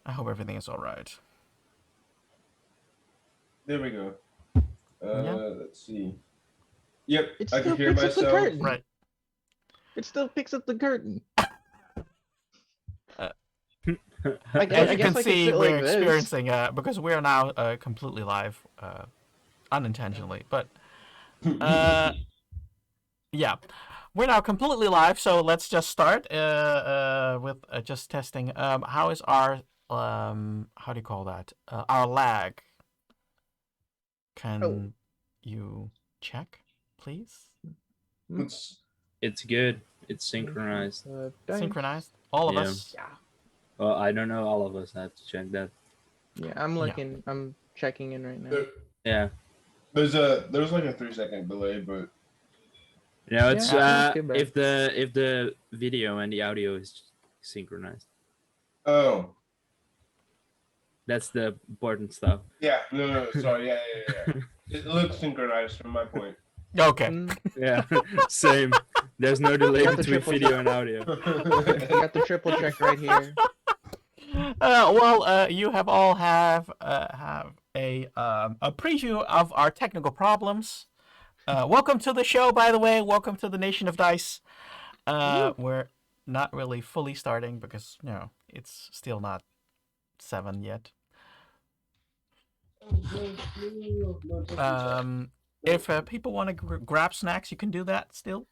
I hope everything is all right. There we go. Yeah. Let's see. Yep, It I can still hear picks up the myself. curtain. Right. It still picks up the curtain. Uh, I As you guess can I could see, sit we're like this. experiencing because we are now completely live, unintentionally, but yeah, we're now completely live. So let's just start with just testing. How is our how do you call that? Our lag. Can you check, please? Let's It's good. It's synchronized. Synchronized, all of Yeah. us. Yeah. Well, I don't know. All of us have to check that. Yeah, I'm looking. I'm checking in right now. Yeah. there's like a 3-second delay, but You know, it's not too bad. if the video and the audio is synchronized. oh That's the important stuff. yeah, no, sorry, yeah. It looks synchronized from my point. Okay. Yeah. Same. There's no delay Got the between triple video and audio. You got the triple check right here. Well, you have all have a preview of our technical problems. Welcome to the show, by the way. Welcome to the Nation of Dice. We're not really fully starting because it's still not 7 yet. If people want to grab snacks, you can do that still.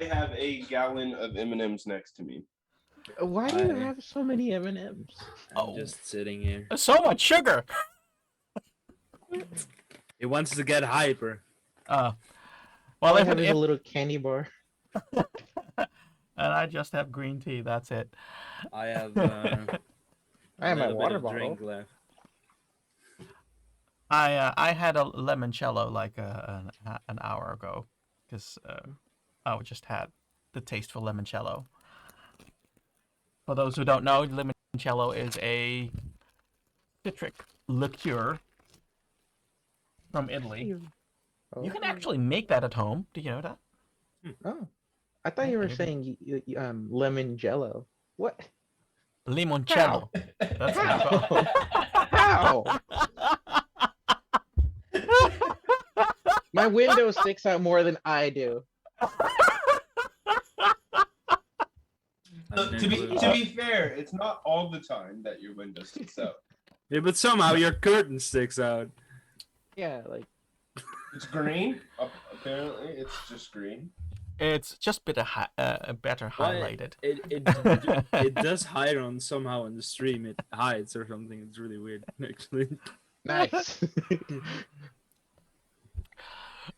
I have a gallon of M&Ms next to me. Why do you have so many M&Ms? I'm just sitting here. So much sugar. He wants to get hyper. Well, All I have is a little candy bar. And I just have green tea. That's it. I have. I have my little bit water of bottle. drink left. I had a limoncello like an hour ago because I just had the taste for limoncello. For those who don't know, limoncello is a citric liqueur from Italy. You can actually make that at home. Do you know that? Oh, I thought you were saying lemon jello. What? Limoncello. That's what How? My window sticks out more than I do. To be fair, it's not all the time that your window sticks out. Yeah, but somehow your curtain sticks out. Yeah, like It's green. Apparently, it's just green. It's just better highlighted. It does hide on somehow on the stream. It hides or something. It's really weird, actually. nice.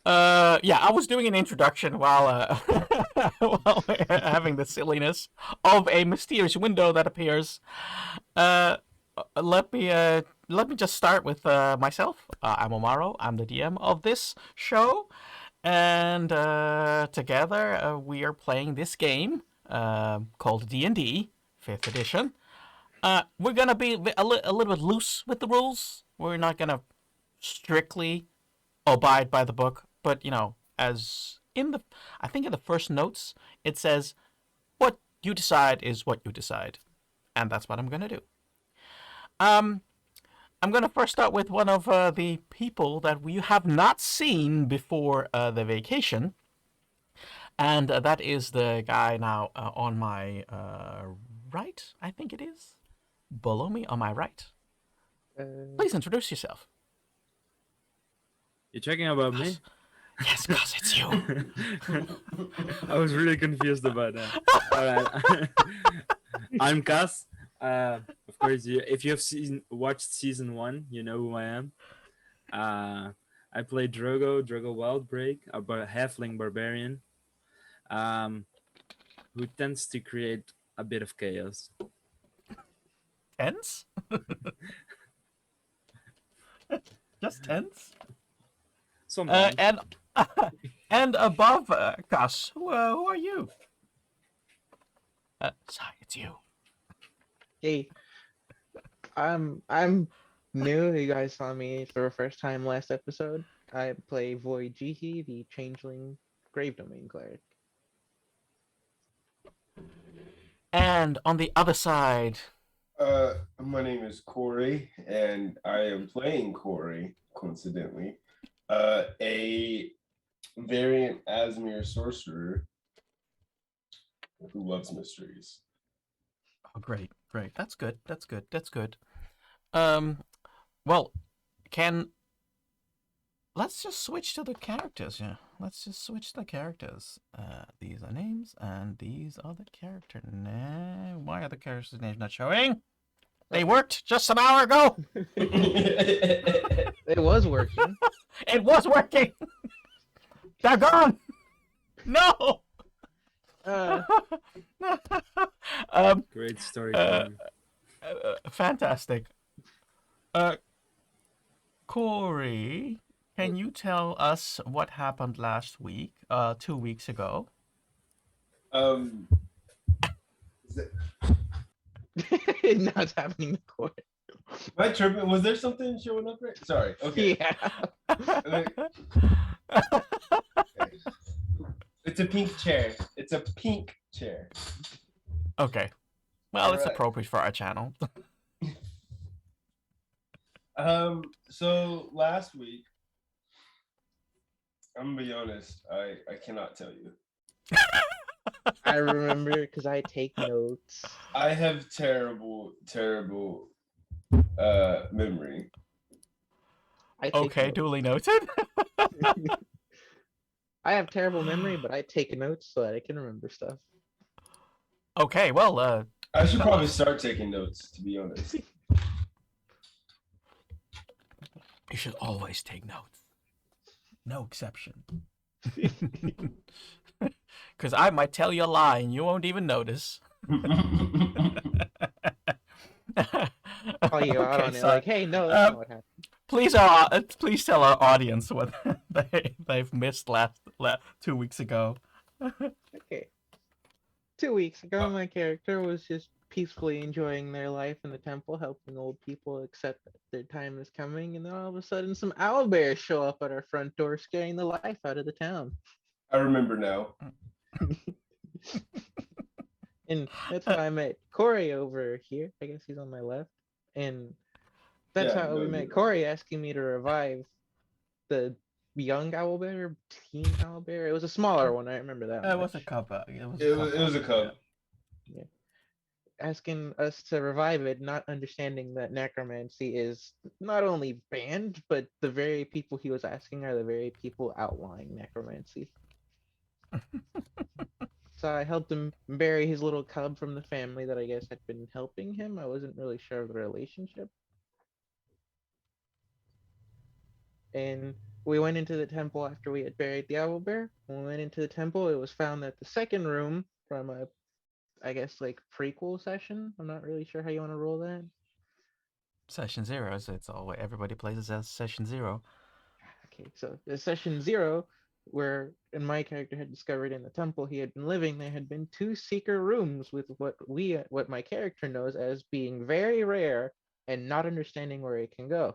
Yeah, I was doing an introduction while while we're having the silliness of a mysterious window that appears. Let me just start with myself. I'm Omaro. I'm the DM of this show, and together we are playing this game called D&D 5th edition. We're gonna be a little bit loose with the rules. We're not gonna strictly abide by the book, but as I think in the first notes, it says, "What you decide is what you decide," and that's what I'm gonna do. I'm gonna first start with one of the people that we have not seen before the vacation, and that is the guy now on my right. I think it is below me on my right. Please introduce yourself. You're checking about me? Yes, because it's you. I was really confused about that. Alright. I'm Cass. Of course, if you have watched season 1, you know who I am. I play Drogo Wildbreak, a halfling barbarian, who tends to create a bit of chaos. Tense? Just tense? Sometimes. And above Gus, who are you? Sorry, it's you. Hey, I'm new. You guys saw me for the first time last episode. I play Void Jihi, the Changeling Grave Domain Cleric. And on the other side, My name is Corey, and I am playing Corey, coincidentally, a variant Asmir sorcerer who loves mysteries. Oh, great, great. That's good. That's good. That's good. Um, well, can let's just switch to the characters. Yeah, let's just switch the characters. These are names, and these are the character names. Why are the characters' names not showing? They worked just an hour ago. It was working. It was working. They're gone. No. Uh, um, Great storytelling. fantastic. Corey, can you tell us what happened last week? 2 weeks ago. um, is it- now it's happening to Corey. am I tripping? Was there something showing up right? Sorry. Okay. Yeah. It's a pink chair. It's a pink chair. Okay. Well, it's Alright. appropriate for our channel. So last week, I'm gonna be honest, I cannot tell you. I remember because I take notes. I have terrible memory. I take Okay, notes. duly noted. I have terrible memory, but I take notes so that I can remember stuff. Okay, well, I should Tell probably us. start taking notes, to be honest. you should always take notes. No exception. Because I might tell you a lie and you won't even notice. Call you out on it, so, like, hey, no, that's not what happened. please tell our audience what they've missed last 2 weeks ago. Okay. 2 weeks ago, my character was just peacefully enjoying their life in the temple, helping old people accept that their time is coming, and then all of a sudden, some owlbears show up at our front door, scaring the life out of the town. I remember now. And that's how I met Corey over here. I guess he's on my left. And that's Yeah, how no, we you're met right. Corey asking me to revive the young owlbear, teen owlbear. It was a smaller one. I remember that. It was a much. cub. It was It was a cub. Asking us to revive it, not understanding that necromancy is not only banned, but the very people he was asking are the very people outlawing necromancy. So I helped him bury his little cub from the family that I guess had been helping him. I wasn't really sure of the relationship. And we went into the temple after we had buried the owl bear. When we went into the temple, it was found that the second room from a, I guess, like prequel session. I'm not really sure how you want to roll that. Session 0. It's all everybody plays as Session 0. Okay, so the session 0, where and my character had discovered in the temple he had been living, there had been 2 secret rooms with what my character knows as being very rare and not understanding where it can go.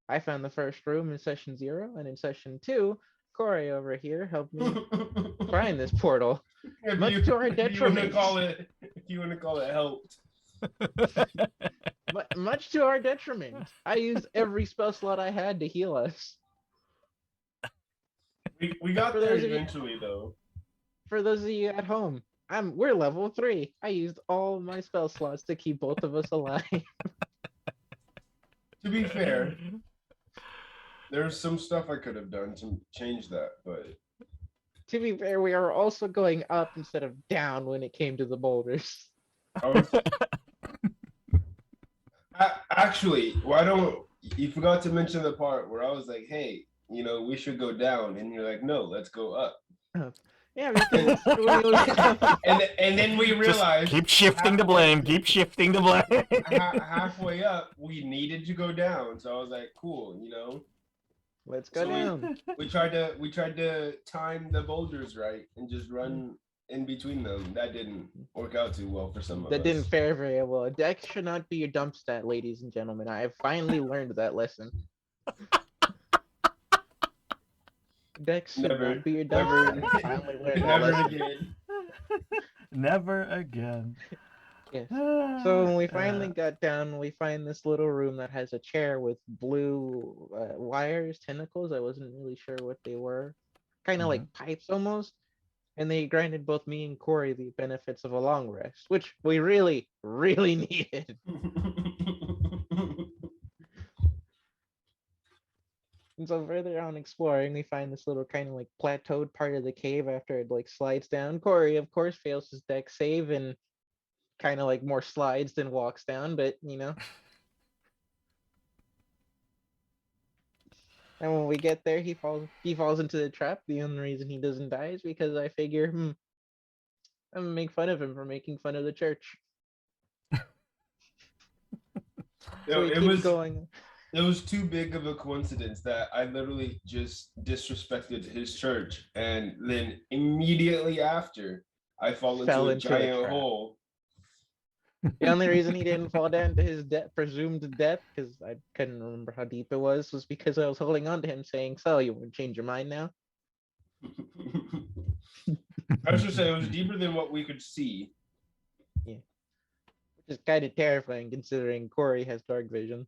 I found the first room in session 0, and in session 2, Corey over here helped me find this portal. Much to our detriment. If you want to call it helped. Much to our detriment. I used every spell slot I had to heal us. We got For there those of you- eventually, though. For those of you at home, we're level 3. I used all my spell slots to keep both of us alive. To be fair, there's some stuff I could have done to change that, but To be fair, we are also going up instead of down when it came to the boulders. I was actually, why don't you forgot to mention the part where I was like, hey, we should go down, and you're like, no, let's go up. Yeah, because And then we Just realized keep shifting the blame. Keep shifting the blame. halfway up we needed to go down, so I was like, cool, let's go So down. we tried to time the boulders right and just run in between them. That didn't work out too well for some of us. That didn't fare very well. Dex should not be your dump stat, ladies and gentlemen. I have finally learned that lesson. Dex should Never- not be your dump never- stat. I finally learned that Never lesson. again. Never again. Yes. So when we finally got down, we find this little room that has a chair with blue wires, tentacles. I wasn't really sure what they were. Kind of like pipes almost. And they granted both me and Corey the benefits of a long rest, which we really, really needed. And so further on exploring, we find this little kind of like plateaued part of the cave after it like slides down. Corey, of course, fails his deck save and kind of like more slides than walks down, but you know. And when we get there, he falls into the trap. The only reason he doesn't die is because I figure, I'm gonna make fun of him for making fun of the church. So he It keeps was going. it was too big of a coincidence that I literally just disrespected his church, and then immediately after, I fall into Fell a into a giant trap. hole. The only reason he didn't fall down to his presumed death, because I couldn't remember how deep it was because I was holding on to him saying, "So, you want to change your mind now?" I should say it was deeper than what we could see. Yeah. Which is kind of terrifying considering Corey has dark vision.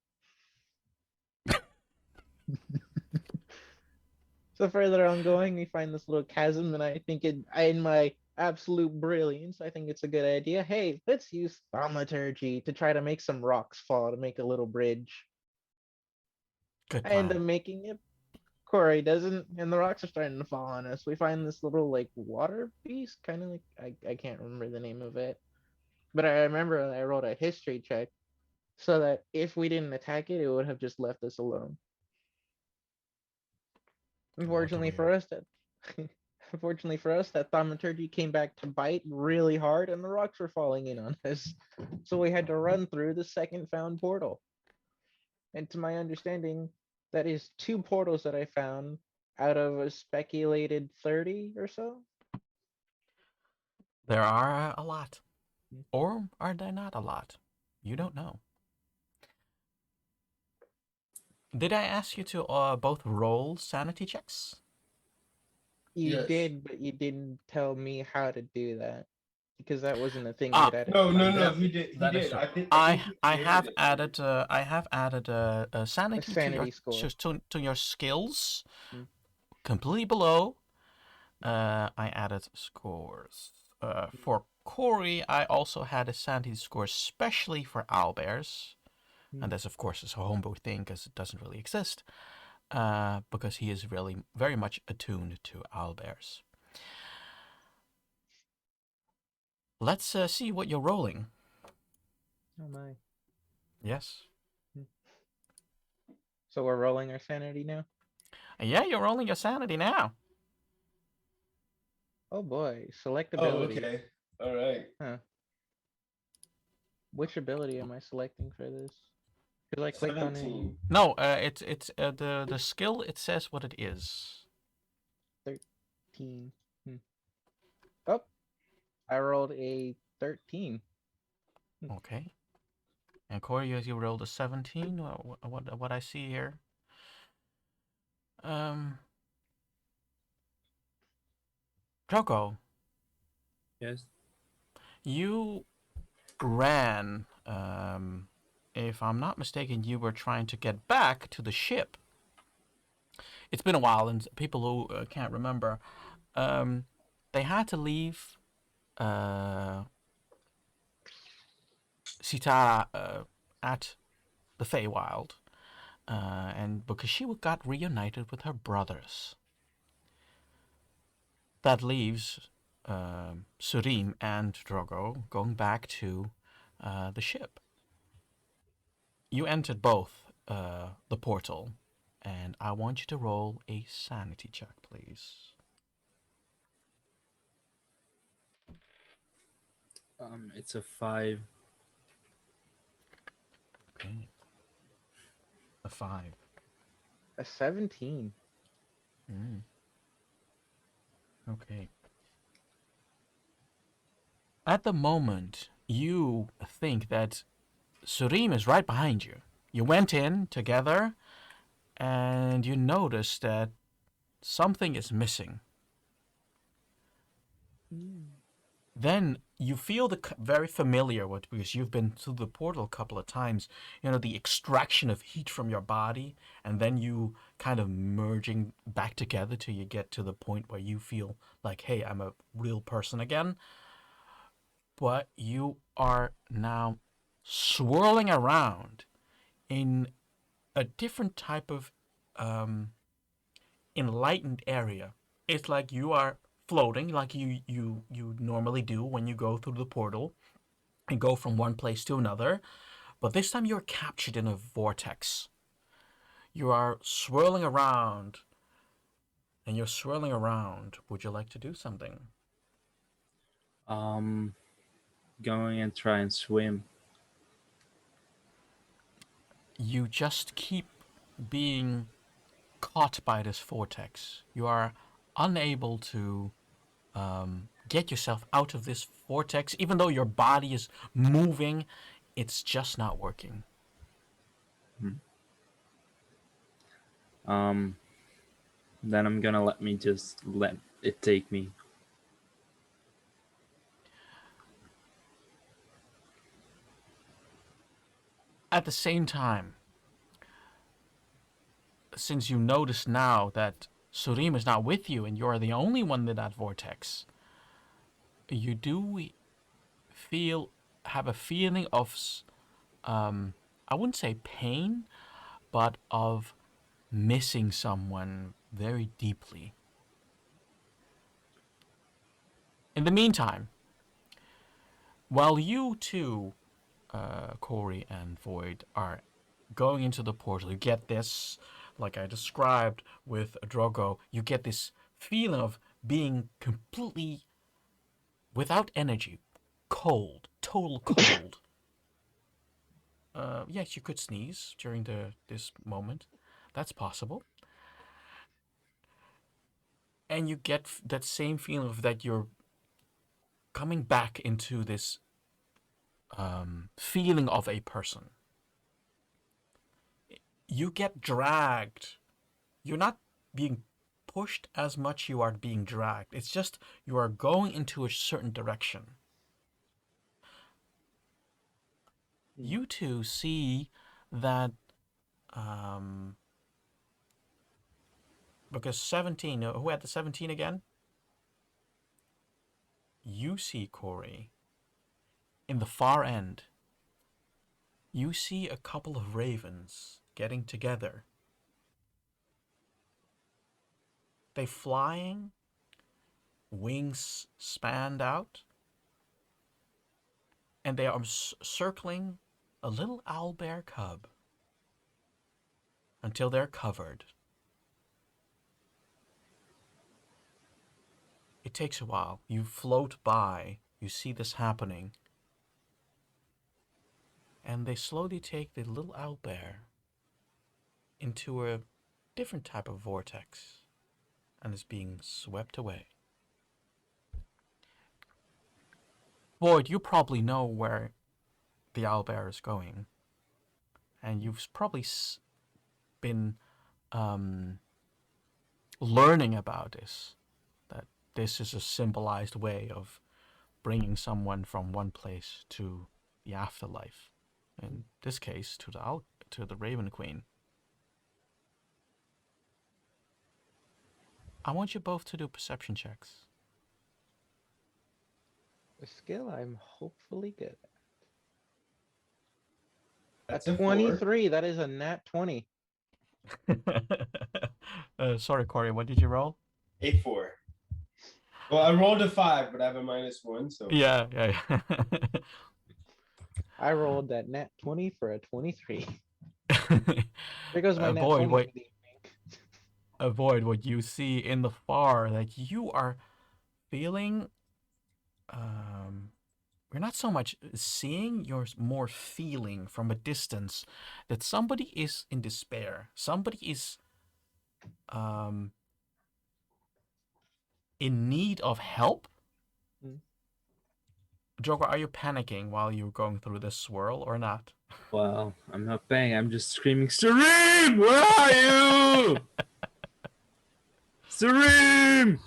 So further on going, we find this little chasm, and I think in my absolute brilliance, I think it's a good idea. Hey, let's use thaumaturgy to try to make some rocks fall to make a little bridge. Good I end plan. up making it. Corey doesn't, and the rocks are starting to fall on us. We find this little like water piece, kind of like I can't remember the name of it, but I remember I wrote a history check so that if we didn't attack it, it would have just left us alone. Unfortunately for us, that thaumaturgy came back to bite really hard, and the rocks were falling in on us. So we had to run through the second found portal. And to my understanding, that is 2 portals that I found out of a speculated 30 or so. There are a lot. Or are there not a lot? You don't know. Did I ask you to both roll sanity checks? You Yes. did, but you didn't tell me how to do that because that wasn't a thing Ah, that No. He did. He That is did. true. I think he I created have it. added a a sanity sanity score. to your skills. Mm. Completely below. I added scores. For Corey, I also had a sanity score, especially for owlbears. And this, of course, is a homebrew thing because it doesn't really exist. Because he is really very much attuned to owlbears. Let's see what you're rolling. Oh my. Yes. So we're rolling our sanity now? Yeah, you're rolling your sanity now. Oh boy, select Oh, ability. okay. All right. Huh. Which ability am I selecting for this? Because I clicked on it. 17. No, it's the skill. It says what it is. 13. Oh, I rolled a 13. Okay. And Corey, you rolled a 17. What I see here. Joko, Yes. you ran. If I'm not mistaken, you were trying to get back to the ship. It's been a while, and people who can't remember, they had to leave Sita at the Feywild, and because she got reunited with her brothers. That leaves Surim and Drogo going back to the ship. You entered both the portal, and I want you to roll a sanity check, please. It's a 5. Okay. A 5. A 17. Okay. At the moment, you think that Surim is right behind you. You went in together, and you notice that something is missing. Then you feel very familiar with, because you've been through the portal a couple of times. You know, the extraction of heat from your body, and then you kind of merging back together till you get to the point where you feel like, hey, I'm a real person again. But you are now swirling around in a different type of um, enlightened area. It's like you are floating like you normally do when you go through the portal and go from one place to another, but this time you're captured in a vortex. You are swirling around, and you're swirling around. Would you like to do something? Um, going and try and swim. You just keep being caught by this vortex. You are unable to get yourself out of this vortex, even though your body is moving. It's just not working. Um, then I'm gonna let it take me. At the same time, since you notice now that Surim is not with you and you're the only one in that vortex, you do feel have a feeling of I wouldn't say pain, but of missing someone very deeply. In the meantime, while you two, Corey and Void, are going into the portal, you get this, like I described with Drogo, you get this feeling of being completely without energy, cold, total cold. Yes, you could sneeze during this moment. That's possible. And you get that same feeling of that you're coming back into this feeling of a person. You get dragged. You're not being pushed as much, you are being dragged. It's just you are going into a certain direction. You two see that because 17, who had the 17 again? You see, Corey, in the far end, you see a couple of ravens getting together. They flying, wings spanned out, and they are circling a little owlbear cub until they're covered. It takes a while. You float by, you see this happening, and they slowly take the little owlbear into a different type of vortex and is being swept away. Void, you probably know where the owlbear is going, and you've probably been learning about this, that this is a symbolized way of bringing someone from one place to the afterlife. In this case, to the Raven Queen. I want you both to do perception checks. A skill I'm hopefully good at. That's A a 4. 23. That is a nat 20. Sorry, Corey, what did you roll? A 4. Well, I rolled a 5, but I have a -1, so Yeah. I rolled that nat 20 for a 23. There goes my nat Void, 20 what, for the evening. avoid what you see in the far, that you are feeling. You're not so much seeing, you're more feeling from a distance that somebody is in despair. Somebody is in need of help. Joker, are you panicking while you're going through this swirl or not? Well, I'm not paying. I'm just screaming, Sareem, where are you? Sareem!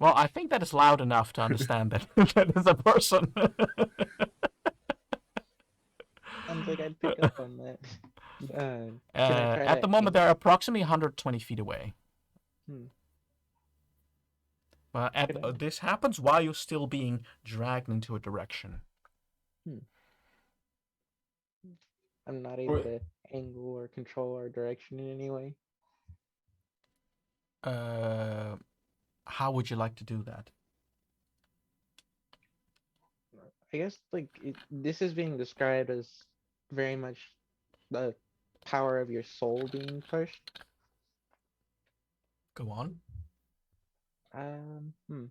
Well, I think that is loud enough to understand that that is a person. Sounds like I'd pick up on that. Can I try At to the moment, aim? they're approximately 120 feet away. Hmm. At Could I? this happens while you're still being dragged into a direction. Hmm. I'm not able Or to angle or control our direction in any way. Uh, how would you like to do that? I guess this is being described as very much the power of your soul being pushed. Go on. Hmm.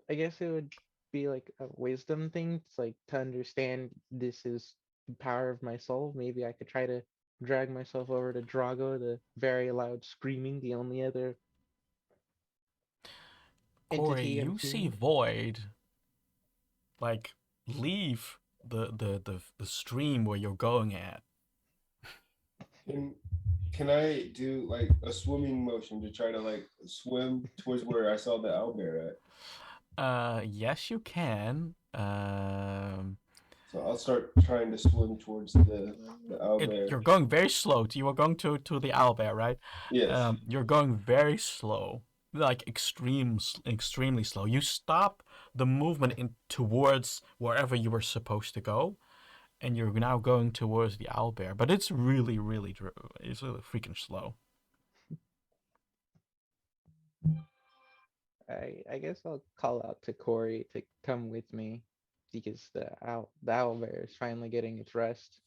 I guess it would be like a wisdom thing. It's like to understand this is the power of my soul. Maybe I could try to drag myself over to Drago, the very loud screaming, the only other Corey, entity I'm you see seeing. Void like leave the stream where you're going at. can can I do like a swimming motion to try to like swim towards where I saw the owlbear at? Yes, you can. So I'll start trying to swim towards the owlbear. You're going very slow. You are going to the owlbear, right? Yes. You're going very slow, like extremely slow. You stop the movement in towards wherever you were supposed to go, and you're now going towards the owlbear. But it's it's really freaking slow. I guess I'll call out to Corey to come with me because the owl bear is finally getting its rest.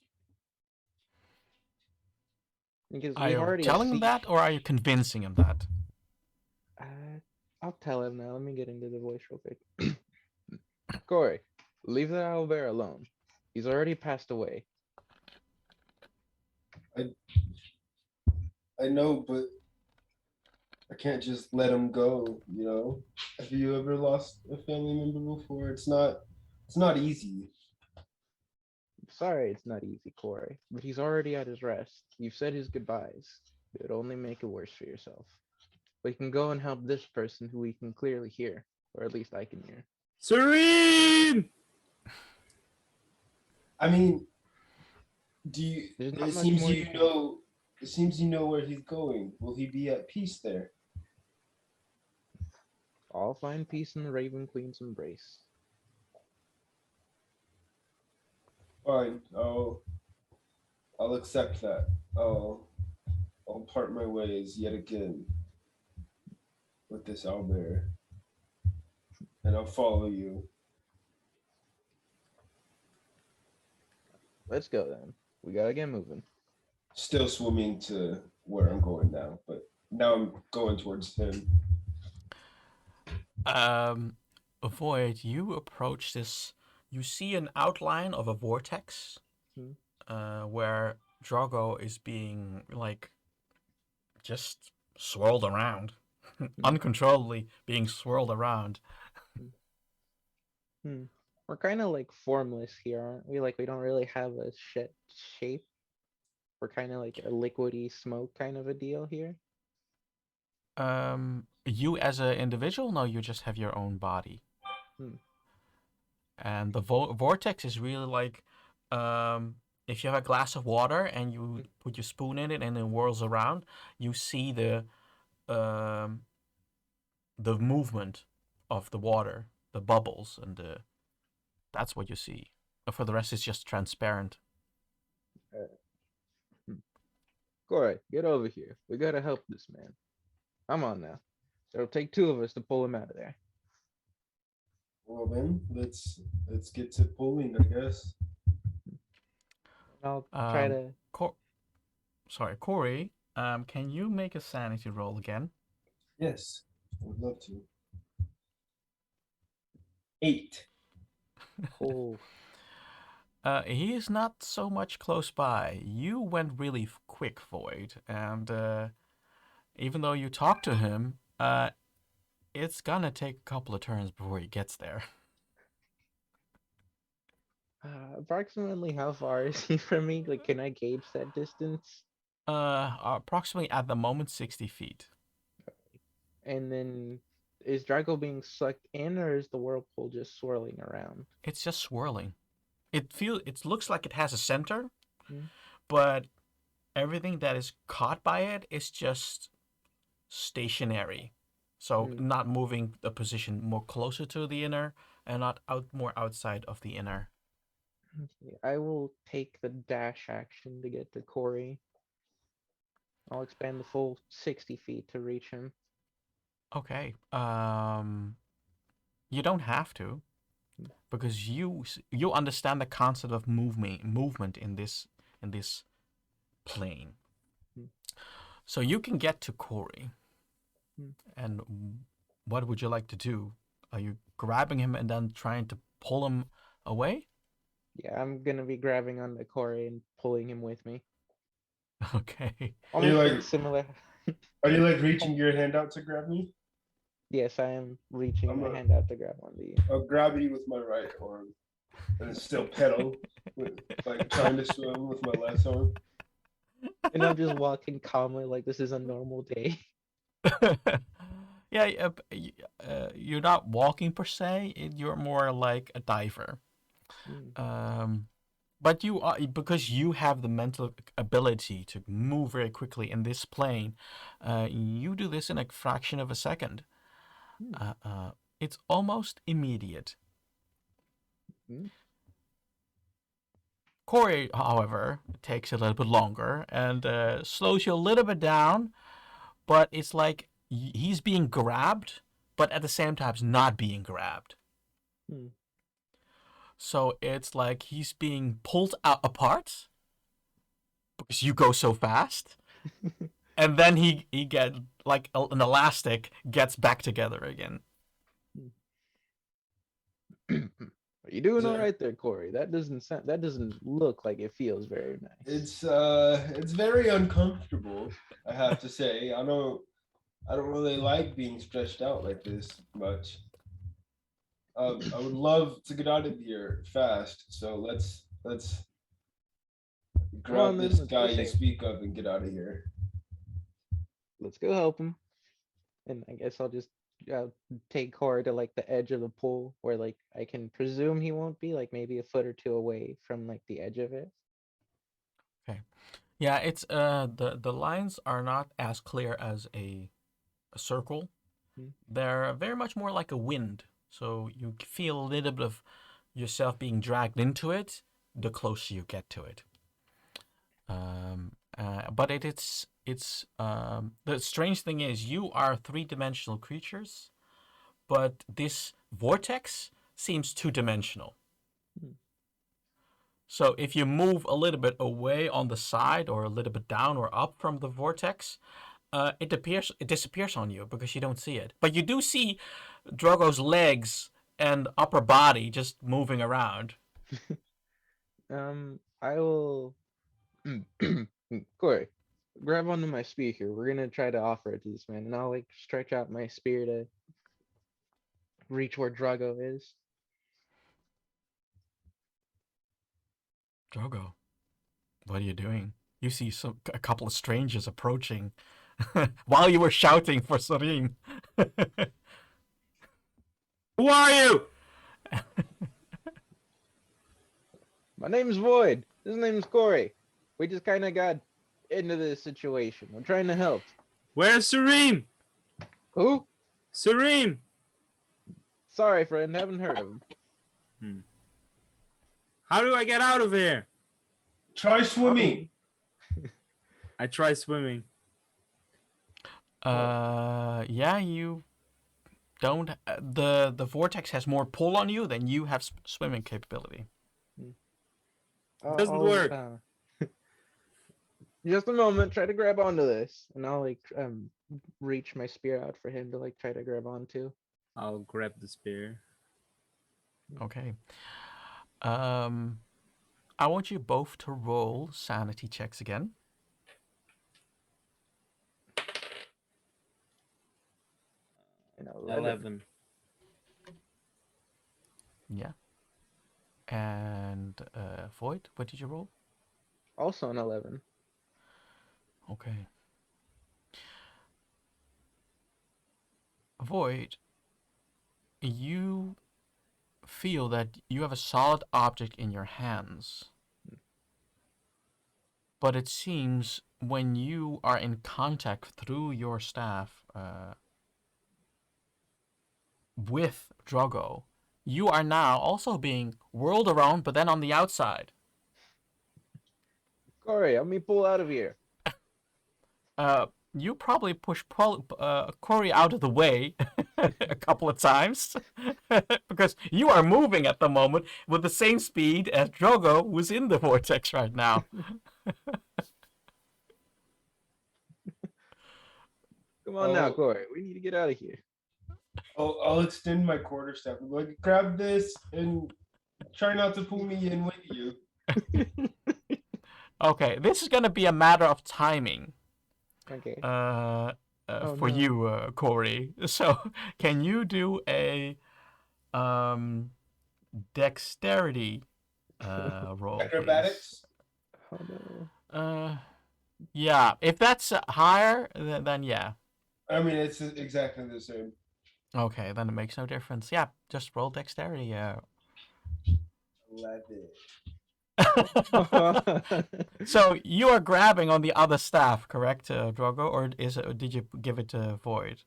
Because Are we've you already telling him seen. that, or are you convincing him that? Uh, I'll tell him now. Let me get into the voice real quick. Corey, leave the owl bear alone. He's already passed away. I I know, but I can't just let him go, you know? Have you ever lost a family member before? It's not easy. Sorry, it's not easy, Corey, but he's already at his rest. You've said his goodbyes. It would only make it worse for yourself. We can go and help this person who we can clearly hear, or at least I can hear. Serene! I mean, do you There's not it much seems more you can. you know where he's going. Will he be at peace there? I'll find peace in the Raven Queen's embrace. Fine. I'll accept that. I'll part my ways yet again with this owlbear. And I'll follow you. Let's go then. We gotta get moving. Still swimming to where I'm going now, but now I'm going towards him. Avoid. You approach this. You see an outline of a vortex, Hmm. where Drogo is being like just swirled around, uncontrollably being swirled around. Hmm. Hmm. We're kind of like formless here, aren't we? Like we don't really have a shape. We're kind of like a liquidy smoke kind of a deal here. You as an individual, no, you just have your own body, Hmm. and the vortex is really like, if you have a glass of water and you put your spoon in it and it whirls around, you see um, the movement of the water, the bubbles, and that's what you see. For the rest, it's just transparent. Hmm. Corey, get over here. We gotta help this man. Come on now. It'll take two of us to pull him out of there. Well then, let's get to pulling, I guess. I'll try Um, to. Cor- Sorry, Corey. Can you make a sanity roll again? Yes, I would love to. 8. Oh, He is not so much close by. You went really quick, Void, and even though you talk to him, it's gonna take a couple of turns before he gets there. approximately how far is he from me? Like, can I gauge that distance? Approximately at the moment 60 feet. And then is Drago being sucked in, or is the whirlpool just swirling around? It's just swirling. It looks like it has a center, Hmm. but everything that is caught by it is just stationary. So Hmm. not moving the position more closer to the inner and not more outside of the inner. Okay, I will take the dash action to get to Corey. I'll expand the full 60 feet to reach him. Okay. You don't have to because you understand the concept of movement in this plane. Hmm. So you can get to Corey. Hmm. And what would you like to do? Are you grabbing him and then trying to pull him away? Yeah, I'm gonna be grabbing onto Corey and pulling him with me. Okay. Are you Almost like like similar. are you like reaching your hand out to grab me? Yes, I am reaching I'm my a, hand out to grab onto you. I'll grab you with my right arm and still pedal with like trying to swim with my left arm. And I'm just walking calmly like this is a normal day. Yeah, you're not walking per se. You're more like a diver. Hmm. But you are because you have the mental ability to move very quickly in this plane. You do this in a fraction of a second. Hmm. It's almost immediate. Hmm. Corey, however, takes a little bit longer and slows you a little bit down, but it's like he's being grabbed, but at the same time, not being grabbed. Hmm. So it's like he's being pulled out apart because you go so fast, and then he get like an elastic gets back together again. Are you doing Is all it- right there, Corey? That doesn't look like it feels very nice. It's very uncomfortable, I have to say. I don't really like being stretched out like this much. I would love to get out of here fast. So let's Come on grab then, this let's go guy you save him. speak of and get out of here. Let's go help him. And I guess I'll just take Corey to like the edge of the pool where like I can presume he won't be like maybe a foot or two away from like the edge of it. Okay. Yeah, it's the lines are not as clear as a circle. Hmm. They're very much more like a wind. So you feel a little bit of yourself being dragged into it the closer you get to it. But it's the strange thing is you are three-dimensional creatures, but this vortex seems two-dimensional. Hmm. So if you move a little bit away on the side or a little bit down or up from the vortex, it disappears on you because you don't see it. But you do see Drogo's legs and upper body just moving around. I will. Corey, grab onto my spear here. We're gonna try to offer it to this man, and I'll like stretch out my spear to reach where Drago is. Drogo, what are you doing? You see a couple of strangers approaching while you were shouting for Serene. Who are you? My name's Void. His name's Corey. We just kind of got into this situation. We're trying to help. Where's Serene? Who? Serene! Sorry, friend. Haven't heard of him. How do I get out of here? Try swimming. I try swimming. Yeah, you don't. The vortex has more pull on you than you have swimming capability. Doesn't work. Just a moment. Try to grab onto this, and I'll like reach my spear out for him to like try to grab onto. I'll grab the spear. Okay. I want you both to roll sanity checks again. And 11. Yeah. And Void, what did you roll? Also an 11. Okay. Void, you feel that you have a solid object in your hands, but it seems when you are in contact through your staff with Drogo, you are now also being whirled around, but then on the outside. Corey, help me pull out of here. You probably push Corey out of the way a couple of times because you are moving at the moment with the same speed as Drogo, who's in the vortex right now. Come on now, Oh, Corey. We need to get out of here. I'll extend my quarterstaff. Like, grab this and try not to pull me in with you. Okay, this is gonna be a matter of timing. Okay. For no. you, Corey. So, can you do a um dexterity roll, please? Acrobatics. Oh no. Yeah. If that's higher, then yeah. I mean, it's exactly the same. Okay, then it makes no difference. Yeah, just roll dexterity. Yeah. 11. So you are grabbing on the other staff, correct, Drogo, or did you give it to Void?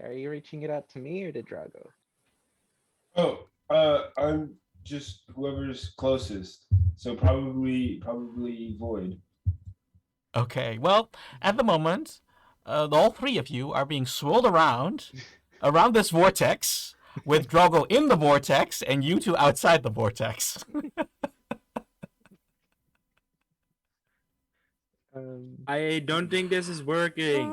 Are you reaching it out to me or to Drago? Oh, I'm just whoever's closest. So probably Void. Okay. Well, at the moment, all three of you are being swirled around this vortex with Drogo in the vortex and you two outside the vortex. I don't think this is working.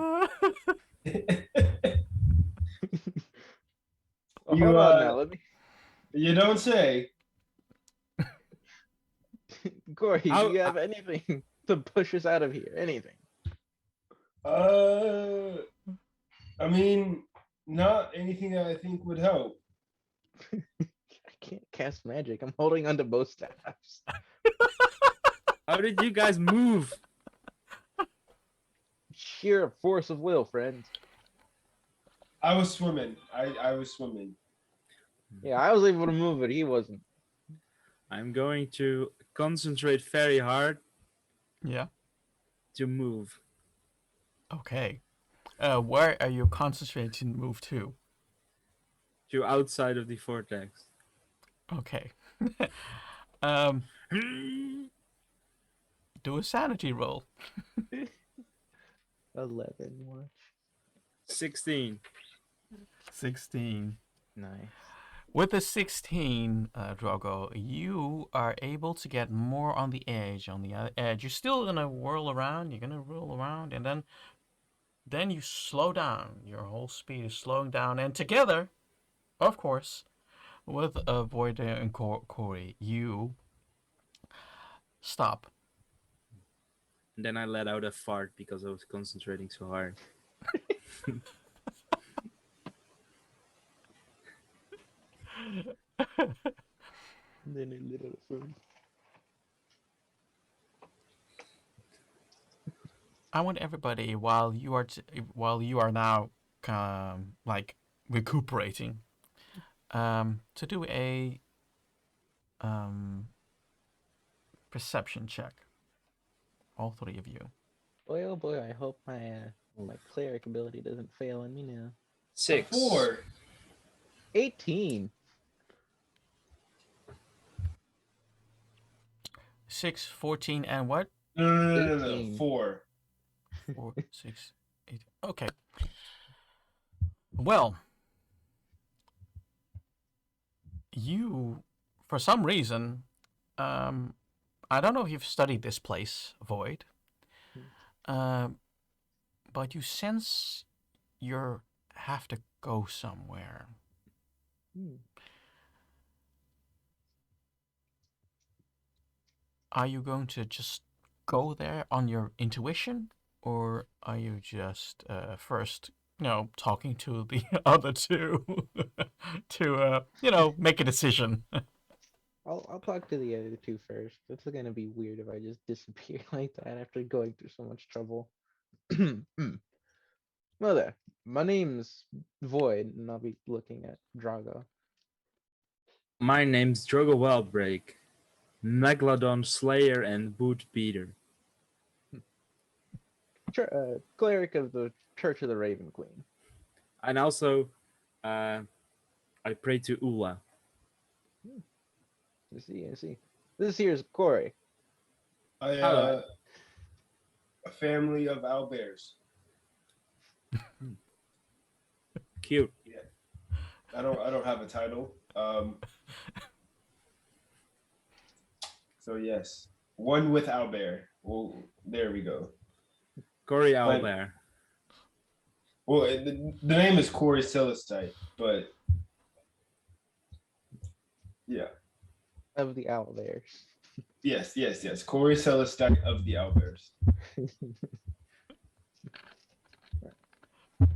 Well, You, hold on now. Let me. You don't say. Corey, do How- you have anything to push us out of here? Anything? I mean, not anything that I think would help. I can't cast magic. I'm holding onto both staffs. How did you guys move? Sheer force of will, friend. I was swimming. I was swimming. Yeah, I was able to move it. He wasn't. I'm going to concentrate very hard Yeah. to move. Okay. Where are you concentrating to move to? To outside of the vortex. Okay. um, do a sanity roll. 11. Watch. 16. 16. Nice. With the 16, Drogo, you are able to get more on the edge. On the edge, you're still gonna whirl around. You're gonna whirl around, and then you slow down. Your whole speed is slowing down, and together, of course, with Void and Corey, you stop. And then I let out a fart because I was concentrating so hard. Then a little food. I want everybody while you are now like recuperating, to do a perception check. All three of you. Boy, oh boy, I hope my cleric ability doesn't fail on me now. 6. 4. 18. 6, 14, and what? No. 18. 4. 4, 6, 8. Okay. Well, you, for some reason, I don't know if you've studied this place, Void, but you sense you have to go somewhere. Hmm. Are you going to just go there on your intuition, or are you just first, talking to the other two to, make a decision? I'll talk to the other two first. It's gonna be weird if I just disappear like that after going through so much trouble. Well, there. My name's Void, and I'll be looking at Drago. My name's Drogo Wildbreak, Megalodon Slayer and Boot Beater. Cleric of the Church of the Raven Queen. And also, I pray to Ula. I see, I see. This here's Corey. I Hello. a family of owlbears. Cute. Yeah. I don't have a title. So yes, one with owlbear. Well, there we go. Corey But- Owlbear. Well, the name is Corey Celestite, but yeah, Of the Owl Bears. yes. Corey Celestite of the owlbears.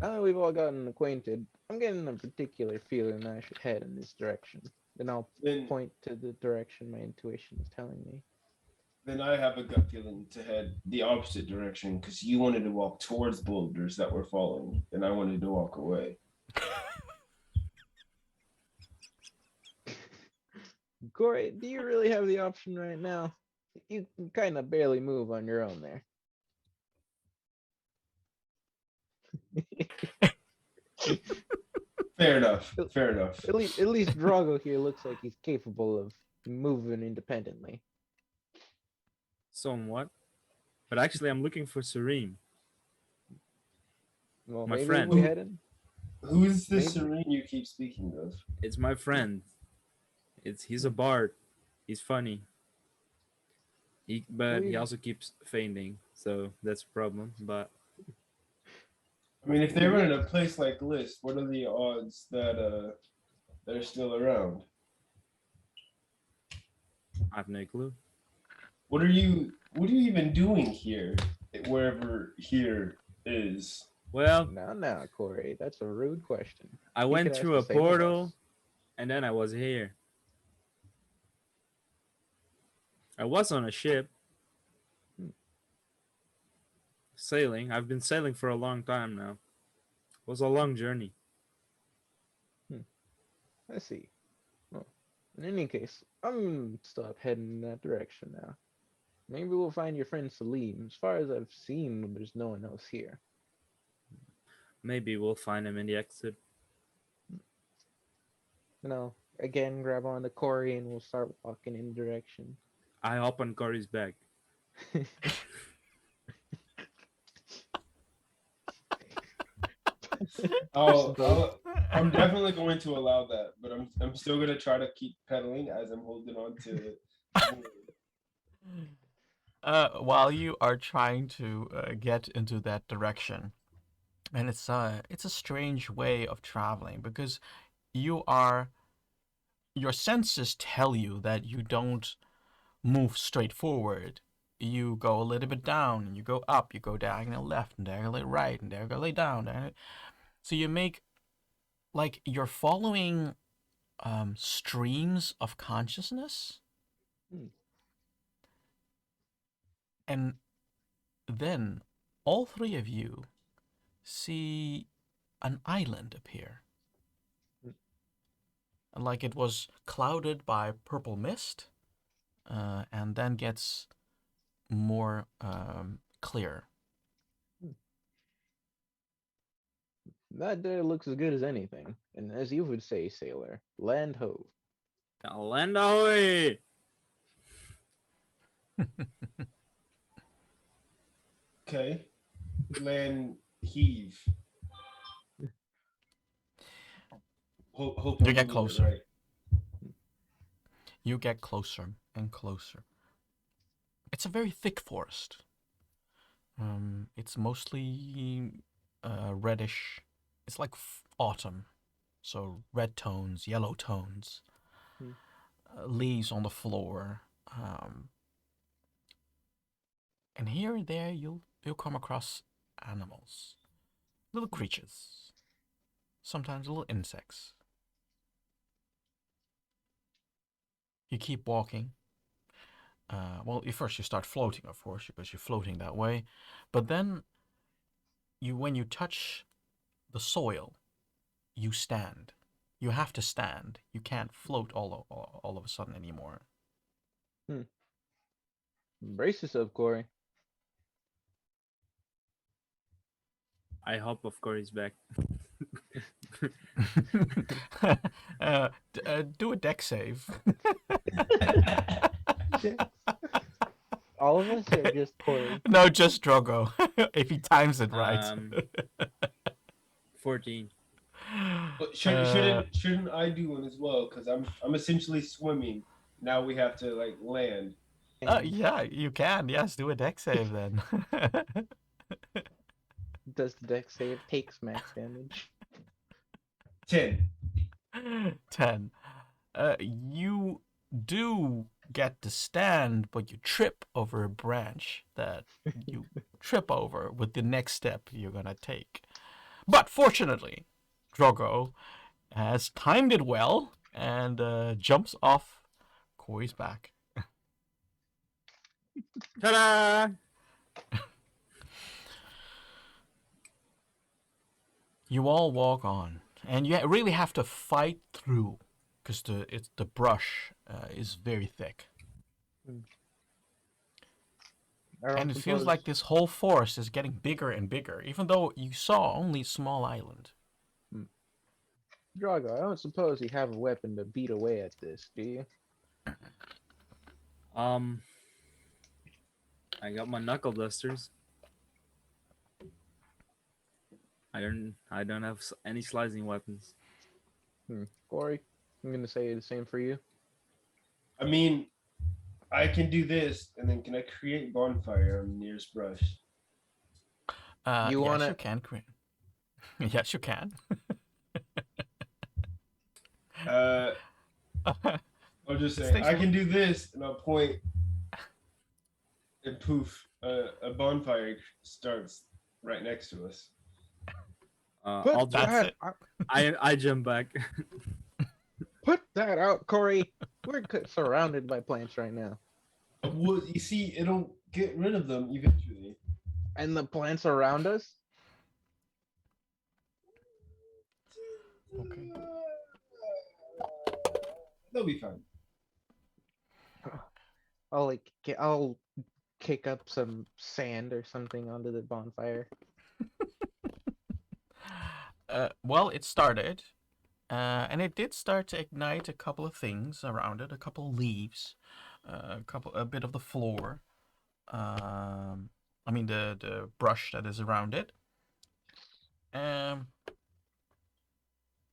Now that we've all gotten acquainted, I'm getting a particular feeling I should head in this direction. Then I'll Then point to the direction my intuition is telling me. then I have a gut feeling to head the opposite direction because you wanted to walk towards boulders that were falling, and I wanted to walk away. Corey, do you really have the option right now? You can kind of barely move on your own there. Fair enough. Fair enough. At least Drago here looks like he's capable of moving independently. Somewhat. But actually, I'm looking for Serene. Well, My maybe friend. we headed. Who's the Maybe. serene you keep speaking of? It's my friend. He's a bard. He's funny. But he We- also keeps fainting, so that's a problem. But I mean, if they were in a place like List, what are the odds that they're still around? I have no clue. What are you even doing here? Wherever here is. Well, Now, Corey, that's a rude question. I You went could ask through the a same of portal, us. and then I was here. I was on a ship. Hmm. Sailing. I've been sailing for a long time now. It was a long journey. I see. Well, in any case, I'm gonna stop heading in that direction now. Maybe we'll find your friend Salim. As far as I've seen, there's no one else here. Maybe we'll find him in the exit. And I'll again grab on to Corey and we'll start walking in the direction. I hop on Corey's back. I'm definitely going to allow that, but I'm still gonna try to keep pedaling as I'm holding on to. While you are trying to get into that direction, and it's a strange way of traveling because your senses tell you that you don't move straight forward. You go a little bit down, and you go up, you go diagonal left, and diagonal right, and diagonal down. So you make like you're following streams of consciousness. Hmm. And then all three of you see an island appear. Like it was clouded by purple mist, and then gets more clear. That there looks as good as anything. And as you would say, sailor, land ho. Land ahoy! Okay, land heave. Hope You I'm get doing it closer. right. You get closer and closer. It's a very thick forest. It's mostly reddish. It's like autumn, so red tones, yellow tones, Hmm. leaves on the floor. And here and there, you'll come across animals, little creatures, sometimes little insects. You keep walking. Well, first you start floating, of course, because you're floating that way. But then, when you touch the soil, you stand. You have to stand. You can't float all of a sudden anymore. Brace yourself, Corey. I hope, of course, he's back. Do a deck save. All of us or just Corey? No, just Drogo. If he times it right. Um, 14. But Uh, shouldn't I do one as well? Because I'm essentially swimming. Now we have to like land. yeah, you can. Yes, do a deck save then. Does the deck save takes max damage? 10. 10. You do get to stand, but you trip over a branch that you trip over with the next step you're gonna take. But fortunately, Drogo has timed it well and jumps off Kori's back. Ta-da! You all walk on, and you really have to fight through because the brush is very thick. I don't And it feels suppose- like this whole forest is getting bigger and bigger, even though you saw only a small island. Drago, I don't suppose you have a weapon to beat away at this, do you? Um, I got my knuckle dusters. I don't have any slicing weapons. Corey, I'm gonna say the same for you. I mean, I can do this, and then can I create bonfire on the nearest brush? You Yes, wanna- you can. Yes, you can. I'll just say Stays I on. can do this, and I'll point, and poof, a bonfire starts right next to us. Put I'll That's that it. out- I jump back. Put that out, Corey. We're surrounded by plants right now, Well, you see, it'll get rid of them eventually. and the plants around us. Okay. They'll be fine. I'll kick up some sand or something onto the bonfire. Well, it started, and it did start to ignite a couple of things around it, a couple of leaves, a bit of the floor. I mean the brush that is around it. Um,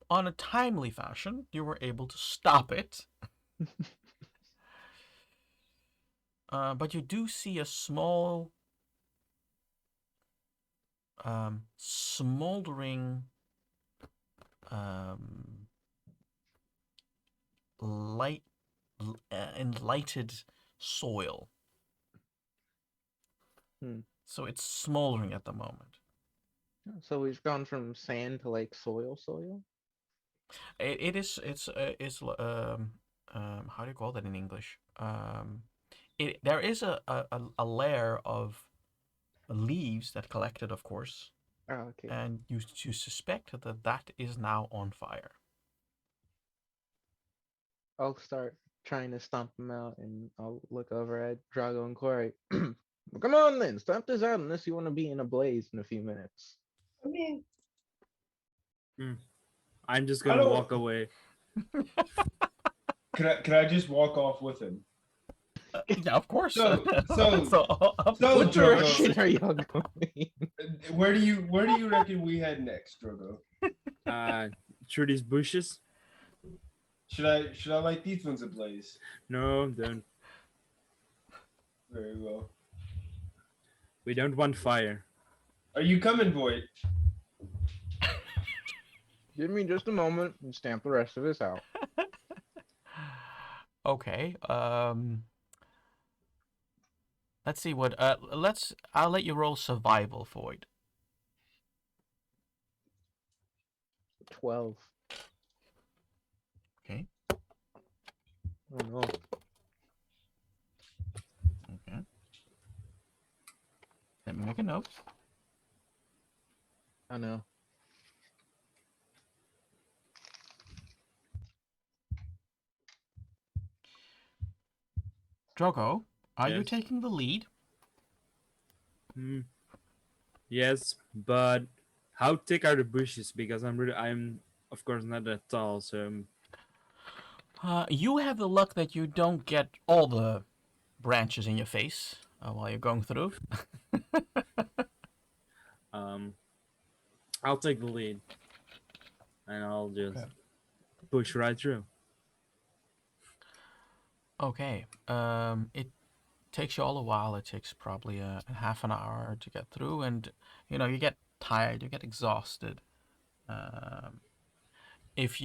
on a timely fashion, you were able to stop it. But you do see a small, smoldering, light, enlighted soil. So it's smoldering at the moment. So we've gone from sand to like soil. It's how do you call that in English? There is a layer of leaves that collected, of course, Oh, okay. and you suspect that is now on fire. I'll start trying to stomp them out, and I'll look over at Drago and Corey. Come on then, stomp this out unless you want to be in a blaze in a few minutes. I mean, I'm just I gonna don't- walk away. can I just walk off with him? Yeah, of course. So- Up so to What you. Drogo- direction are y'all going? Where do you reckon we head next, Drogo? Through these bushes. Should I light these ones ablaze? No, don't. Very well. We don't want fire. Are you coming, Void? Give me just a moment and stamp the rest of this out. Okay. Let's see what. I'll let you roll survival, Void. 12. Okay. Oh no. Okay. Let me make a note. Oh no. Drogo, are you Yes. taking the lead? Hmm. Yes, but how thick are the bushes? Because I'm of course not that tall, so You have the luck that you don't get all the branches in your face while you're going through. um, I'll take the lead and I'll just Okay. push right through. Okay. It takes you all a while. It takes probably a half an hour to get through, and you get tired, you get exhausted. Um, if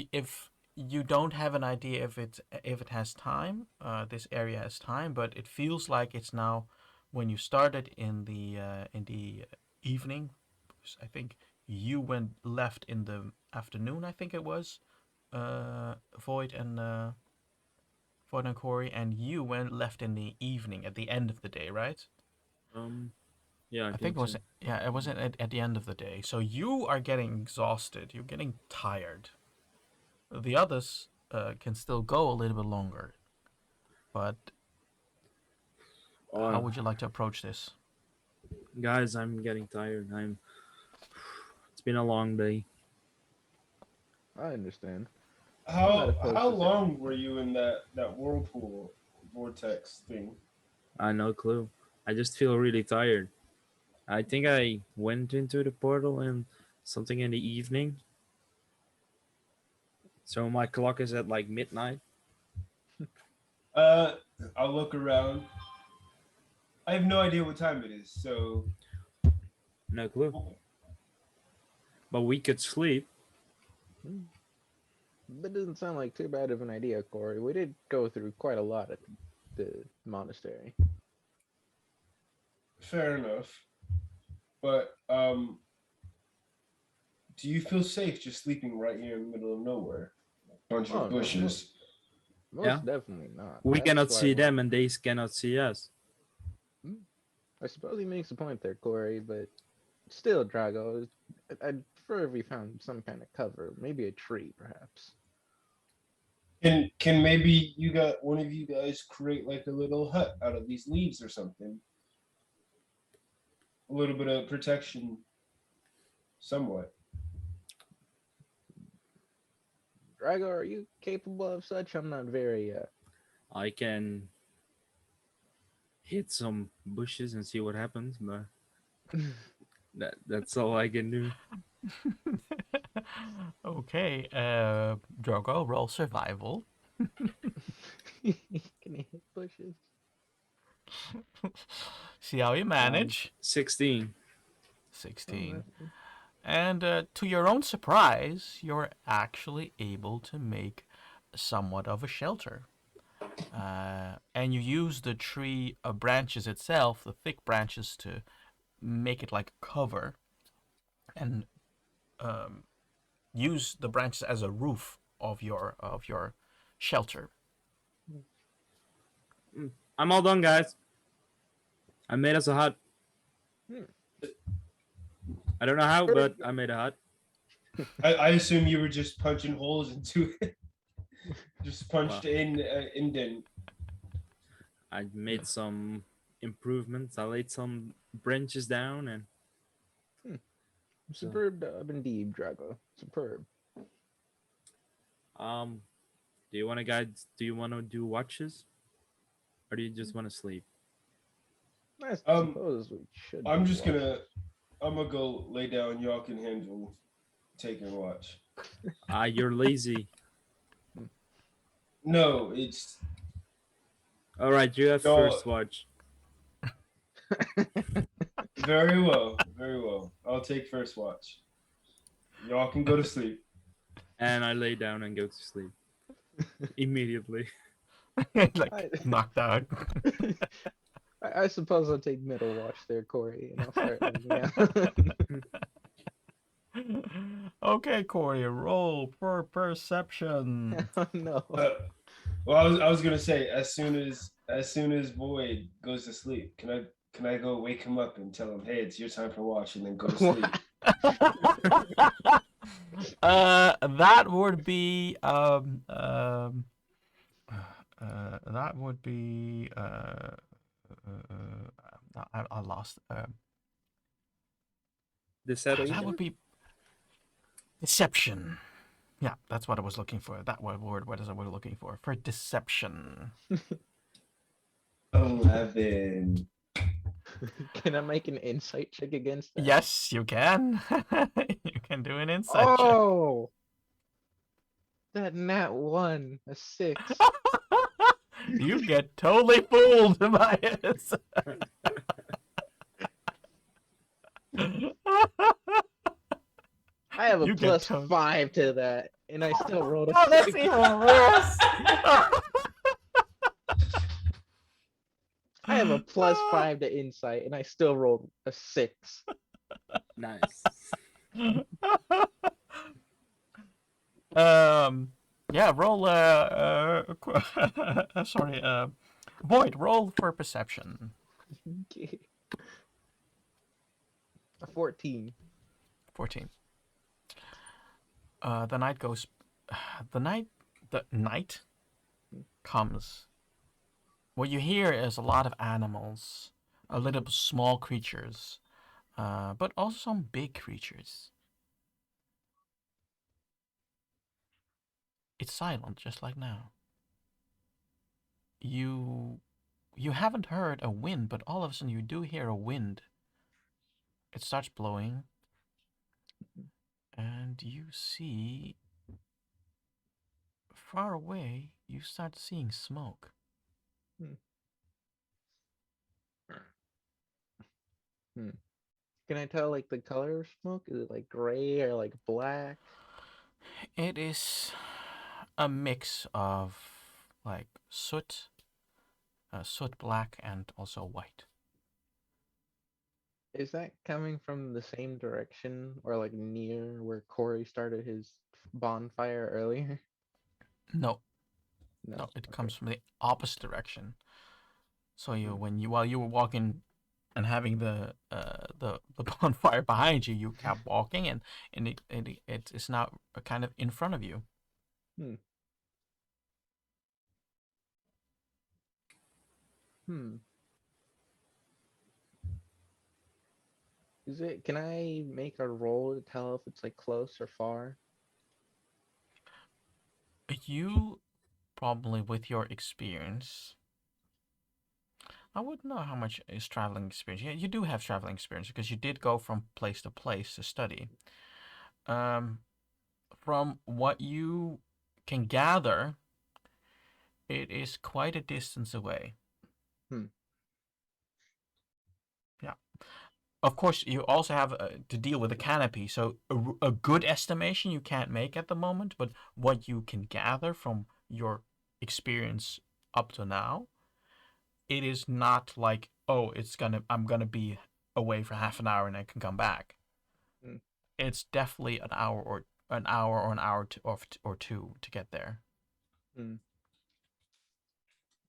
you don't have an idea if it has time, this area has time, but it feels like it's now when you started in the evening. I think you went left in the afternoon. I think it was Void and Corey, and you went left in the evening at the end of the day, right? Um, yeah, I I think think it was so. yeah, it was at the end of the day. So you are getting exhausted. You're getting tired. The others can still go a little bit longer. But how Oh, would you like to approach this? guys, I'm getting tired. It's been a long day. I understand. I'm not How opposed to taking long it. were you in that whirlpool vortex thing? I no clue. I just feel really tired. I think I went into the portal and something in the evening. So my clock is at like midnight. Uh, I'll look around. I have no idea what time it is. So, No clue. But we could sleep. Hmm. That doesn't sound like too bad of an idea, Corey. We did go through quite a lot at the monastery. fair enough. But do you feel safe just sleeping right here in the middle of nowhere? Bunch Oh of no, bushes. Yeah. most definitely not. We That's cannot why see we're. them and they cannot see us. Hmm. I suppose he makes a point there, Corey, but still, Drago, I'd prefer if we found some kind of cover, maybe a tree, perhaps. Can maybe you got one of you guys create like a little hut out of these leaves or something? A little bit of protection, somewhat. Drago, are you capable of such? I'm not very. I can hit some bushes and see what happens, but that's all I can do. Okay, Drogo, roll survival. Can you hit bushes? See how you manage. 16. 16. Oh, And to your own surprise, you're actually able to make somewhat of a shelter. And you use the tree branches itself, the thick branches, to make it like cover, and um, use the branches as a roof of your shelter. I'm all done, guys. I made us a hut. hmm. I don't know how, Very but good. I made a hut. I assume you were just punching holes into it, just punched Well, indent. I made some improvements. I laid some branches down, and so Superb job indeed, Drago. Superb. um. Do you want to guys? Do you want to do watches, or do you just want to sleep? I Um, suppose we should I'm do just watch. I'm gonna go lay down. Y'all can handle taking watch. You're lazy. No, it's All right, you have y'all. first watch, Very well, very well. I'll take first watch. Y'all can go to sleep. and I lay down and go to sleep immediately. I, Like knocked out. I suppose I'll take middle watch there, Corey, and I'll start laying down. Okay, Corey, roll for perception. Oh no. Uh, well, I was gonna say as soon as Void goes to sleep, can I go wake him up and tell him, hey, it's your time for watch, and then go to sleep. That would be That would be. I lost. That would Deception. be deception. Yeah, that's what I was looking for. That word. What is I was looking for deception. 11. Can I make an insight check against that? Yes, you can. You can do an insight check. Oh, that nat one, a 6. You get totally fooled by it. I have a You get plus to- 5 to that, and I still rolled a Oh, that's 6. even worse. I have a plus 5 to insight, and I still rolled a 6. Nice. Yeah, roll sorry, Void, roll for perception. Okay. A 14. 14. The night goes the night comes. What you hear is a lot of animals, a little small creatures, but also some big creatures. It's silent, just like now. You haven't heard a wind, but all of a sudden you do hear a wind. It starts blowing, and you see far away. You start seeing smoke. Hmm. Hmm. Can I tell like the color of smoke? Is it like gray or like black? It is a mix of like soot black, and also white. Is that coming from the same direction or like near where Corey started his bonfire earlier? No, No. no, it Okay. comes from the opposite direction. So Hmm. while you were walking and having the bonfire behind you, you kept walking, and it's now kind of in front of you. Hmm. Hmm. Is it? Can I make a roll to tell if it's like close or far? You probably, with your experience, I wouldn't know how much is traveling experience. Yeah, you do have traveling experience because you did go from place to place to study. Um, from what you can gather, it is quite a distance away. Hmm. Yeah. Of course, you also have to deal with a canopy, so a good estimation you can't make at the moment, but what you can gather from your experience up to now, it is not like, oh, I'm gonna be away for half an hour and I can come back. Hmm. It's definitely an hour or two to get there. Hmm.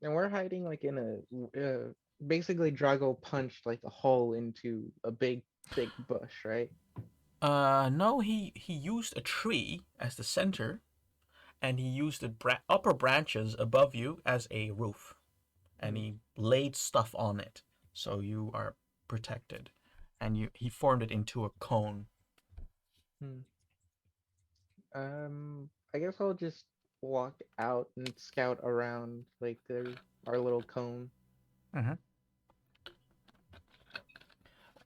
And we're hiding like in basically Drago punched like a hole into a big thick bush, right? No, he used a tree as the center, and he used the upper branches above you as a roof, and Hmm. he laid stuff on it, so you are protected, and he formed it into a cone. Hmm. I guess I'll just walk out and scout around like our little cone. Mm-hmm.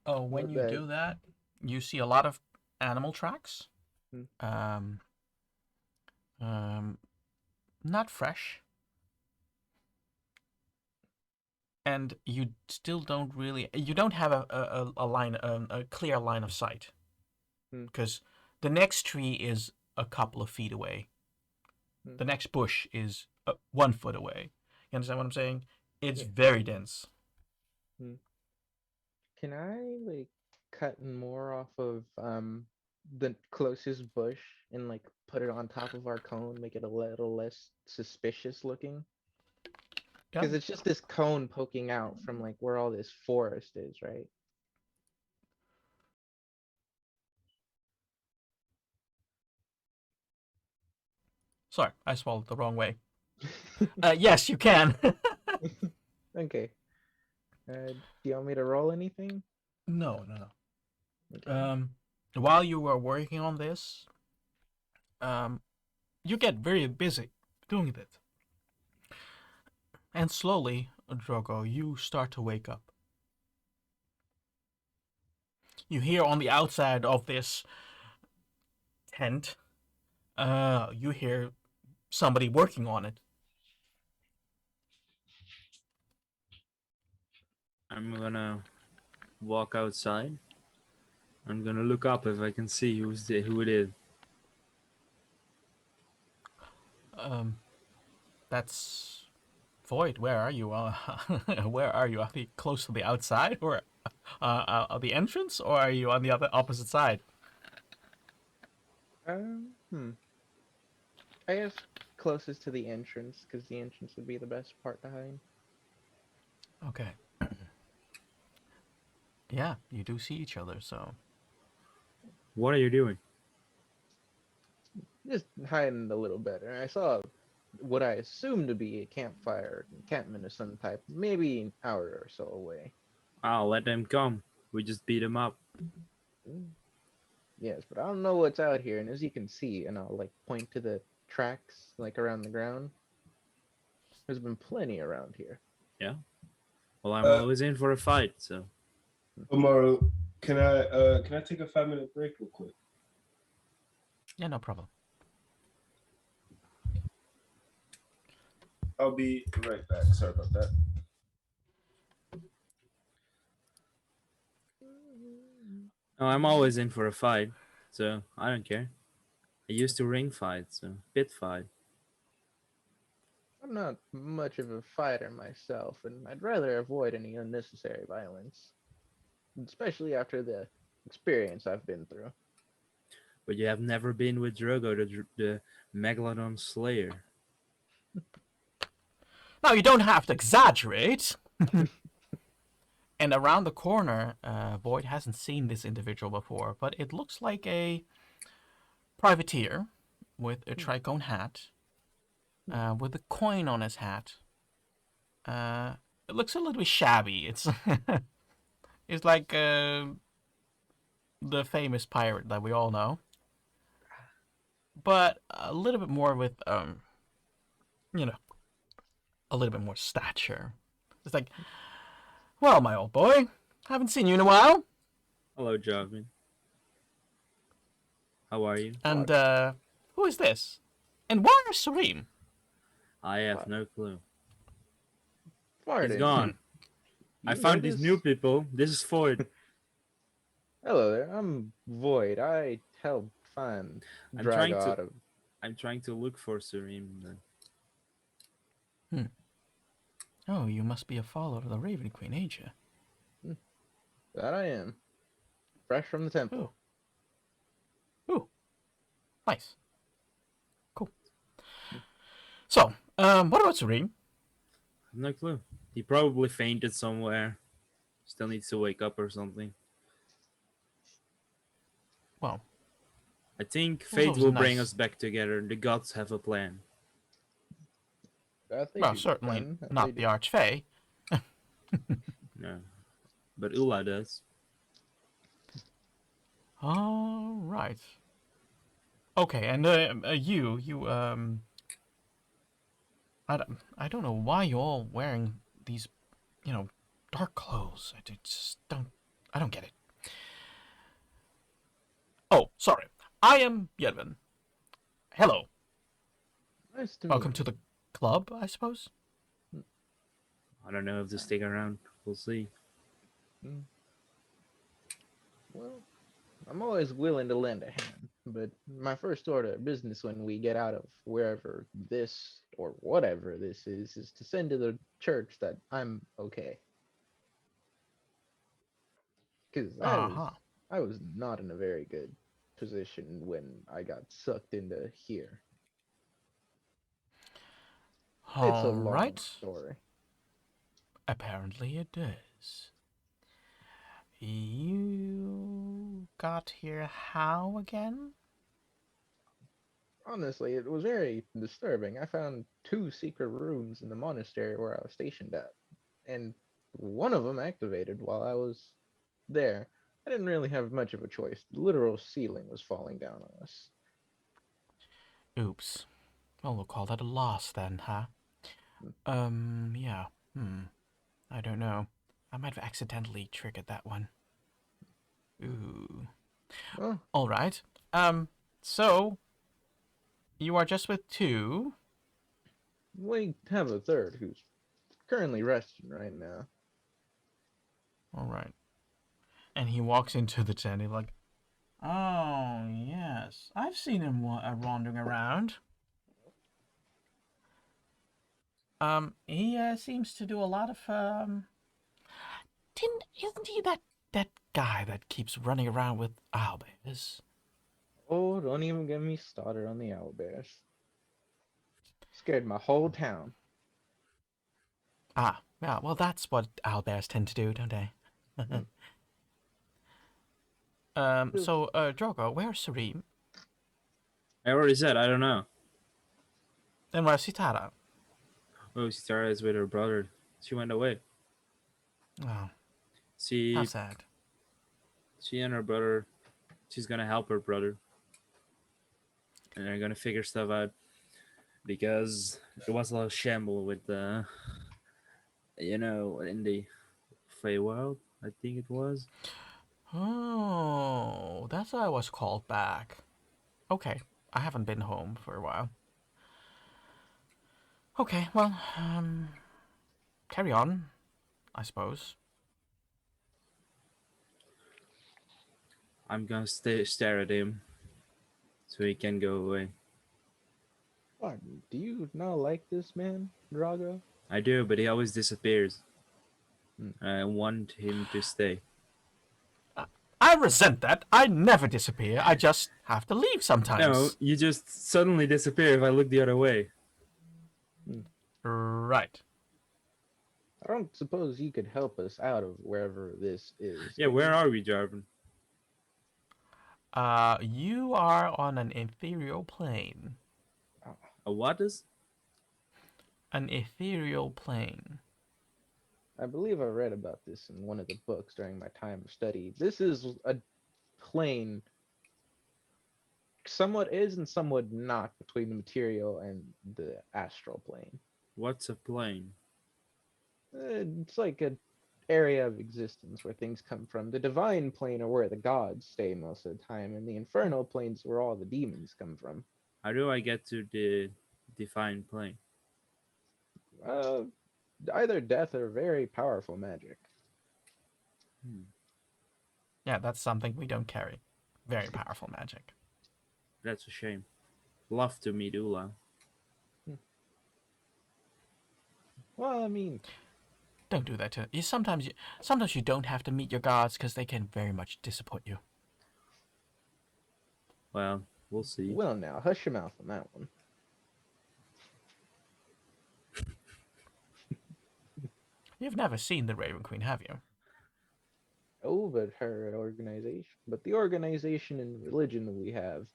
Oh, when What you that? do that, you see a lot of animal tracks. Hmm. Um, Not fresh, and you still don't have a clear line of sight, Hmm. because the next tree is a couple of feet away. Hmm. The next bush is 1 foot away. You understand what I'm saying? It's Yeah. very dense. Hmm. Can I like cut more off of the closest bush and like put it on top of our cone, make it a little less suspicious looking? Yeah. Because it's just this cone poking out from like where all this forest is, right? Sorry, I swallowed the wrong way. Yes, you can. Okay. Do you want me to roll anything? No, no, no. Okay. While you are working on this, um, you get very busy doing it. And slowly, Drogo, you start to wake up. You hear on the outside of this tent, you hear somebody working on it. I'm gonna walk outside. I'm gonna look up if I can see who it is. Um, that's Void. Where are you? Where are you? Are you close to the outside or the entrance, or are you on the other opposite side? Hmm. I guess closest to the entrance, because the entrance would be the best part to hide. Okay. Yeah, you do see each other, so What are you doing? Just hiding a little better. I saw what I assumed to be a campfire encampment of some type, maybe an hour or so away. I'll let them come. We just beat them up. Mm, Yes, but I don't know what's out here. And as you can see, and I'll like point to the tracks like around the ground. There's been plenty around here. Yeah. Well, I'm Uh, always in for a fight, so Tomorrow, can I take a 5 minute break real quick? yeah, no problem. I'll be right back. Sorry about that. no, I'm always in for a fight, so I don't care. I used to ring fight, so pit fight. I'm not much of a fighter myself, and I'd rather avoid any unnecessary violence, especially after the experience I've been through. But you have never been with Drogo, the Megalodon Slayer. Now you don't have to exaggerate. And around the corner, Void hasn't seen this individual before, but it looks like a privateer with a tricone hat, with a coin on his hat. It looks a little bit shabby. It's like the famous pirate that we all know, but a little bit more with you know, a little bit more stature. It's like, well, my old boy, haven't seen you in a while, Hello, Javin. How are you? and What? who is this? And why is Serene? I have What? no clue. He's Farted. Hmm. gone. I You found these new notice? people. This is Ford. Hello there. I'm Void. I helped find I'm trying Drago to out of. I'm trying to look for Serene. Hmm. Oh, you must be a follower of the Raven Queen, ain't you? Hmm, That I am. Fresh from the Oh, temple. ooh, nice, cool. So, what about Serene? I have no clue. He probably fainted somewhere. Still needs to wake up or something. Well, I think it was fate always will bring nice. us back together. The gods have a plan. That they Well, do. certainly Then that they not do. the Archfey. No, but Ula does. All right. Okay, and I don't know why you're all wearing these, dark clothes. I don't get it. Oh, sorry. I am Yedvin. Hello. Nice to meet Welcome to you. the club, I suppose. I don't know if they stick around. We'll see. Mm, Well, I'm always willing to lend a hand, but my first order of business when we get out of wherever this or whatever this is to send to the church that I'm okay. Because I Uh was huh. I was not in a very good position when I got sucked into here. It's a All long right. story. Apparently it is. You got here how again? Honestly, it was very disturbing. I found two secret rooms in the monastery where I was stationed at, and one of them activated while I was there. I didn't really have much of a choice. The literal ceiling was falling down on us. Oops. Well, we'll call that a loss then, huh? Yeah. I don't know. I might have accidentally triggered that one. Ooh. Well, All right. So you are just with two. we have a third who's currently resting right now. All right. And he walks into the tent. He's like, "Oh yes, I've seen him wandering around. He seems to do a lot of Isn't he that guy that keeps running around with owlbears? Oh, don't even get me started on the owlbears. Scared my whole town. Ah, yeah. Well, that's what owlbears tend to do, don't they? Hmm. So, Drogo, where's Sareem? I already said I don't know. And where's Sitara? Oh, Sitara is with her brother. She went away. Oh, how She sad. she and her brother. She's gonna help her brother, and they're gonna figure stuff out because it was a lot of shamble with the, in the Feywild, I think it was. Oh, that's why I was called back. Okay, I haven't been home for a while. Okay, well, carry on, I suppose. I'm gonna stare at him so he can go away. Pardon, do you not like this man, Drago? I do, but he always disappears. Hmm. I want him to stay. I resent that. I never disappear. I just have to leave No, sometimes. you just suddenly disappear if I look the other way. Right. I don't suppose you could help us out of wherever this is. Yeah, could where you? are we, Jarvan? You are on an ethereal plane. A what is? An ethereal plane. I believe I read about this in one of the books during my time of study. This is a plane, somewhat is and somewhat not, between the material and the astral plane. What's a plane? It's like an area of existence where things come from. The divine plane are where the gods stay most of the time, and the infernal planes where all the demons come from. How do I get to the defined plane? Uh, Either death or very powerful magic. Yeah, that's something we don't carry. Very powerful magic. That's a shame. Love to meet Ula. Well, I mean, Don't do that to you. Sometimes you don't have to meet your gods because they can very much disappoint you. Well, we'll see. well, now hush your mouth on that one. You've never seen the Raven Queen, have you? Oh, but the organization and religion that we have,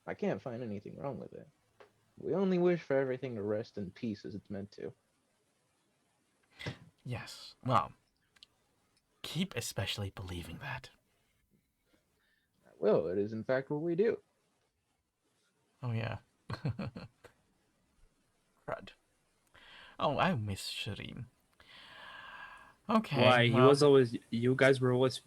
I can't find anything wrong with it. We only wish for everything to rest in peace as it's meant to. Yes. Well, keep especially believing that. Well, it is in fact what we do. Oh yeah. Crud. Oh, I miss Shireen. Okay. Why? He well, was always. You guys were always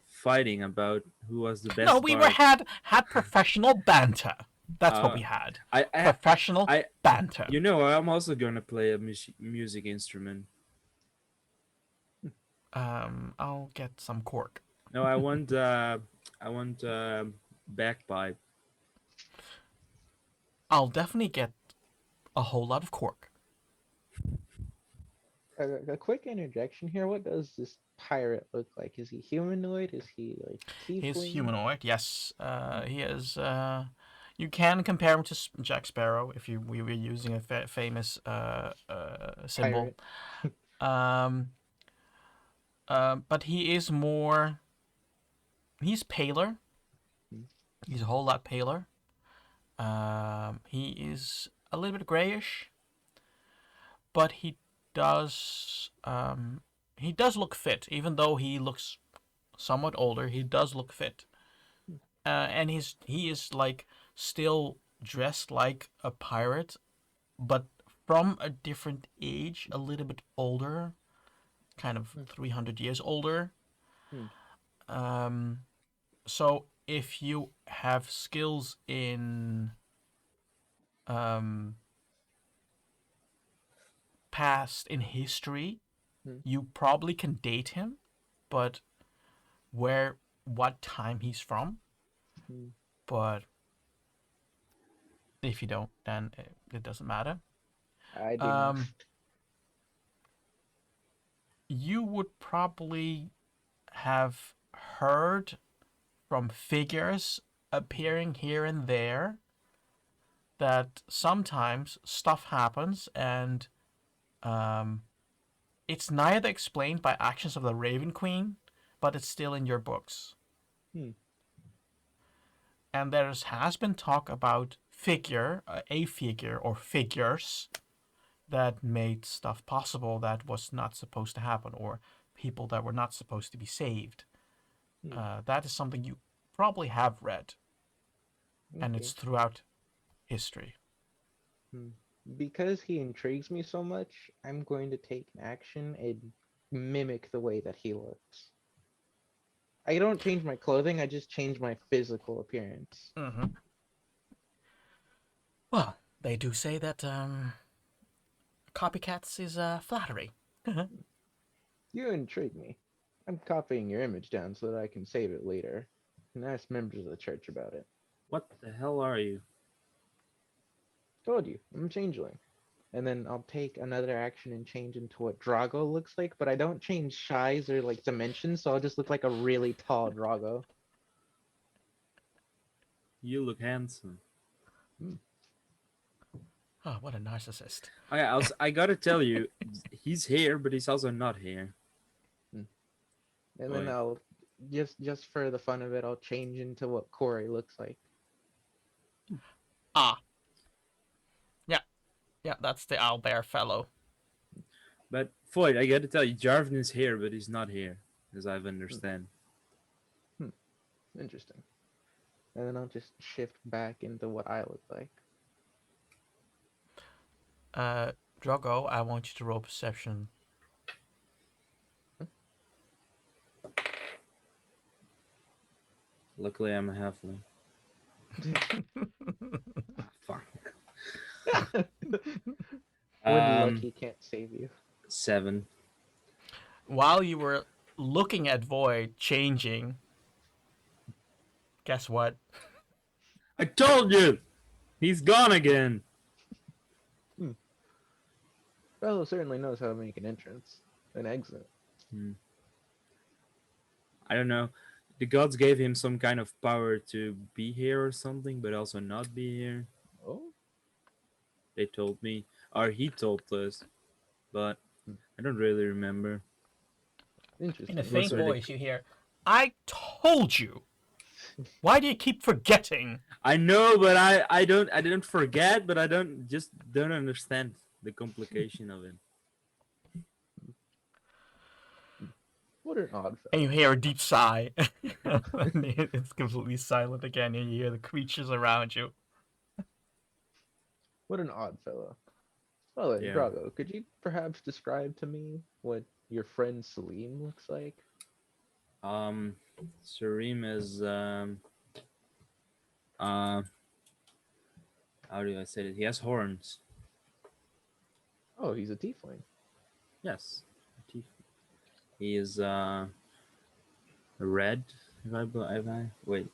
fighting about who was the best. No, we were bard. had professional banter. That's what we Uh, had. I Professional I- banter. You know, I'm also gonna play a music instrument. I'll get some cork. No, I want bagpipe. I'll definitely get a whole lot of cork. A quick interjection here. What does this pirate look like? Is he humanoid? Is he like tiefling? He's humanoid. Yes. He is. You can compare him to Jack Sparrow if we were using a famous symbol. Pirate. But he is more. He's paler. He's a whole lot paler. He is a little bit grayish, but he does look fit, even though he looks somewhat older. He does look fit, and he is like still dressed like a pirate, but from a different age, a little bit older, kind of 300 years older. Hmm. So if you have skills in um, past in history, Hmm. you probably can date him, but what time he's from. Hmm. But if you don't, then it doesn't matter. I do not. Um, you would probably have heard from figures appearing here and there that sometimes stuff happens and um, it's neither explained by actions of the Raven Queen, but it's still in your books. Hmm. And there has been talk about a figure or figures that made stuff possible that was not supposed to happen, or people that were not supposed to be saved. Hmm. That is something you probably have read, and Okay. it's throughout history. Hmm. Because he intrigues me so much, I'm going to take an action and mimic the way that he looks. I don't change my clothing, I just change my physical appearance. Mm-hmm. Well, they do say that copycats is flattery. You intrigue me. I'm copying your image down so that I can save it later and ask members of the church about it. What the hell are you? Told you, I'm a changeling. And then I'll take another action and change into what Drago looks like, but I don't change size or like dimensions, so I'll just look like a really tall Drago. You look handsome. Oh, what a narcissist. Okay, I gotta tell you, he's here, but he's also not here. And then Wait. I'll just for the fun of it, I'll change into what Corey looks like. Ah. Yeah, that's the owlbear fellow. But Floyd, I gotta tell you, Jarvan is here, but he's not here, as I understand. Interesting. And then I'll just shift back into what I look like. Drogo, I want you to roll perception. Luckily, I'm a halfling. Fuck. When lucky can't save you. 7. While you were looking at Void changing, guess what? I told you, he's gone again. Fellow certainly knows how to make an entrance, an exit. I don't know. The gods gave him some kind of power to be here or something, but also not be here. Oh, They told me, or he told us, but I don't really remember. interesting. In a What's faint really- voice, you hear, I told you! Why do you keep forgetting? I know, but I didn't forget, but I don't understand the complication of it. What an odd And fellow. you hear a deep sigh. It's completely silent again, and you hear the creatures around you. What an odd fellow. Well then, Yeah. Drago, could you perhaps describe to me what your friend Salim looks like? Sareem is how do I say it? He has horns. Oh, he's a tiefling. Yes. He is red. If I wait.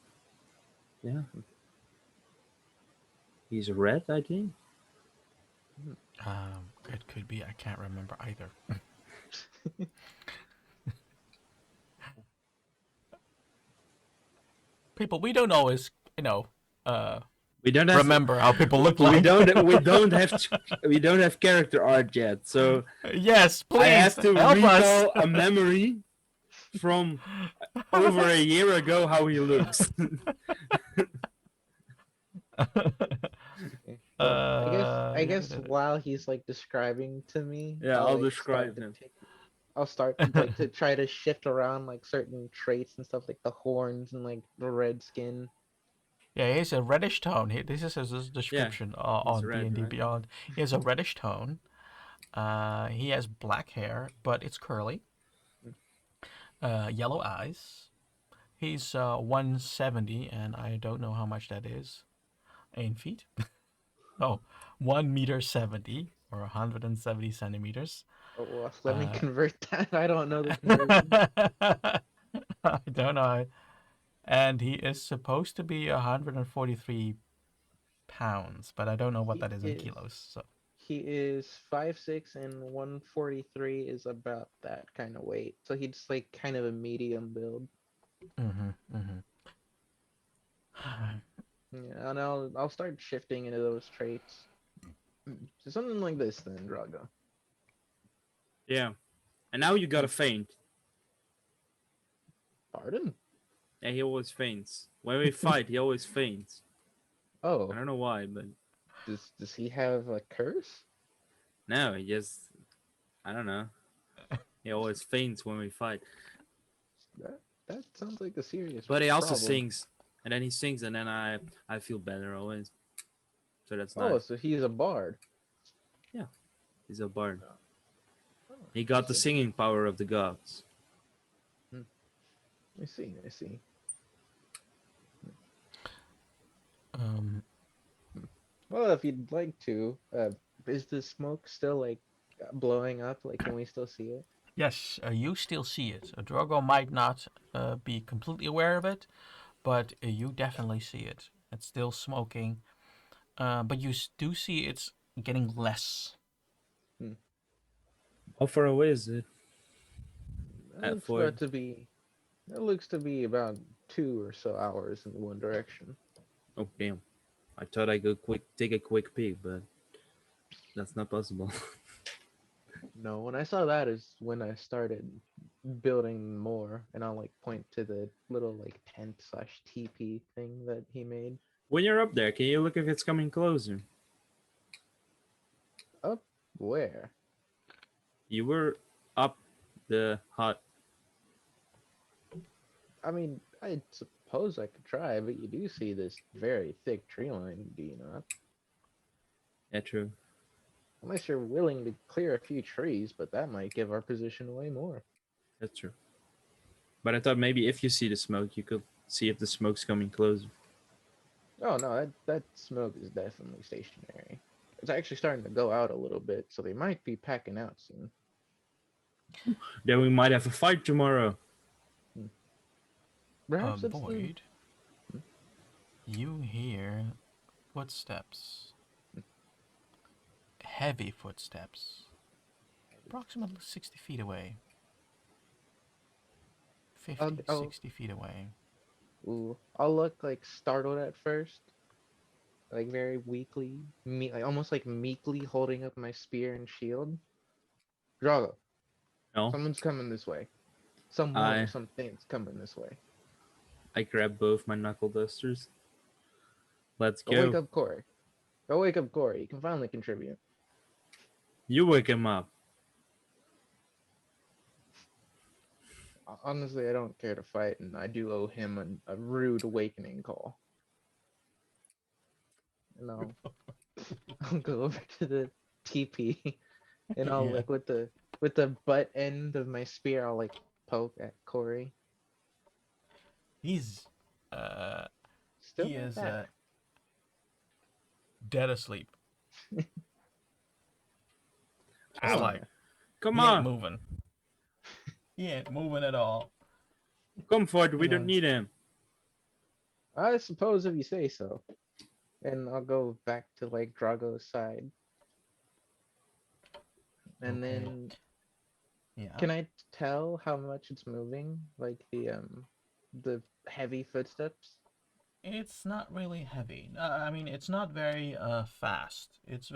Yeah. He's red, I think. It could be. I can't remember either. People, we don't always, We don't have remember how people look we like. we don't have character art yet, so Yes, please I have to help recall us. a memory from over a year ago how he looks. Okay. Well, I Yeah, guess while he's like describing to me, Yeah, I'll I'll like start describe to him. take. I'll start like to try to shift around like certain traits and stuff like the horns and like the red skin. Yeah, he has a reddish tone. This is his Yeah, description he's on D red, and D right? Beyond. He has a reddish tone. He has black hair, but it's curly. Yellow eyes. He's 170, and I don't know how much that is in feet. Oh, 1 meter 70 or 170 centimeters. Oh, well, let me Uh, convert that. I don't know the conversion. I don't know. And he is supposed to be 143 pounds, but I don't know what He that is in is kilos. So. he is 5'6" and 143 is about that kind of weight. So he's like kind of a medium build. Mm-hmm. Yeah, and I'll start shifting into those traits. So something like this then, Drago. Yeah. And now you gotta faint. Pardon? Yeah, he always faints. When we fight, he always faints. I Oh, don't know why, but does he have a curse? no, he just I don't know. He always faints when we fight. That that sounds like a serious But he also problem. sings. And then he sings and then I feel better always. So that's Oh, nice. so he's a bard. Yeah. He's a bard. Oh, He I got the see. singing power of the gods. I see. I see. Um, Well, if you'd like to, is the smoke still like blowing up? Like, can we still see it? yes, you still see it. Drogo might not be completely aware of it, but you definitely see it. It's still smoking, but you do see it's getting less. Hmm. How far away is it? That At looks Void? about to be. That looks to be about 2 or so hours in one direction. Oh damn. I thought I could take a quick peek, but that's not possible. No, when I saw that is when I started building more, and I'll like point to the little like tent slash teepee thing that he made. When you're up there, can you look if it's coming closer? Up where? You were up the hut. I mean, I suppose I could try, but you do see this very thick tree line, do you not? Yeah, true. Unless you're willing to clear a few trees, but that might give our position away more. That's true. But I thought maybe if you see the smoke, you could see if the smoke's coming closer. Oh no, that smoke is definitely stationary. It's actually starting to go out a little bit, so they might be packing out soon. Then we might have a fight tomorrow. Perhaps it's the Void, you hear footsteps. Heavy footsteps. Approximately 60 feet away. 50, I'll 60 feet away. ooh, I'll look like startled at first, like very weakly, like almost like meekly holding up my spear and shield. Drago, No, someone's coming this way. Someone or I something's coming this way. I grab both my knuckle dusters. Let's Go wake go. up Corey. Go wake up Corey. You can finally contribute. You wake him up. Honestly, I don't care to fight, and I do owe him a rude awakening call. And I'll go over to the TP, and I'll Yeah. like with the butt end of my spear, I'll like poke at Corey. He's uh Still he not is back. dead asleep. Just Oh, like Come he ain't on. moving. He ain't moving at all. Come forward. We You don't know. need him. I suppose if you say so. And I'll go back to like Drago's side. And Okay. then Yeah. can I tell how much it's moving? Like the heavy footsteps? It's not really heavy. I mean, it's not very fast. It's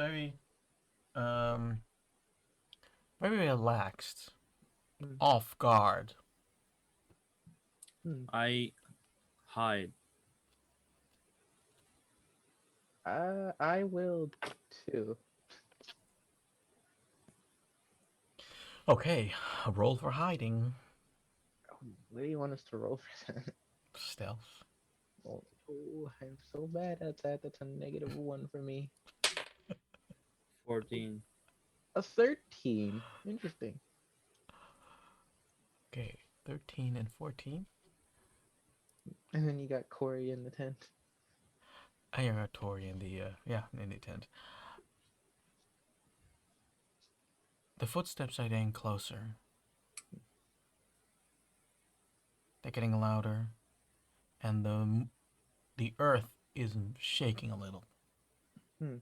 um very relaxed, Hmm. off guard. Hmm. I hide. I will too. Okay, a roll for hiding. What do you want us to roll for that? Stealth. Oh, I'm so bad at that. That's a -1 for me. 14. A 13. Interesting. Okay, 13 and 14. And then you got Corey in the tent. I got Tori in the in the tent. The footsteps are getting closer. They're getting louder, and the earth is shaking a little. Hmm.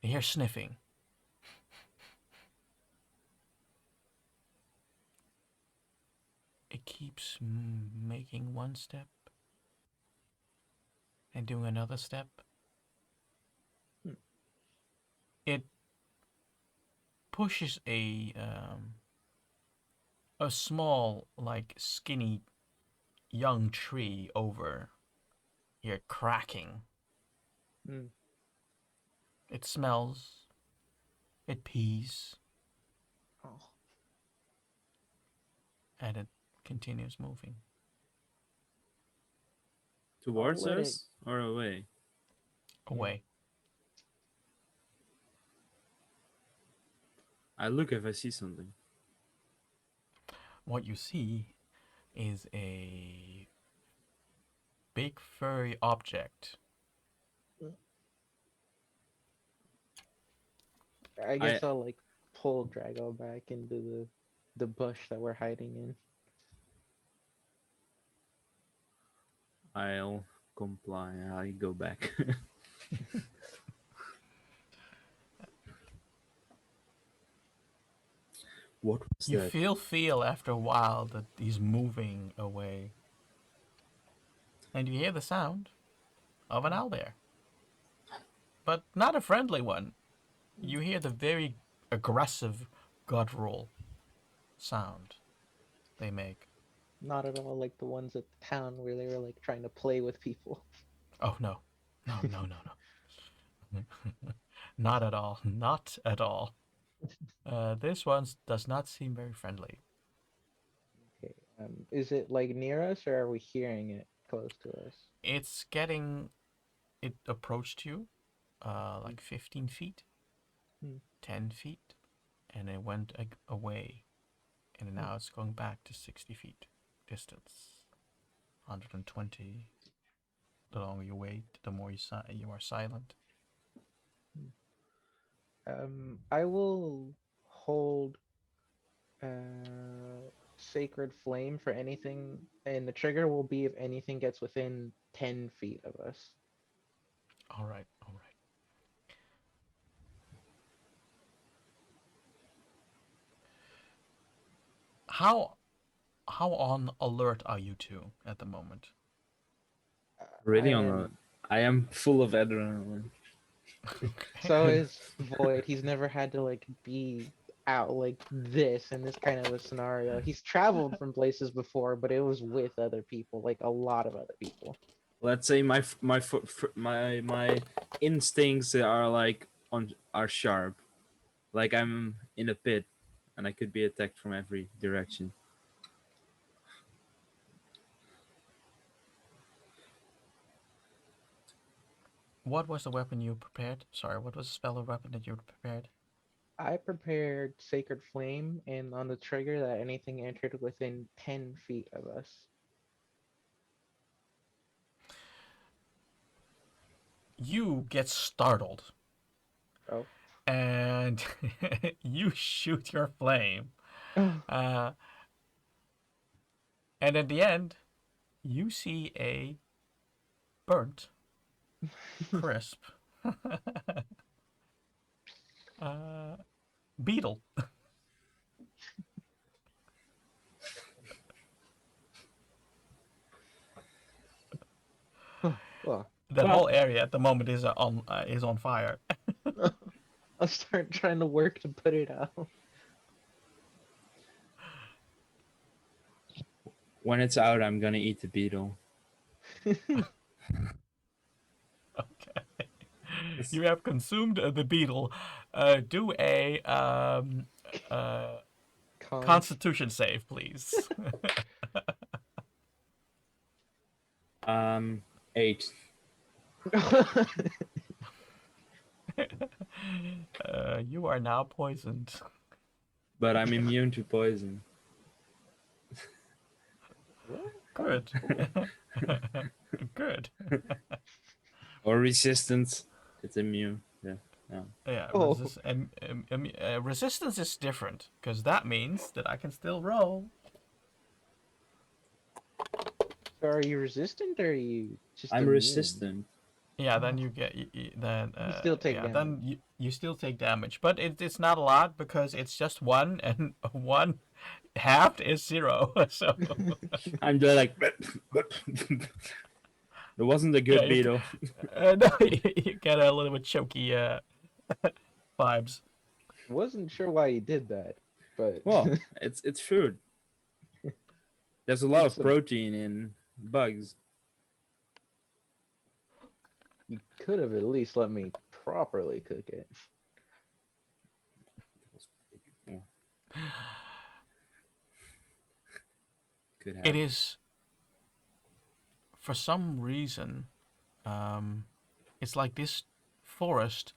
You hear sniffing. It keeps making one step and doing another step. Hmm. It pushes a small, like skinny young tree over. You're cracking. Hmm. It smells. It pees, Oh. and it continues moving Towards let it. us or away? Yeah. away. I look if I see something. What you see is a big furry object. I I guess I'll like pull Drago back into the bush that we're hiding in. I'll comply. I go back. What was You that? feel after a while that he's moving away, and you hear the sound of an owlbear, but not a friendly one. You hear the very aggressive guttural sound they make. Not at all like the ones at the town where they were like trying to play with people. Oh no, no, no, no, no. Not at all. Not at all. This one does not seem very friendly. Okay. Is it like near us or are we hearing it close to us? It's getting. It approached you, Hmm. like 15 feet, Hmm. 10 feet, and it went away, and Hmm. now it's going back to 60 feet distance. 120. The longer you wait, the more you are silent. I will hold sacred flame for anything, and the trigger will be if anything gets within 10 feet of us. All right, all right. How how on alert are you two at the moment? I Really on am. the. I am full of adrenaline. So Okay. is Void. He's never had to like be out like this in this kind of a scenario. He's traveled from places before, but it was with other people, like a lot of other people. Let's say my instincts are like on are sharp. Like I'm in a pit, and I could be attacked from every direction. What was the weapon you prepared? Sorry, what was the spell or weapon that you prepared? I prepared Sacred Flame, and on the trigger, that anything entered within 10 feet of us. You get startled Oh. and you shoot your flame. Oh. Uh, and at the end, you see a burnt, crisp uh, beetle. Well, That Well, whole area at the moment is on fire. I'll start trying to work to put it out. when it's out, I'm gonna eat the beetle. You have consumed the beetle. Do a Con. Constitution save, please. 8. You are now poisoned. But I'm immune to poison. What? Good. Good. Or resistance. It's immune. Yeah. Yeah, Oh. resistance is different because that means that I can still roll. So are you resistant or are you just I'm immune? resistant. Yeah, then you get then You still take yeah, damage. then you still take damage, but it's not a lot because it's just one, and one halved is 0. So I'm just like. It wasn't a good yeah, beetle. no, you get a little bit choky vibes. Wasn't sure why you did that, but Well, it's food. There's a lot It's of a- protein in bugs. you could have at least let me properly cook it. Could have. It is for some reason, it's like this forest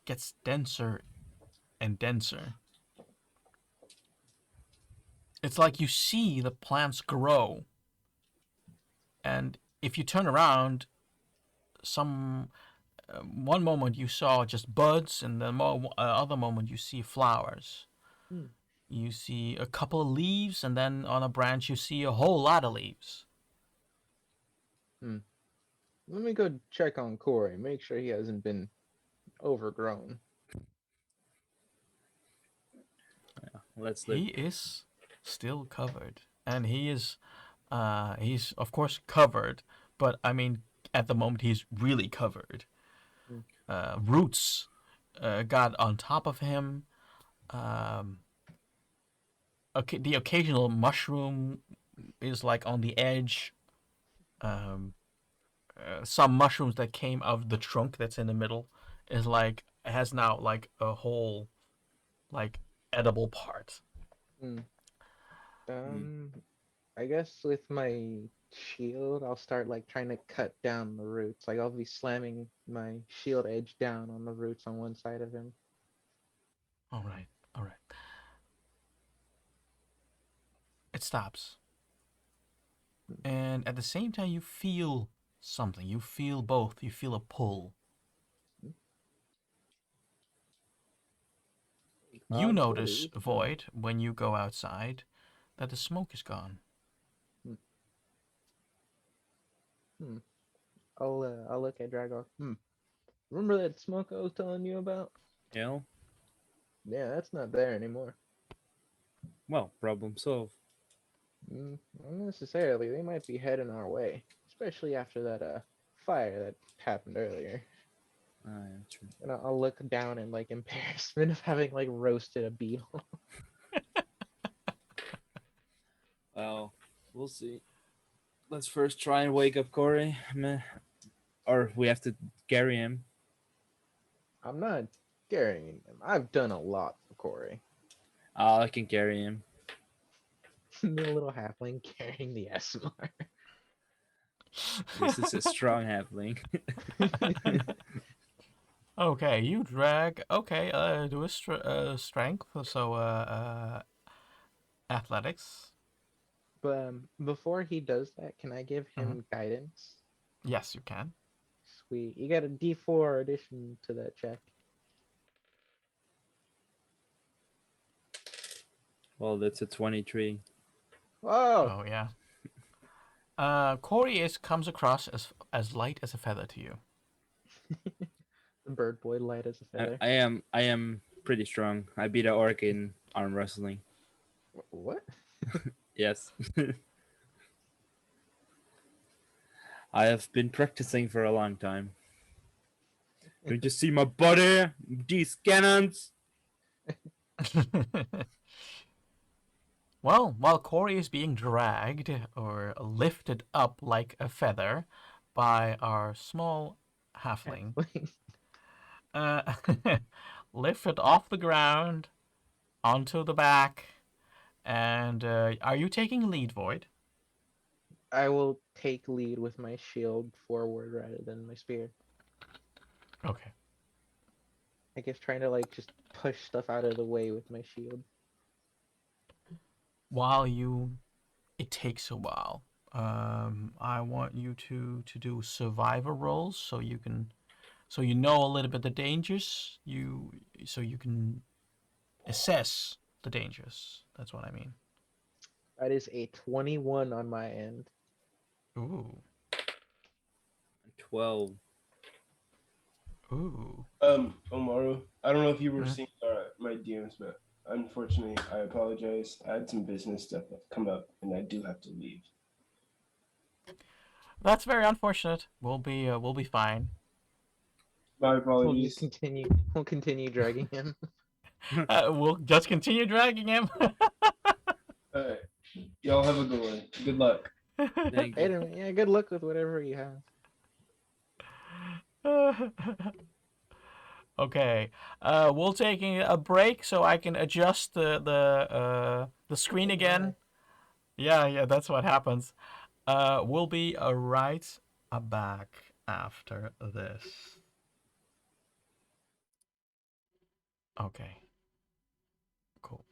gets denser and denser. It's like you see the plants grow, and if you turn around, one moment you saw just buds, and the other moment you see flowers. Hmm. You see a couple of leaves, and then on a branch you see a whole lot of leaves. Let me go check on Corey, make sure he hasn't been overgrown. Let's live. He is still covered, and he's of course covered, but I mean at the moment he's really covered. Roots got on top of him. Um, the occasional mushroom is like on the edge. Um, some mushrooms that came out of the trunk that's in the middle is like has now like a whole like edible part. Hmm. I guess with my shield, I'll start like trying to cut down the roots. Like I'll be slamming my shield edge down on the roots on one side of him. All right, all right. It stops, and at the same time you feel something. You feel both. You feel a pull. You Odd notice, belief. Void, when you go outside, that the smoke is gone. Hmm. Hmm. I'll look at Dragor. Remember that smoke I was telling you about? Yeah. Yeah, that's not there anymore. Well, problem solved. Not necessarily. They might be heading our way, especially after that fire that happened earlier. Ah, yeah, true. And I'll look down in like embarrassment of having like roasted a beetle. Well, we'll see. Let's first try and wake up Corey. Meh. Or we have to carry him. I'm not carrying him. I've done a lot for Corey. Oh, I can carry him. The little halfling carrying the SMR. This is a strong halfling. Okay, you drag. Okay, do a strength. So athletics. But before he does that, can I give him guidance? Yes, you can. Sweet. You got a D4 addition to that check. Well, that's a 23. Whoa! Oh yeah. Corey comes across as light as a feather to you. The bird boy light as a feather. I am pretty strong. I beat an orc in arm wrestling. What? Yes. I have been practicing for a long time. Don't you see my body? These cannons? Well, while Corey is being dragged or lifted up like a feather by our small halfling, uh, lift it off the ground onto the back. And are you taking lead, Void? I will take lead with my shield forward rather than my spear. Okay. I guess trying to like just push stuff out of the way with my shield. While you, it takes a while. I want you to do survivor rolls so you can, so you know a little bit the dangers. So you can assess the dangers. That's what I mean. That is a 21 on my end. Ooh, 12. ooh. Omaru, I don't know if you were Mhm. seeing my DMs, but unfortunately, I apologize. I had some business stuff that come up, and I do have to leave. That's very unfortunate. We'll be fine. My We'll just apologies. continue. We'll continue dragging him. We'll just continue dragging him. All right, y'all have a good one. Good luck. Thank Hey, you. yeah, good luck with whatever you have. Okay. We'll taking a break so I can adjust the screen Oh again. my. Yeah, yeah, that's what happens. We'll be right back after this. Okay. Cool.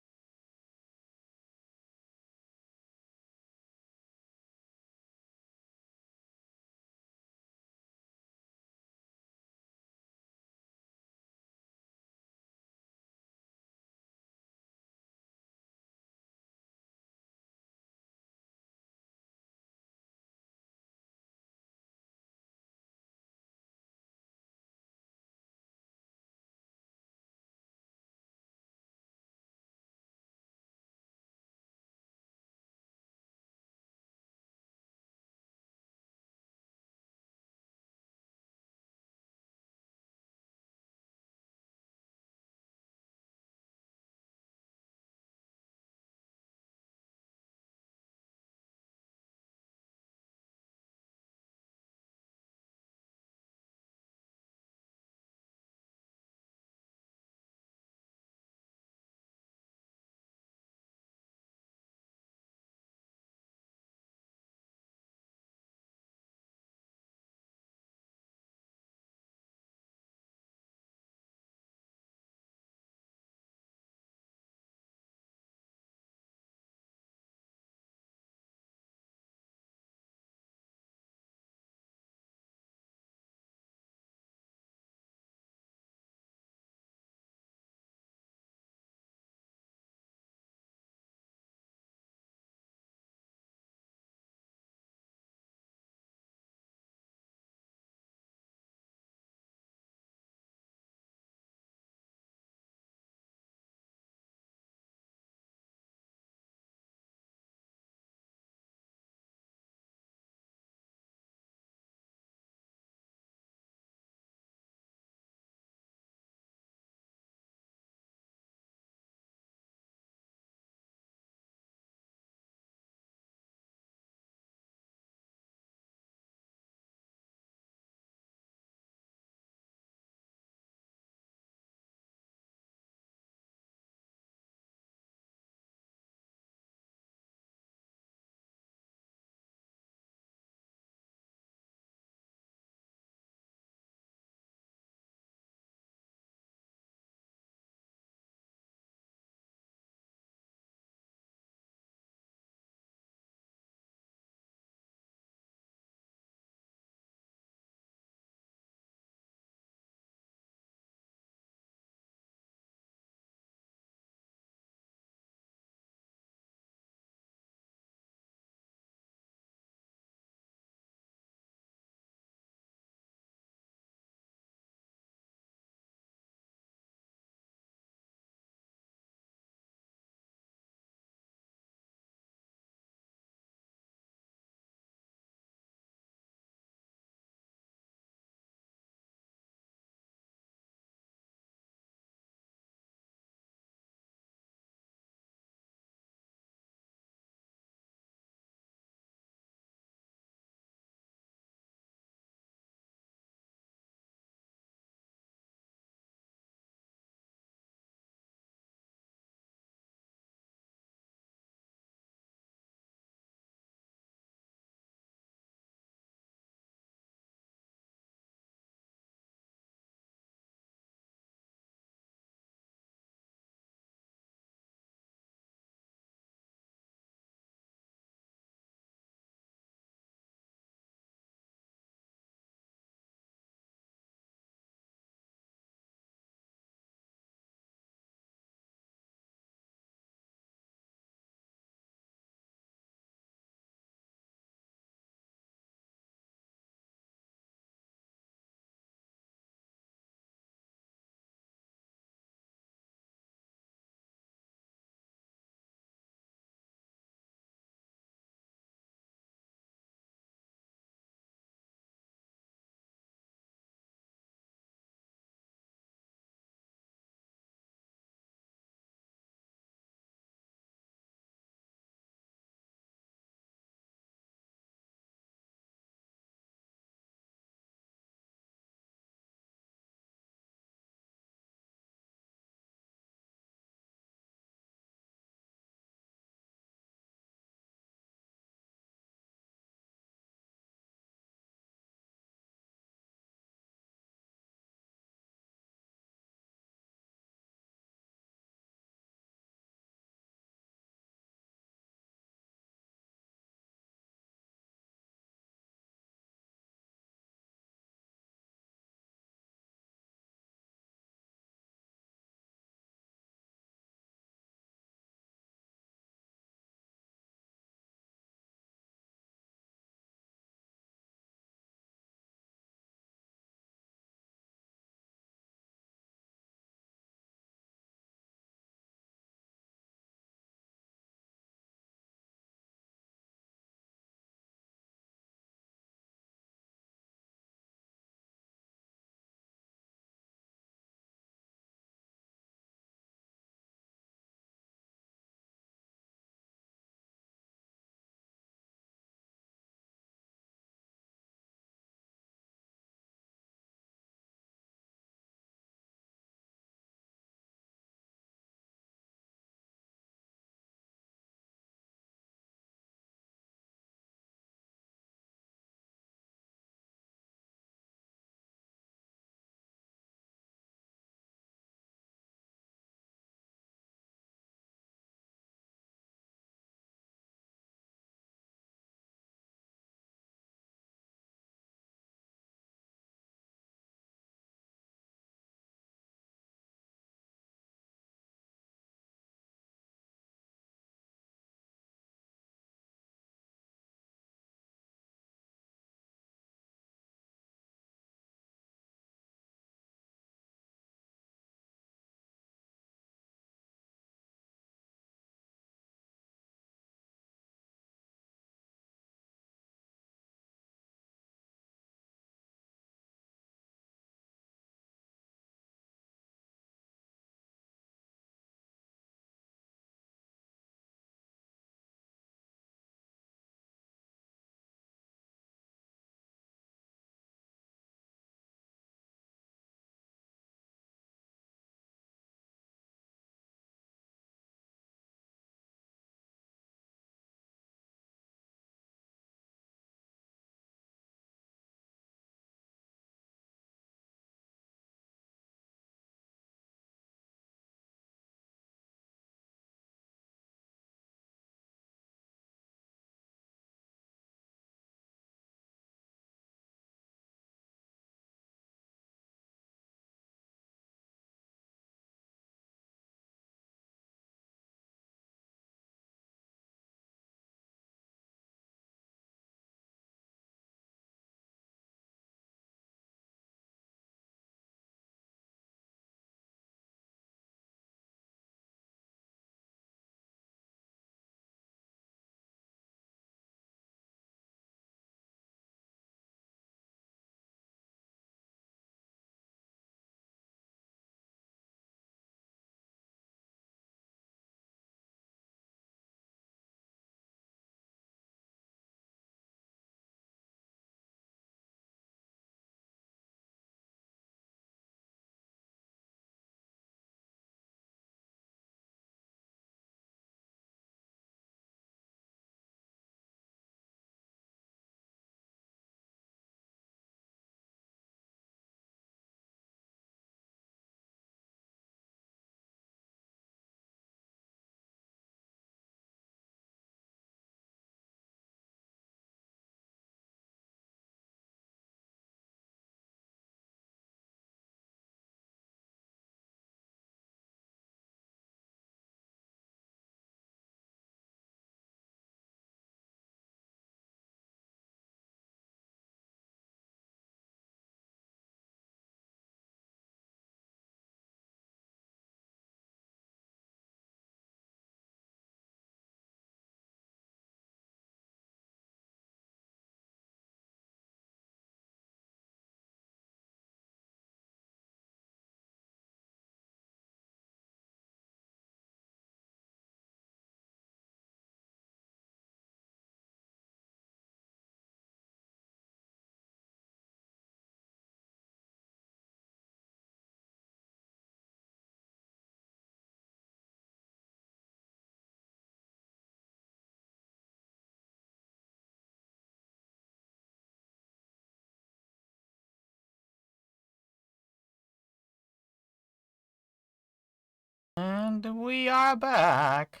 And we are back.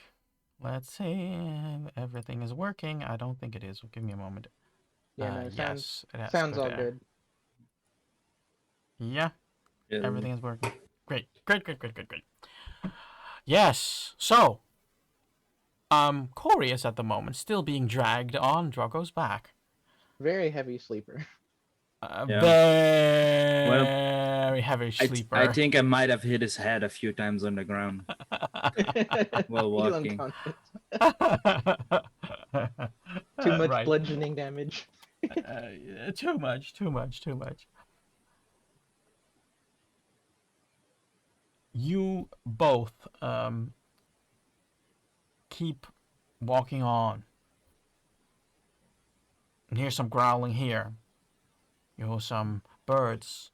Let's see if everything is working. I don't think it is. Give me a moment. Yeah, no, sounds Yes, it has sounds good all air. good. Yeah, Yeah. everything is working. Great. Yes. So, Corey is at the moment still being dragged on Drogo's back. Very heavy sleeper. Yeah. Well, Very heavy I sleeper. think I might have hit his head a few times on the ground while He's walking. unconscious. Too much Right. bludgeoning damage. Too much. You both keep walking on. And hear some growling here. You hear some birds.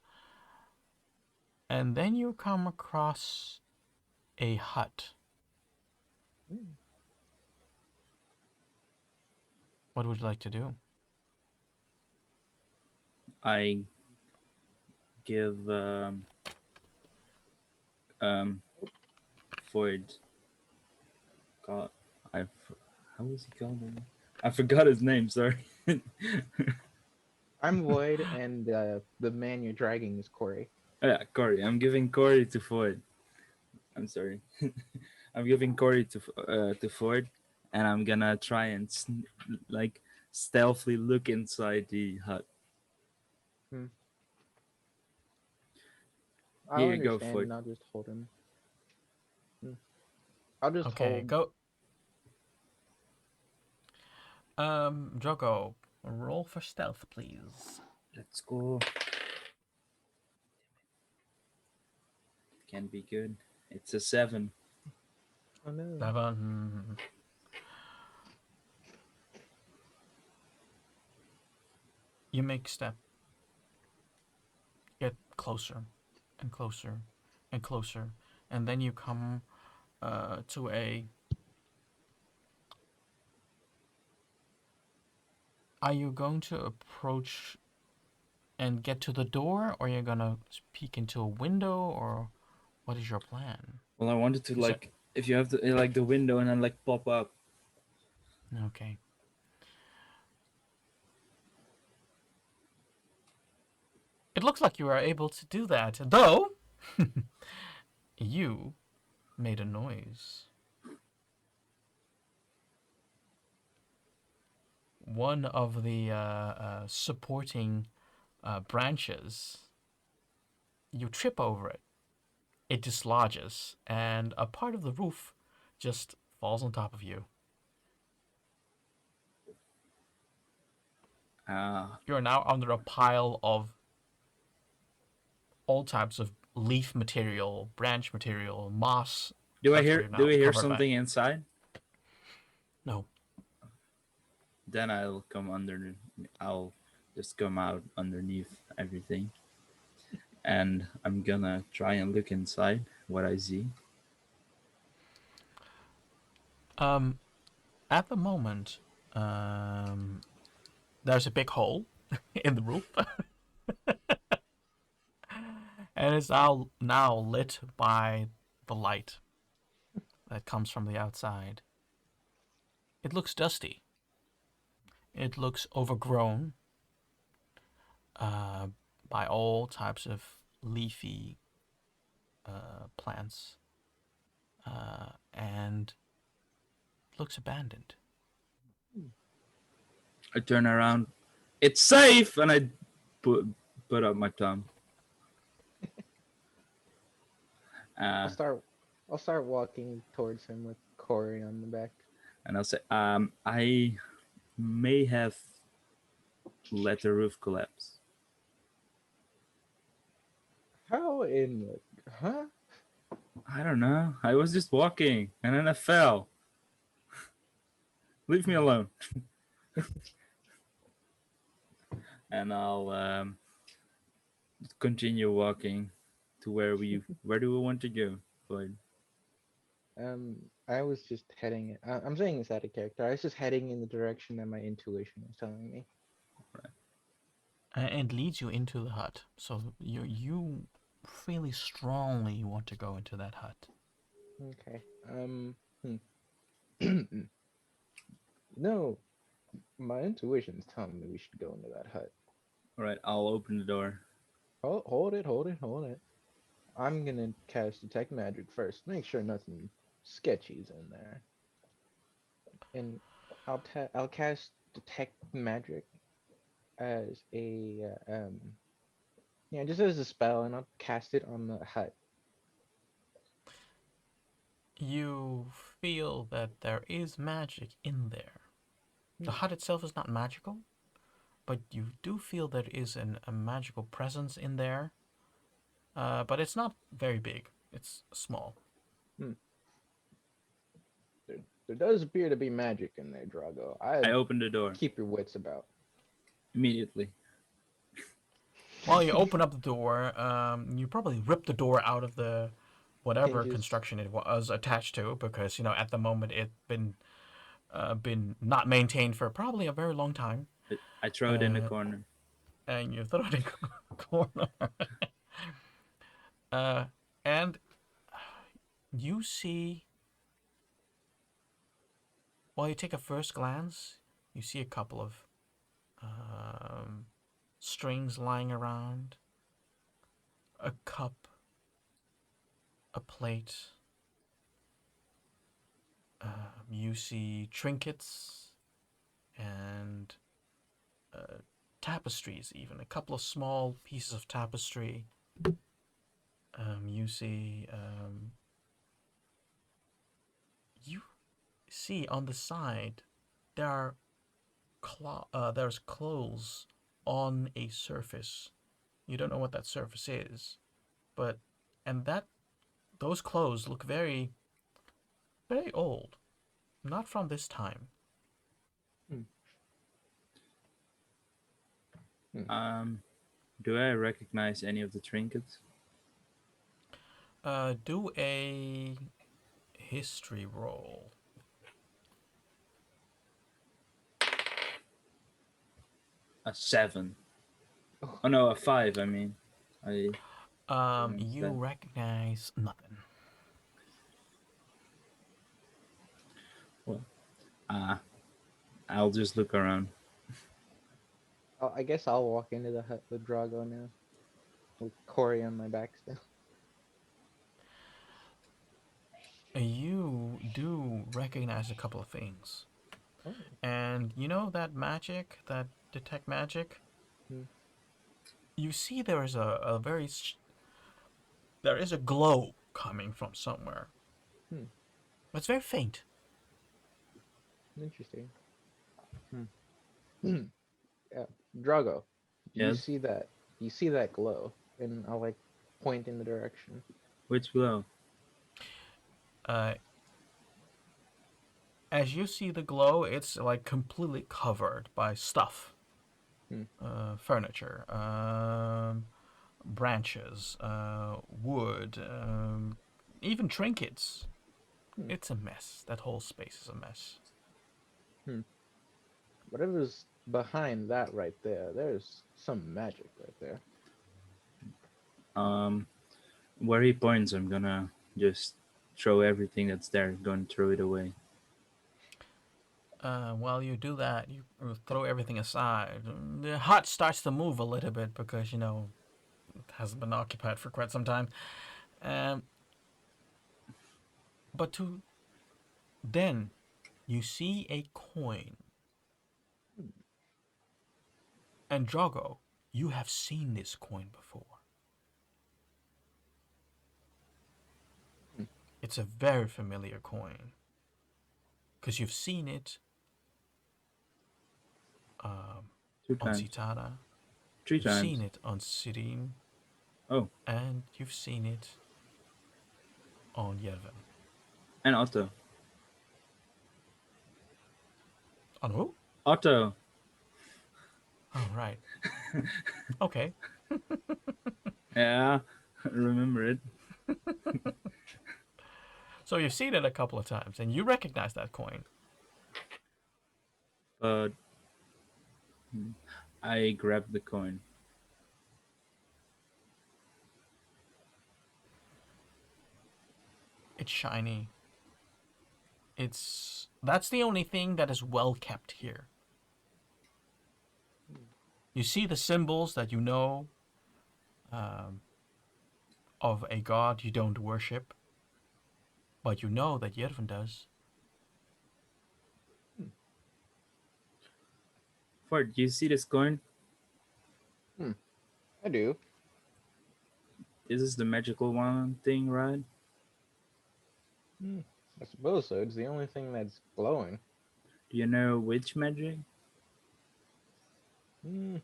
And then you come across a hut. What would you like to do? I give um Ford. God, how was he called? I forgot his name. Sorry. I'm Void, and the man you're dragging is Corey. Yeah, Corey. I'm giving Corey to Ford. I'm sorry. I'm giving Corey to Ford, and I'm gonna try and like stealthily look inside the hut. I'll Here you go, understand, Ford. and I'll just hold him. I'll just Okay, hold. go. Drogo, roll for stealth, please. Let's go. Can be good. It's a 7. Oh no. 7. You make step. Get closer and closer and closer. And then you come to a. Are you going to approach and get to the door, or are you gonna peek into a window, or what is your plan? Well, I wanted to Is it like if you have like the window and then like pop up. okay? It looks like you are able to do that, though. You made a noise. One of the supporting branches, you trip over it. It dislodges, and a part of the roof just falls on top of you. You're now under a pile of all types of leaf material, branch material, moss. That's where you're Do now we hear covered by. something inside? No. Then I'll come under. I'll just come out underneath everything, and I'm gonna try and look inside what I see. At the moment, there's a big hole in the roof, and it's now lit by the light that comes from the outside. It looks dusty. It looks overgrown uh, by all types of leafy plants, and looks abandoned. I turn around. It's safe, and I put up my thumb. I'll start. I'll start walking towards him with Corey on the back. And I'll say, I may have let the roof collapse. How in the huh? I don't know. I was just walking, and then I fell. Leave me alone. And I'll continue walking to where do we want to go, Floyd? I was just heading. I'm saying this out of character. I was just heading in the direction that my intuition was telling me. And leads you into the hut. So you fairly strongly want to go into that hut. Okay. Hmm. No, my intuition's telling me we should go into that hut. All right, I'll open the door. Hold it. I'm gonna cast detect magic first. Make sure nothing sketchy's in there, and I'll cast detect magic as a yeah, just as a spell, and I'll cast it on the hut. You feel that there is magic in there. The Hmm. hut itself is not magical, but you do feel there is a magical presence in there. But it's not very big. It's small. Hmm. There, there does appear to be magic in there, Drago. I I'd open the door keep your wits about. immediately. While you open up the door, you probably rip the door out of the whatever Hinges. construction it was attached to, because at the moment it been not maintained for probably a very long time, I throw it in the uh, corner. and you throw it in the corner. uh, and you see, while you take a first glance, you see a couple of um, strings lying around, a cup, a plate. You see trinkets and tapestries, even a couple of small pieces of tapestry. You see on the side there are there's clothes on a surface. You don't know what that surface is, but and that those clothes look very very old, not from this time. Hmm. Hmm. Um, do I recognize any of the trinkets? Do a history roll. A 7. Oh, Oh no, a 5. I mean, I pronounced You that. recognize nothing. Well, uh, I'll just look around. I guess I'll walk into the hut with Drago now, with Corey on my back still. You do recognize a couple of things. Oh. And you know that magic, that detect magic? Hmm. You see there is there is a glow coming from somewhere. Hmm. It's very faint. Interesting. Hmm. Hmm. Yeah, Drago, do you Yes. see that? You see that glow? And I'll like point in the direction. Which glow? Uh, as you see the glow, it's like completely covered by stuff, Hmm. furniture, branches, wood, even trinkets. Hmm. It's a mess. That whole space is a mess. Hmm. Whatever's behind that right there, there's some magic right there. Um, where he points, I'm gonna just throw everything that's there. Gonna throw it away. While you do that, you throw everything aside. The hut starts to move a little bit because it hasn't been occupied for quite some time. Um, but to then you see a coin, Hmm. and Drogo, you have seen this coin before. Hmm. It's a very familiar coin because you've seen it um, Two on times. Citara, 3 you've seen times. it on Sirin, Oh, and you've seen it on Yerven. and Otto. On who? Otto. Oh, right. Okay. Yeah, remember it. So you've seen it a couple of times, and you recognize that coin. But I grabbed the coin. It's shiny. That's the only thing that is well kept here. You see the symbols that you know um, of a god you don't worship, but you know that Yervin does. Ford, do you see this coin? I do. This is the magical one thing, right? I suppose so. It's the only thing that's glowing. Do you know which magic? Hmm.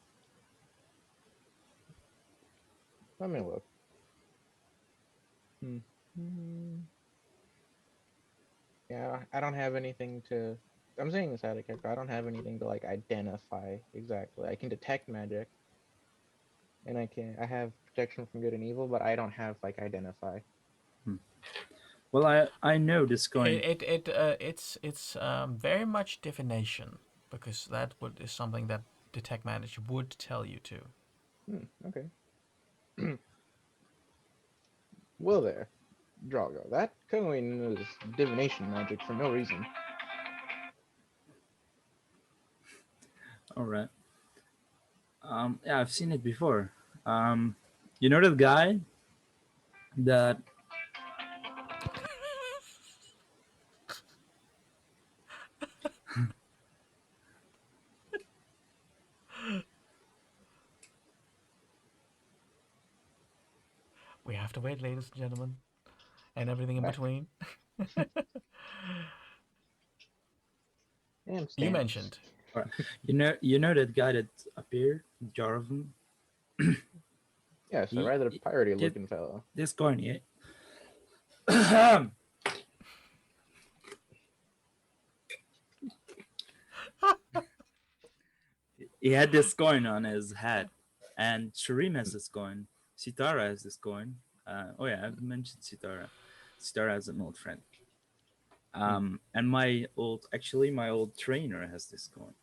Let me look. Hmm. Yeah, I don't have anything to. I'm saying this out of character. I don't have anything to like identify exactly. I can detect magic, and I have protection from good and evil, but I don't have like identify. Well, I know this coin. It's very much divination because is something that detect manager would tell you to. Okay. Well, there, Drago. That coin is divination magic for no reason. All right. Yeah, I've seen it before. You know that guy that We have to wait, ladies and gentlemen, and everything in What? between. And You stamps. mentioned. you know that guy that appeared, Jarvan. Yes, a He, rather he piratey did looking fellow. this coin, yeah. He had this coin on his hat, and Shireen has this coin. Sitara has this coin. Oh yeah, I've mentioned Sitara. Sitara is an old friend. And my old trainer has this coin.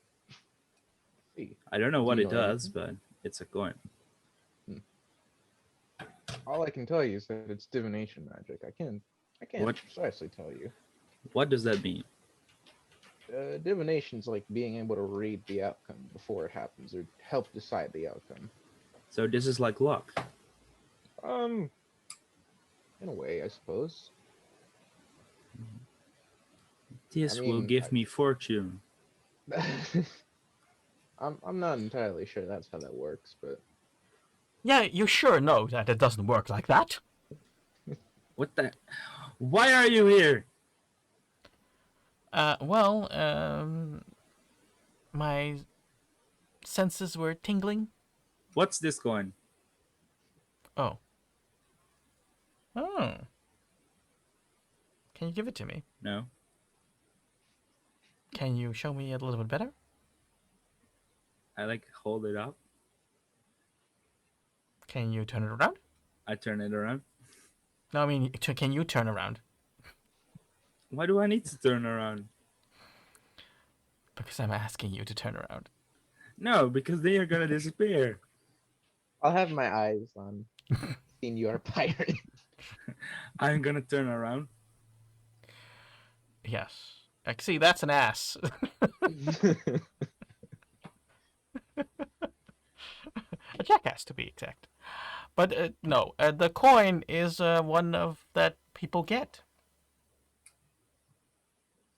See, I don't know do what you it know does, anything? but it's a coin. All I can tell you is that it's divination magic. I can't What precisely tell you. what does that mean? Divination's like being able to read the outcome before it happens or help decide the outcome. So this is like luck. Um, in a way, I suppose. I This will mean, give me fortune. I'm not entirely sure that's how that works, but Yeah, you sure know that it doesn't work like that. What the? Why are you here? Well, my senses were tingling. What's this coin? Oh. Oh. Can you give it to me? No. Can you show me a little bit better? I like hold it up. Can you turn it around? I turn it around. No, I mean, can you turn around? Why do I need to turn around? Because I'm asking you to turn around. No, because they are gonna disappear. I'll have my eyes on Senior Pirate. I'm gonna turn around. Yes. See, that's an ass. A jackass, to be exact. But no, the coin is one of that people get.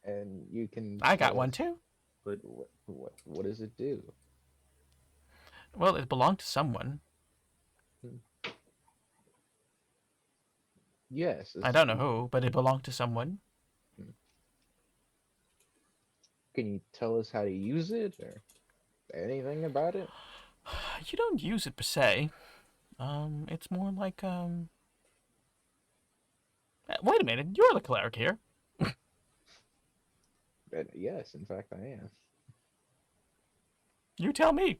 And you can I got tell one us too. But what does it do? Well, it belonged to someone. Yes, I don't know who, but it belonged to someone. can you tell us how to use it or anything about it? You don't use it per se. It's more like Wait a minute, you're the cleric here. Yes, in fact, I am. You tell me.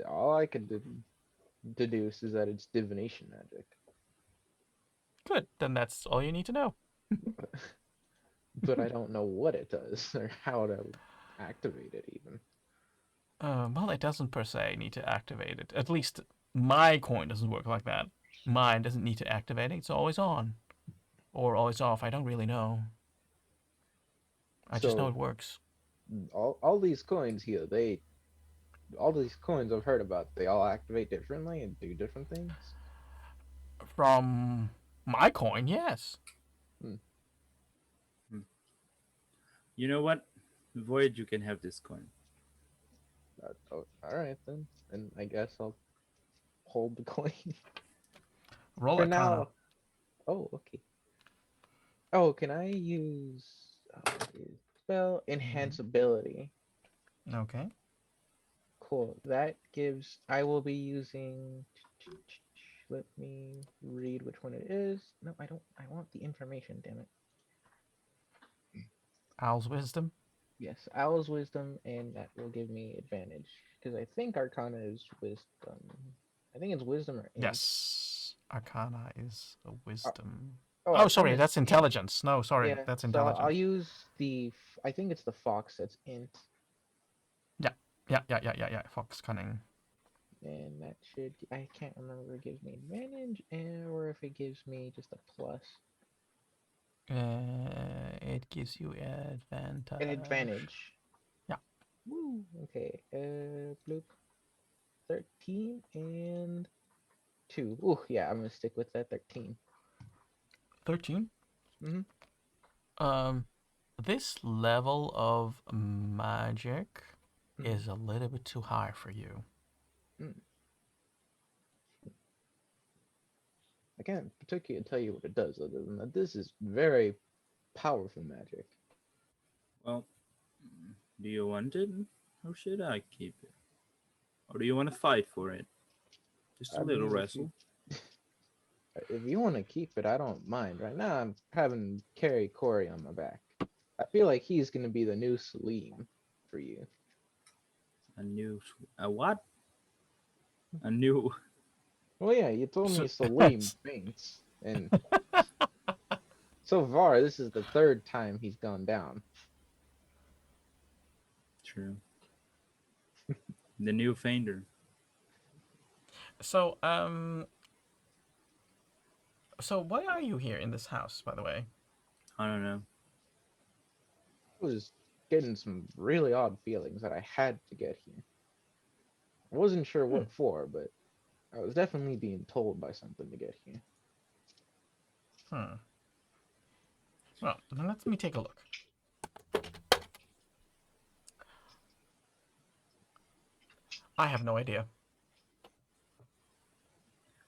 All I could deduce is that it's divination magic. Good, then that's all you need to know. But I don't know what it does or how to activate it even. Well, it doesn't per se need to activate it. At least my coin doesn't work like that. Mine doesn't need to activate it. It's always on. or always off. I don't really know. I just know So it works. all these coins here, all these coins I've heard about, they all activate differently and do different things. From my coin, yes. Hmm. Hmm. You know what? Void, you can have this coin. Oh, all right then. And I guess I'll hold the coin Roll for Arcana. now. Oh, okay. Oh, can I use spell enhance ability? Okay. Cool. That gives. I will be using. Let me read which one it is. No, I don't. I want the information. Damn it. Owl's Wisdom. Yes, Owl's Wisdom, and that will give me advantage because I think Arcana is Wisdom. I think it's Wisdom or Int. Yes. Arcana is a Uh, wisdom. oh, Oh, Arcana sorry, is that's Int. intelligence. No, sorry, Yeah, that's so I'll intelligence. use the. I think it's the Fox that's Int, Yeah, yeah. Fox cunning. and that should. I can't remember if it gives me advantage or if it gives me just a plus. It gives you advantage. An advantage. Yeah. Woo. Okay. Bloop. 13 and 2. Ooh, yeah, I'm gonna stick with that 13. 13. Mhm. Um, this level of magic Mhm. is a little bit too high for you. Mm. I can't particularly tell you what it does other than that this is very powerful magic. Well, do you want it? Or should I keep it? Or do you want to fight for it? Just a I little mean, if you wrestle. if you want to keep it, I don't mind. Right now, I'm having carry Corey on my back. I feel like he's gonna be the new Salim for you. A new. A what? A new. Well, yeah, you told So, me Salim faints, and so far this is the third time he's gone down. True. The new Feinder. so, um, so why are you here in this house, by the way? I don't know. I was getting some really odd feelings that I had to get here. I wasn't sure Hmm. what for, but I was definitely being told by something to get here. Hmm. Well, then let me take a look. I have no idea.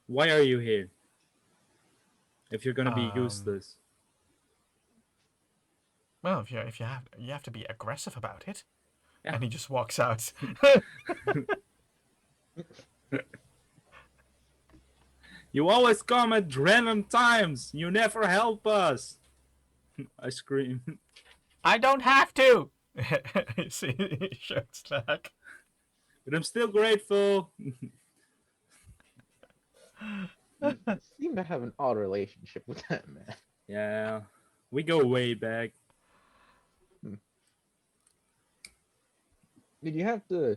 Why are you here? If you're gonna be Um, useless. well, if you have to be aggressive about it. Yeah. And he just walks out. You always come at random times. You never help us. I scream. I don't have to. See, he shouts back. But I'm still grateful. You seem to have an odd relationship with that man. Yeah. We go way back. Did you have to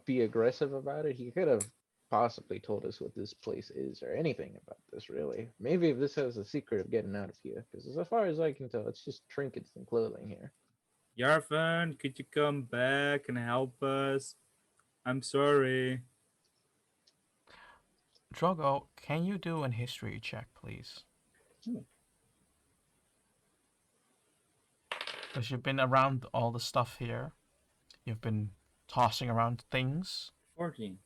be aggressive about it? He could have possibly told us what this place is or anything about this, really. Maybe if this has a secret of getting out of here, because as far as I can tell, it's just trinkets and clothing here. Yarvan, could you come back and help us? I'm sorry. Drogo, can you do an history check, please? Because you've been around all the stuff here. You've been tossing around things. 14.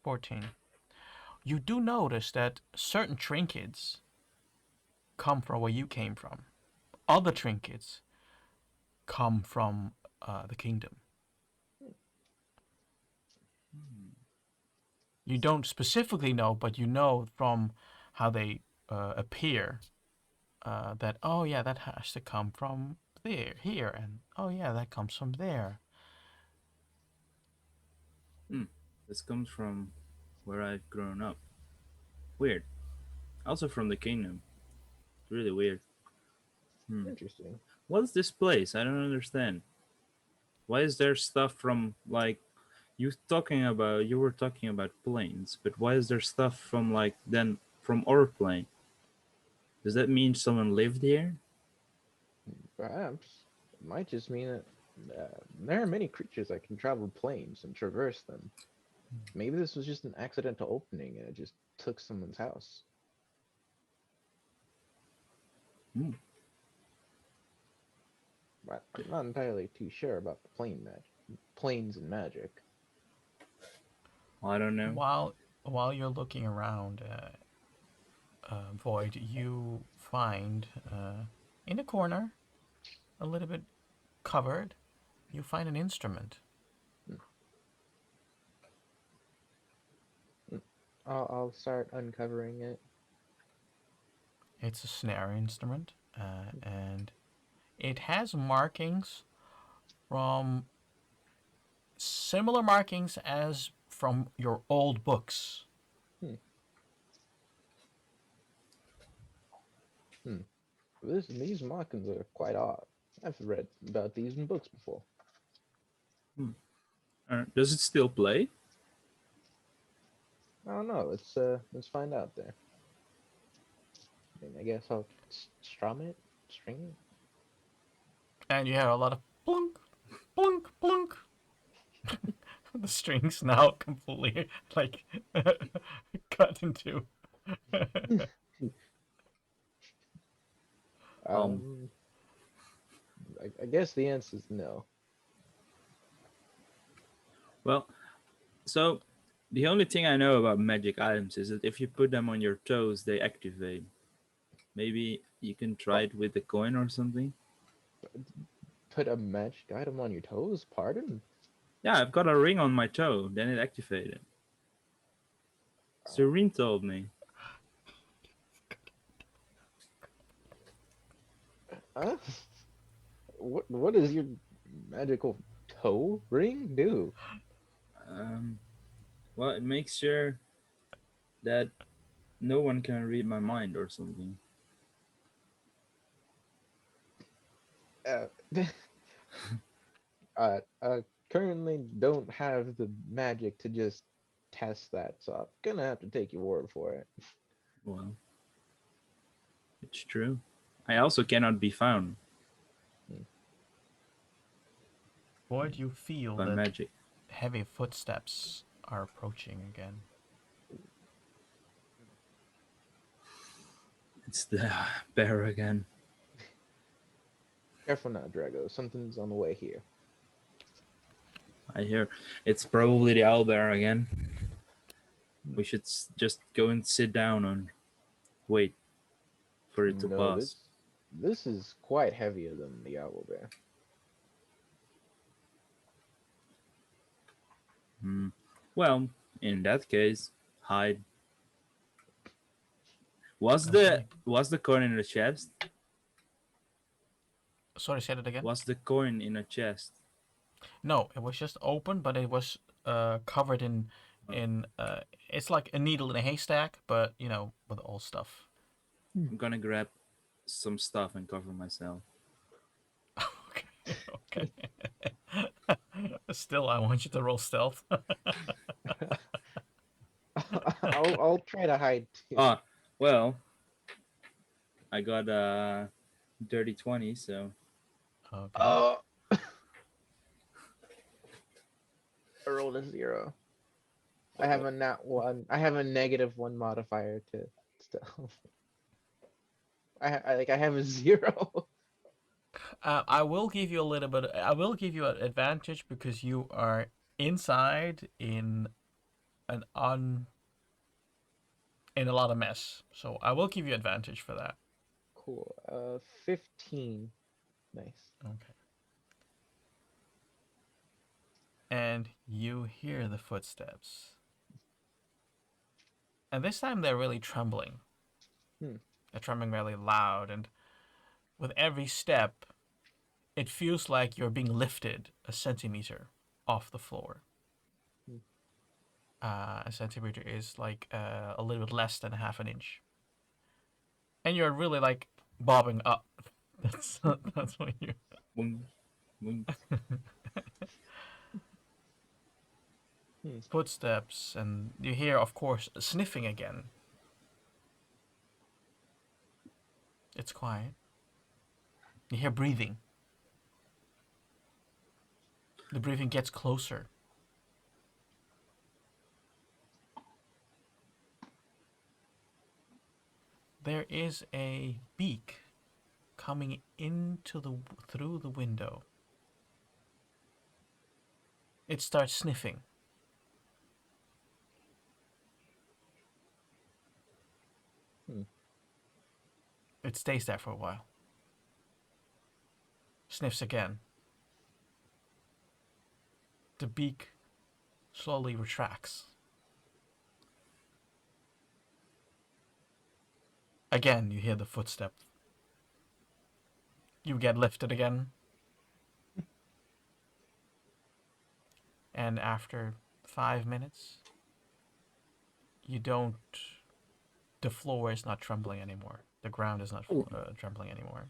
14. You do notice that certain trinkets come from where you came from. Other trinkets come from the kingdom. You don't specifically know, but you know from how they appear that, oh yeah, that has to come from here, and oh yeah, that comes from there. This comes from where I've grown up. Weird. Also from the kingdom. Really weird. Interesting. What's this place? I don't understand. Why is there stuff from like you were talking about planes, but why is there stuff from like then from our plane? Does that mean someone lived here? Perhaps it might just mean that there are many creatures that can travel planes and traverse them. Maybe this was just an accidental opening and it just took someone's house. Hmm. But I'm not entirely too sure about the planes and magic. I don't know. While you're looking around, Void, you find in a corner, a little bit covered, you find an instrument. Hmm. I'll start uncovering it. It's a snare instrument, and it has markings from similar markings as from your old books. Hmm. Hmm. These markings are quite odd. I've read about these in books before. Does it still play? I don't know. Let's find out there. I guess I'll strum it, string it. And you hear a lot of plunk, plunk, plunk. The strings now completely like cut into. Um, Um, I guess the answer is no. well, so the only thing I know about magic items is that if you put them on your toes, they activate. Maybe you can try it with a coin or something. Put a magic item on your toes? Pardon? Yeah, I've got a ring on my toe, then it activated. Serene told me. Huh? What does your magical toe ring do? Um, well, it makes sure that no one can read my mind or something. Uh, currently don't have the magic to just test that, so I'm gonna have to take your word for it. Well, it's true. I also cannot be found Void, you feel by that magic. heavy footsteps are approaching again. It's the bear again. Careful now, Drago. Something's on the way here. I hear it's probably the owlbear again. We should just go and sit down and wait for it to No, pass. this is quite heavier than the owl bear. Hmm. Well, in that case, hide. Okay. Was the coin in the chest? Sorry, say that again. Was the coin in a chest? No, it was just open, but it was covered in it's like a needle in a haystack, but you know, with all stuff. I'm gonna grab some stuff and cover myself. Okay, okay. Still, I want you to roll stealth. I'll try to hide too. Ah, well, I got a dirty 20, so Okay. Oh, I rolled a 0. I have a nat 1. I have a -1 modifier to stealth. I have a 0. I will give you a little bit. I will give you an advantage because you are inside in an in a lot of mess. So I will give you advantage for that. Cool. 15. Nice. Okay. And you hear the footsteps. And this time they're really trembling. Hmm. They're trembling really loud, and with every step, it feels like you're being lifted a centimeter off the floor. Hmm. A centimeter is like a little bit less than half an inch. And you're really like bobbing up. That's what you. boom, boom. Footsteps, and you hear, of course, sniffing again. quiet. You hear breathing. The breathing gets closer. There is a beak coming through the window. It starts sniffing. It stays there for a while. Sniffs again. The beak slowly retracts. Again, you hear the footstep. You get lifted again. And after 5 minutes, you don't. The floor is not trembling anymore. The ground is not trembling anymore.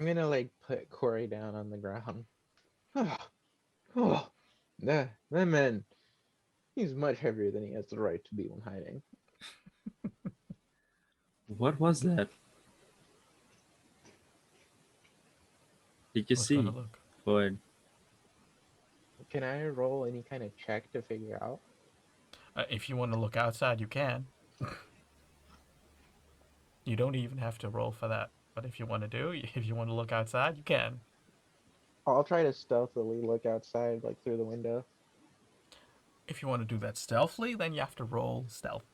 I'm gonna like put Corey down on the ground. Oh, that man, he's much heavier than he has the right to be when hiding. What was that? Did you Let's go to see? look. Void. Can I roll any kind of check to figure out? If you want to look outside, you can. You don't even have to roll for that. But if you want to look outside, you can. I'll try to stealthily look outside, like through the window. If you want to do that stealthily, then you have to roll stealth.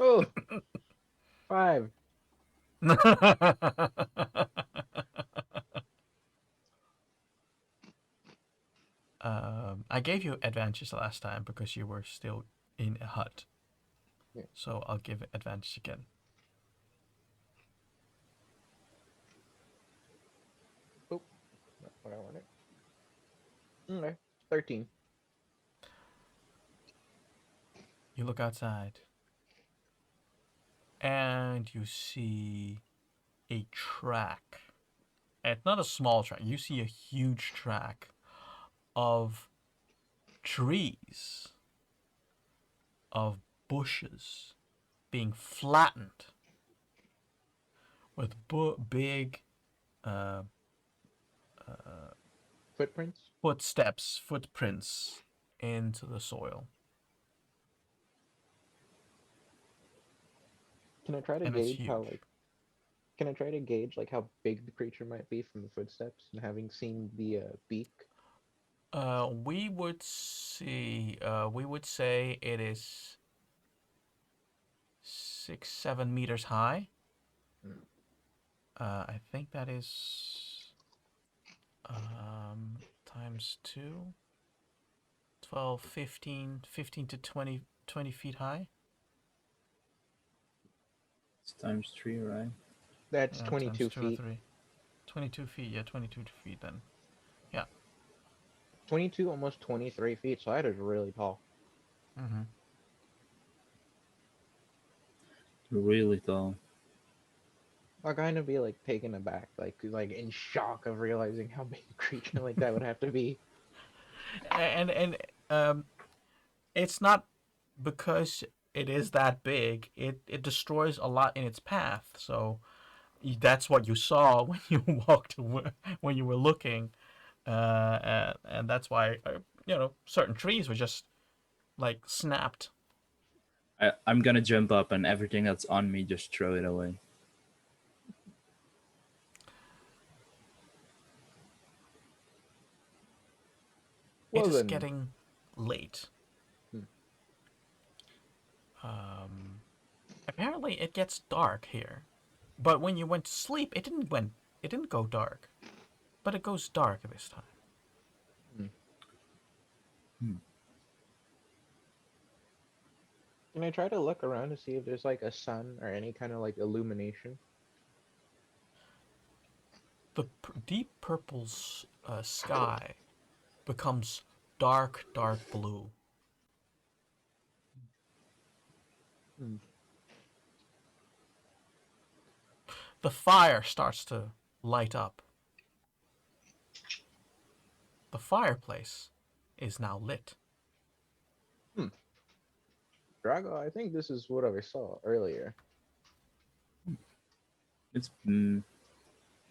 Oh, 5. I gave you advantage last time because you were still in a hut. Yeah. So I'll give advantage again. Oh, not what I wanted. Okay, 13. You look outside. And you see a track. And not a small track. You see a huge track of trees, of bushes being flattened with big uh, Footprints? footprints into the soil. Can I try to And it's gauge how huge. Can I try to gauge like how big the creature might be from the footsteps and having seen the beak? We would see. We would say it is 6, 7 meters high. Mm. I think that is times 2, 12, 15 to 20 feet high. It's times 3, right? That's Times 22 2 or feet. 3. 22 feet. Yeah, 22 feet then. Yeah. 22, almost 23 feet. So that is really tall. Mm-hmm. Really tall. I'll kind of be like taken aback, like in shock of realizing how big a creature like that would have to be. And it's not because it is that big. It destroys a lot in its path. So that's what you saw when you when you were looking, and that's why certain trees were just like snapped. I'm gonna jump up and everything that's on me, just throw it away. It Well is then, getting late. Hmm. Apparently it gets dark here, but when you went to sleep, it didn't go dark, but it goes dark this time. Hmm. can I try to look around to see if there's like a sun or any kind of like illumination? The deep purple sky becomes dark, dark blue. Hmm. The fire starts to light up. The fireplace is now lit. Drago, I think this is what I saw earlier. It's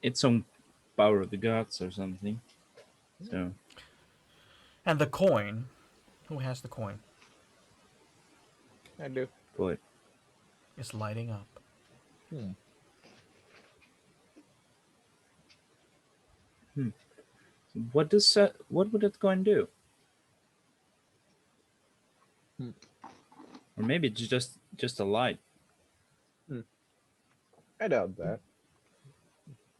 it's some power of the gods or something. So And the coin. Who has the coin? I do. boy, Is lighting up. Hmm. what would that coin do? Hmm. Or maybe it's just a light. I doubt that.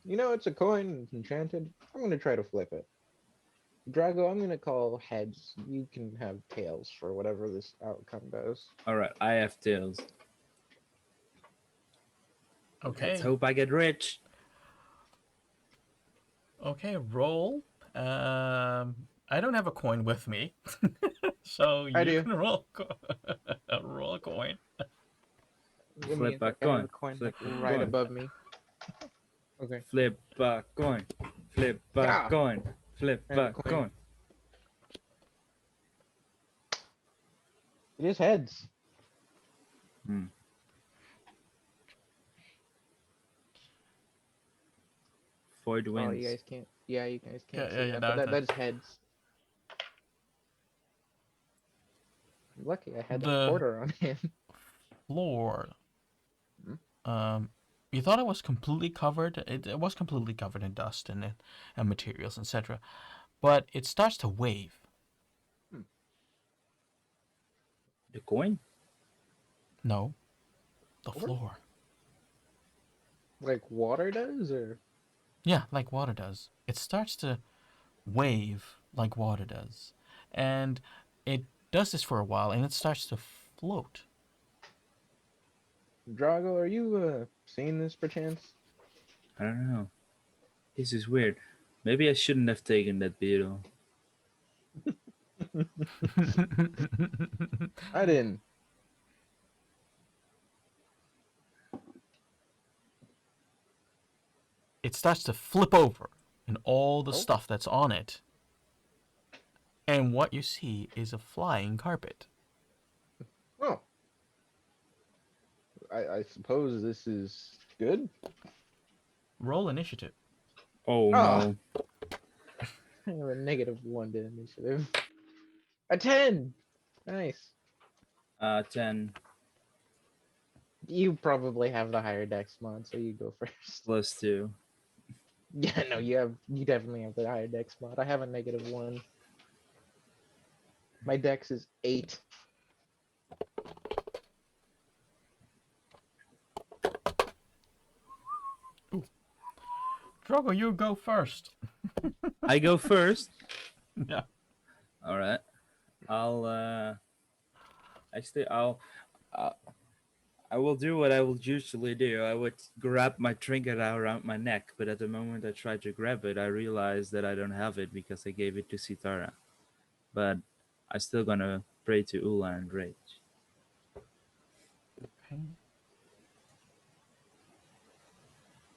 You know, it's a coin. It's enchanted. I'm gonna try to flip it. Drago, I'm gonna call heads. You can have tails for whatever this outcome does. All right, I have tails. Let's Okay. hope I get rich. Okay, roll. I don't have a coin with me, so I you do. can roll roll a coin. Give me Flip a a sec. I have a coin. coin Flip like a right coin. above me. Okay. Flip a coin. Flip a Yeah. coin. Flip I have a a coin. coin. It is heads. Hmm. Void Oh, wins. you guys can't. Yeah, you guys can't Yeah, see yeah, that, but no, that is heads. Lucky I had that the quarter on hand. floor. Hmm? You thought it was completely covered. It was completely covered in dust and materials, etc. But it starts to wave. The coin? No, the Floor? floor. Like water does, or Yeah, like water does. It starts to wave like water does, and it does this for a while, and it starts to float. Drago, are you seeing this perchance? I don't know. This is weird. Maybe I shouldn't have taken that beetle. I didn't. It starts to flip over, and all the Oh, stuff that's on it. And what you see is a flying carpet. oh. I suppose this is good. Roll initiative. Oh Ah, no. I have a -1 to initiative. A 10. Nice. 10 You probably have the higher dex mod, so you go first. plus 2. Yeah, no, you definitely have the higher dex mod. I have a -1. My dex is 8. Drogo, you go first. I go first. Yeah. All right. I'll uh, I will do what I will usually do. I would grab my trinket out around my neck, but at the moment I try to grab it, I realize that I don't have it because I gave it to Sitara. But I still gonna pray to Ula and rage. Okay.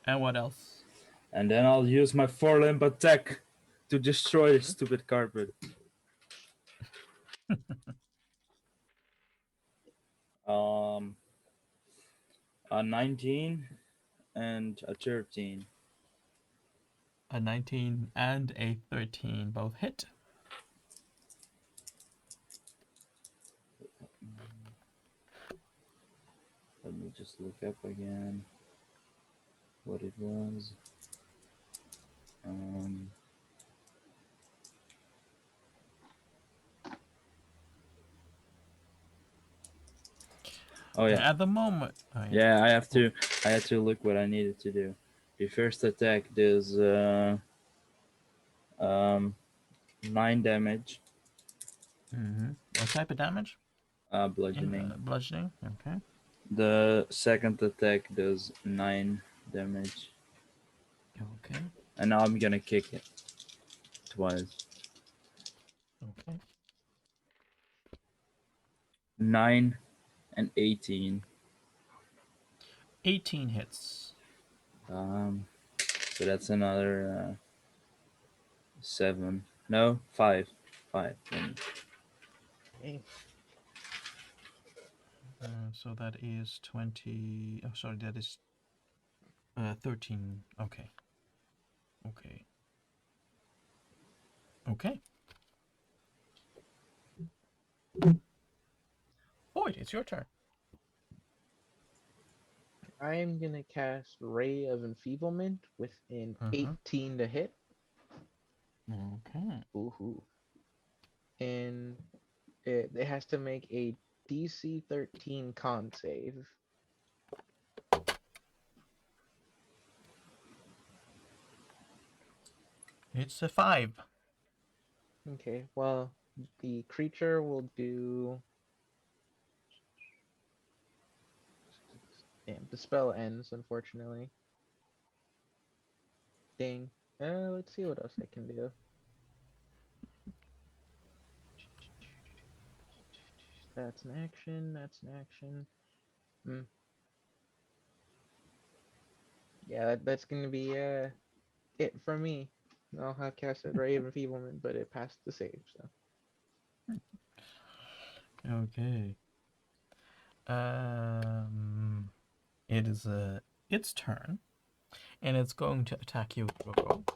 And what else? And then I'll use my four-limb attack to destroy the stupid carpet. Um, a 19 and a 13. A 19 and a 13 both hit. Let me just look up again what it was. Um, oh yeah, At the moment. Oh, yeah. I had to look what I needed to do. The first attack does 9 damage, Mm-hmm. What type of damage? bludgeoning. Bludgeoning. Okay. The second attack does 9 damage, Okay. and now I'm gonna kick it twice. Okay. 9 and 18. 18 hits. So that's another 7. No, 5. 5 damage. Dang. So that is 20. Oh, sorry, that is 13. Okay. Okay. Okay. Boyd, it's your turn. I am gonna cast Ray of Enfeeblement with an Mhm. 18 to hit. Okay. Ooh. And it has to make a DC 13 con save. It's a 5. Okay, well, the creature will do. Damn, the spell ends, unfortunately. Dang. Let's see what else I can do. That's an action. That's an action. Hmm. Yeah, that's gonna be it from me. I'll have casted Ray of Enfeeblement, but it passed the save, so. Okay. Um, it is its turn, and it's going to attack you, Roko.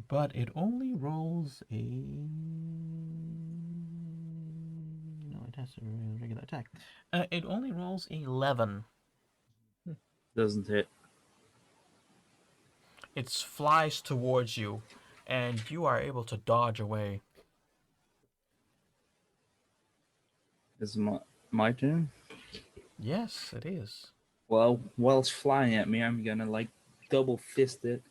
But it only rolls a. No, it has a regular attack. It only rolls 11. Doesn't hit. It flies towards you, and you are able to dodge away. It's my turn. Yes, it is. Well, while it's flying at me, I'm gonna like double fist it.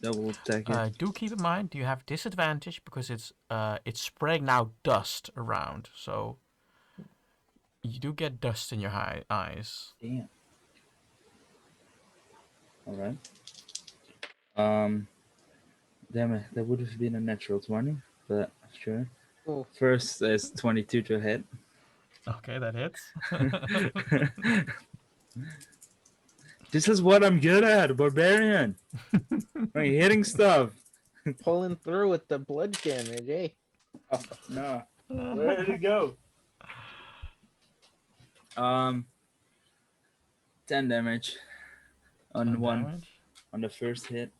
Double attack it. Do keep in mind you have disadvantage because it's spraying now dust around, so you do get dust in your eyes. Damn. Alright. Damn it, that would have been a natural 20, but sure. Oh, First is 22 to hit. Okay, that hits. This is what I'm good at, barbarian. I'm hitting stuff. pulling through with the bludge damage, eh? Oh, no. Where did it go? 10 damage on 10 one damage. on the first hit.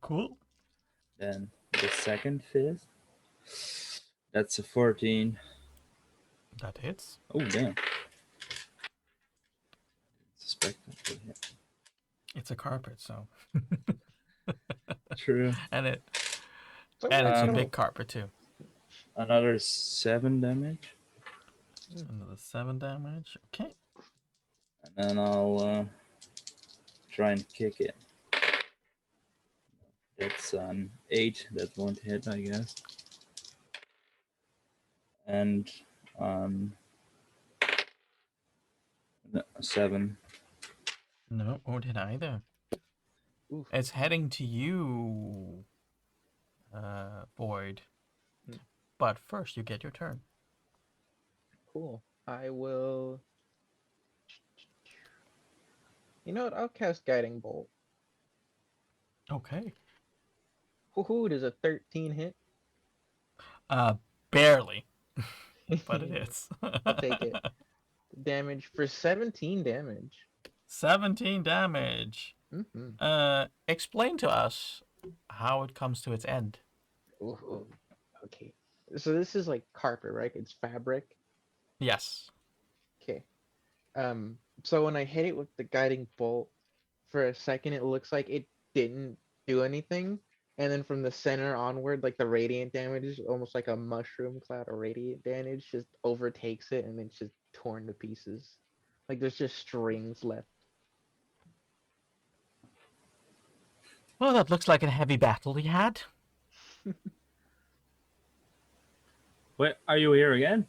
Cool. Then the second fist. That's a 14. That hits. Oh damn. Suspect that would hit. It's a carpet, so True. and So it's a Um, big carpet too. Another 7 damage. Another 7 damage. Okay. And then I'll try and kick it. That's an 8. That won't hit, I guess. And no, 7. No, won't hit either. Oof. It's heading to you, Boyd. Hmm. But first, you get your turn. Cool. I will. You know what? I'll cast Guiding Bolt. Okay. Woohoo! It is a 13 hit. Barely, but it is. I'll take it. Damage for 17 damage. 17 damage. Mm-hmm. Explain to us how it comes to its end. Ooh. Okay. So this is like carpet, right? It's fabric. Yes. Okay. So when I hit it with the guiding bolt, for a second it looks like it didn't do anything, and then from the center onward, like the radiant damage is almost like a mushroom cloud of radiant damage just overtakes it, and it's just torn to pieces. Like there's just strings left. Well, that looks like a heavy battle we had. Wait, are you here again?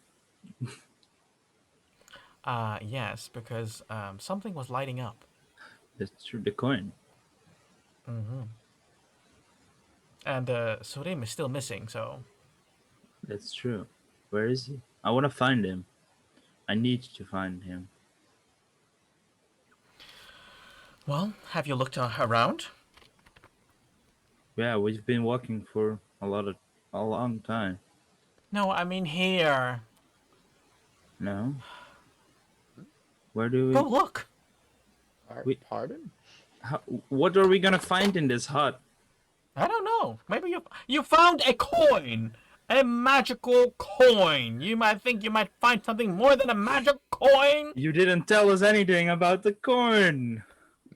Yes, because something was lighting up. That's true, the coin. Mm-hmm. And Surim is still missing, so. That's true. Where is he? I want to find him. I need to find him. Well, have you looked around? Yeah, we've been walking for a long time. No, I mean here. No, where do Go we? look. We Pardon? how, what are we gonna find in this hut? I don't know. Maybe you found a coin. A magical coin. You might think you might find something more than a magic coin. You didn't tell us anything about the corn.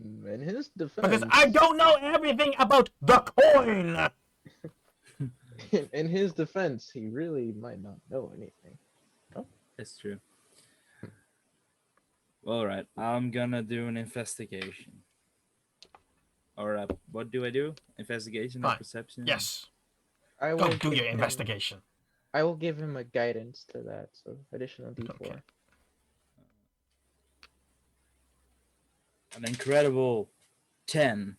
In his Because defense, I don't know everything about the coin. in his defense, he really might not know anything. That's true. All right, I'm gonna do an investigation. Or what do I do? Investigation or Fine. perception? Yes. I Go will do give your him- investigation. I will give him a guidance to that, so additional D4 Okay. An incredible 10.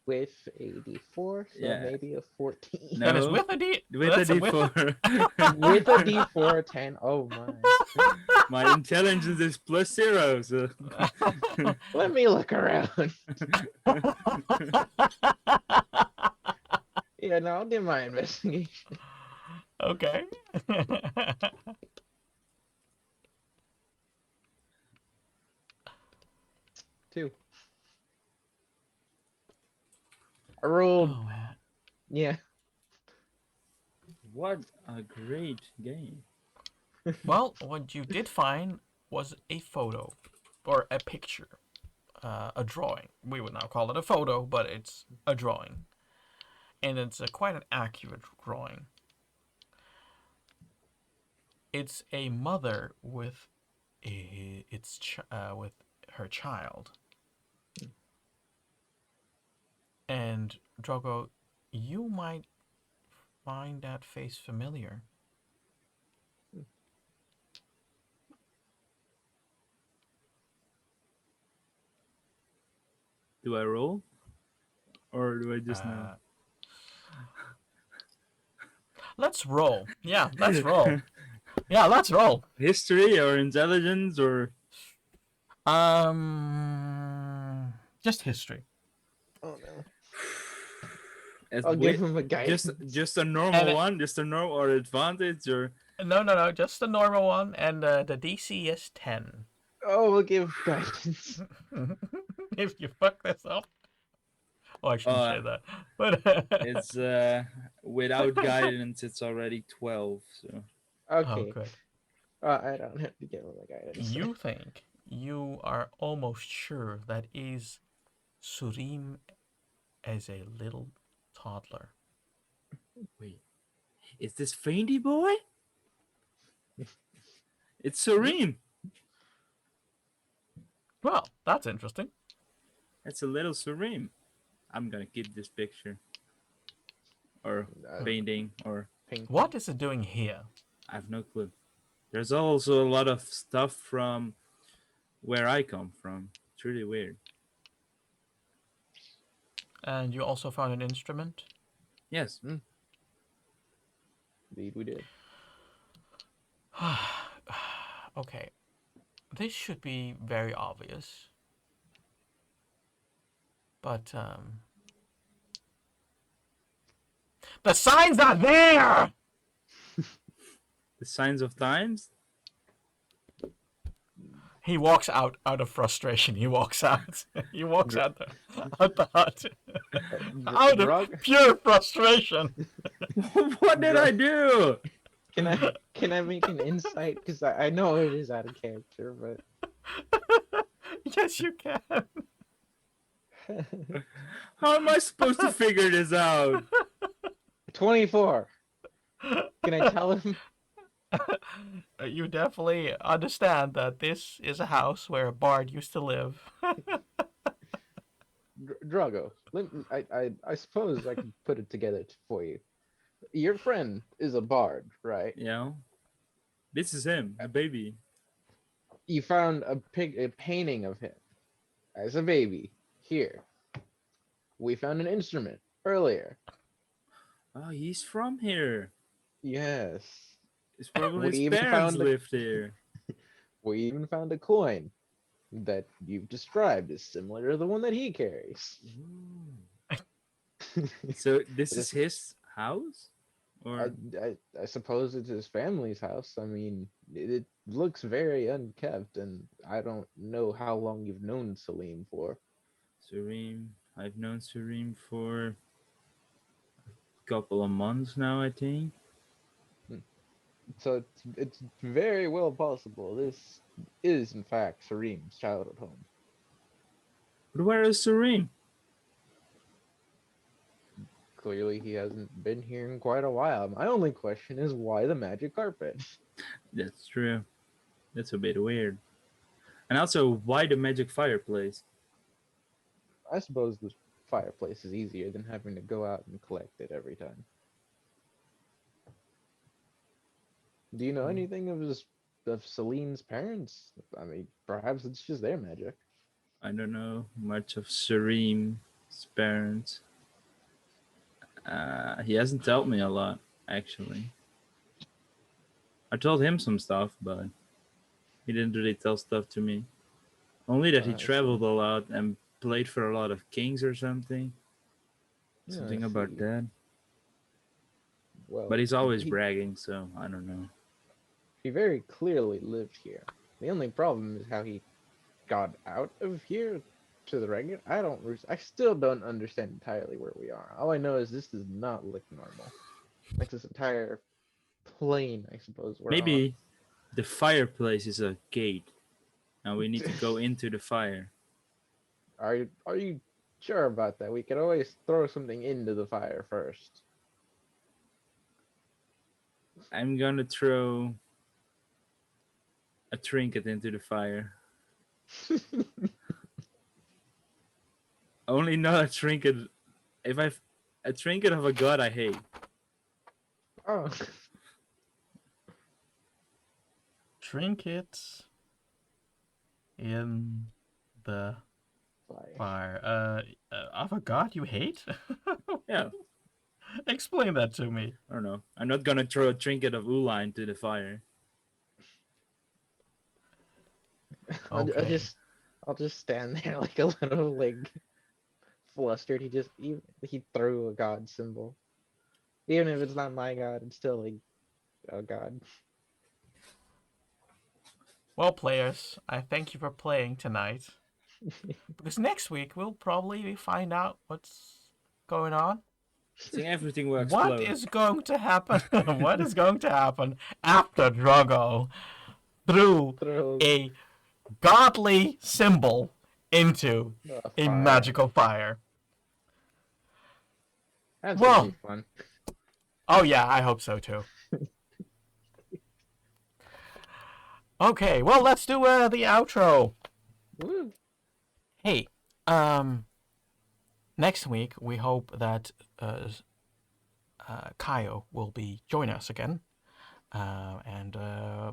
with a D4, so Yeah. maybe a 14. No. That is with a D. With a that's D4. With a D4, 10. Oh my. My intelligence is +0, so. Let me look around. Yeah, no, I'll do my investigation. Okay. 2. I rolled. Oh, man. Yeah. What a great game. Well, what you did find was a photo or a picture, a drawing. We would now call it a photo, but it's a drawing, and it's quite an accurate drawing. It's a mother with with her child, and Drogo, you might find that face familiar. Do I roll? Or do I just know? Let's roll. Yeah, let's roll. Yeah, let's roll. History or intelligence or. Just history. Oh no. As I'll give with- him a guidance. just a normal And it- one, just a normal or advantage or. No, just the normal one, and the DC is 10. Oh, we'll give guidance. If you fuck this up. Oh, I shouldn't say that. But It's without guidance, it's already 12. So Okay. oh, good. I don't have to give him a guidance. You think you are almost sure that is Surim as a little toddler. wait, is this Fainty boy? It's Serene. Well, that's interesting. That's a little Serene. I'm gonna keep this picture or painting or Painting. What is it doing here? I have no clue. There's also a lot of stuff from where I come from. It's really weird. And you also found an instrument? Yes. Indeed, we did. Okay. This should be very obvious. But, the signs are there! The signs of times. He walks out of frustration. He walks out. He walks out the hut. Out of Drug? pure frustration. What did I do? Can I make an insight? Because I know it is out of character, but Yes, you can. How am I supposed to figure this out? 24. Can I tell him? You definitely understand that this is a house where a bard used to live. Drago, I suppose I can put it together for you. Your friend is a bard, right? You know, this is him, a baby. You found a painting of him as a baby here. We found an instrument earlier. Oh, he's from here. Yes. It's probably We his even parents found a- lived here. We even found a coin that you've described as similar to the one that he carries. So this is This- his house, I, or I suppose it's his family's house. I mean, it looks very unkept, and I don't know how long you've known Salim for. Sureem? I've known Sureem for a couple of months now, I think. Hmm. So it's very well possible this is in fact Sareem's childhood home. But where is Sureem? Clearly, he hasn't been here in quite a while. My only question is why the magic carpet? That's true. That's a bit weird. And also, why the magic fireplace? I suppose the fireplace is easier than having to go out and collect it every time. Do you know anything of Celine's parents? I mean, perhaps it's just their magic. I don't know much of Sureem's parents. He hasn't told me a lot, actually. I told him some stuff, but he didn't really tell stuff to me. Only that he I see. traveled a lot and played for a lot of kings or something. Yeah, I Something about see. that. Well, But he's always he, bragging, so I don't know. he very clearly lived here. The only problem is how he got out of here to the regular. I still don't understand entirely where we are. All I know is this does not look normal. Like this entire plane, I suppose we're on. Maybe the fireplace is a gate, and we need to go into the fire. Are you sure about that? We could always throw something into the fire first. I'm gonna throw a trinket into the fire. Only not a trinket. If I a trinket of a god I hate. Oh, Trinkets in the fire. fire. Of a god you hate? Yeah, Explain that to me. I don't know. I'm not gonna throw a trinket of Ula into the fire. Okay. I'll just stand there like a little like flustered. He threw a god symbol, even if it's not my god. It's still like, oh god. Well, players, I thank you for playing tonight. Because next week we'll probably find out what's going on. I think everything will What explode. is going to happen? What is going to happen after Drogo threw Throw a godly symbol into a fire. magical fire? That's Well- gonna be fun. Oh yeah, I hope so too. Okay, well let's do the outro. Woo. Hey, next week we hope that Kaio will be join us again, and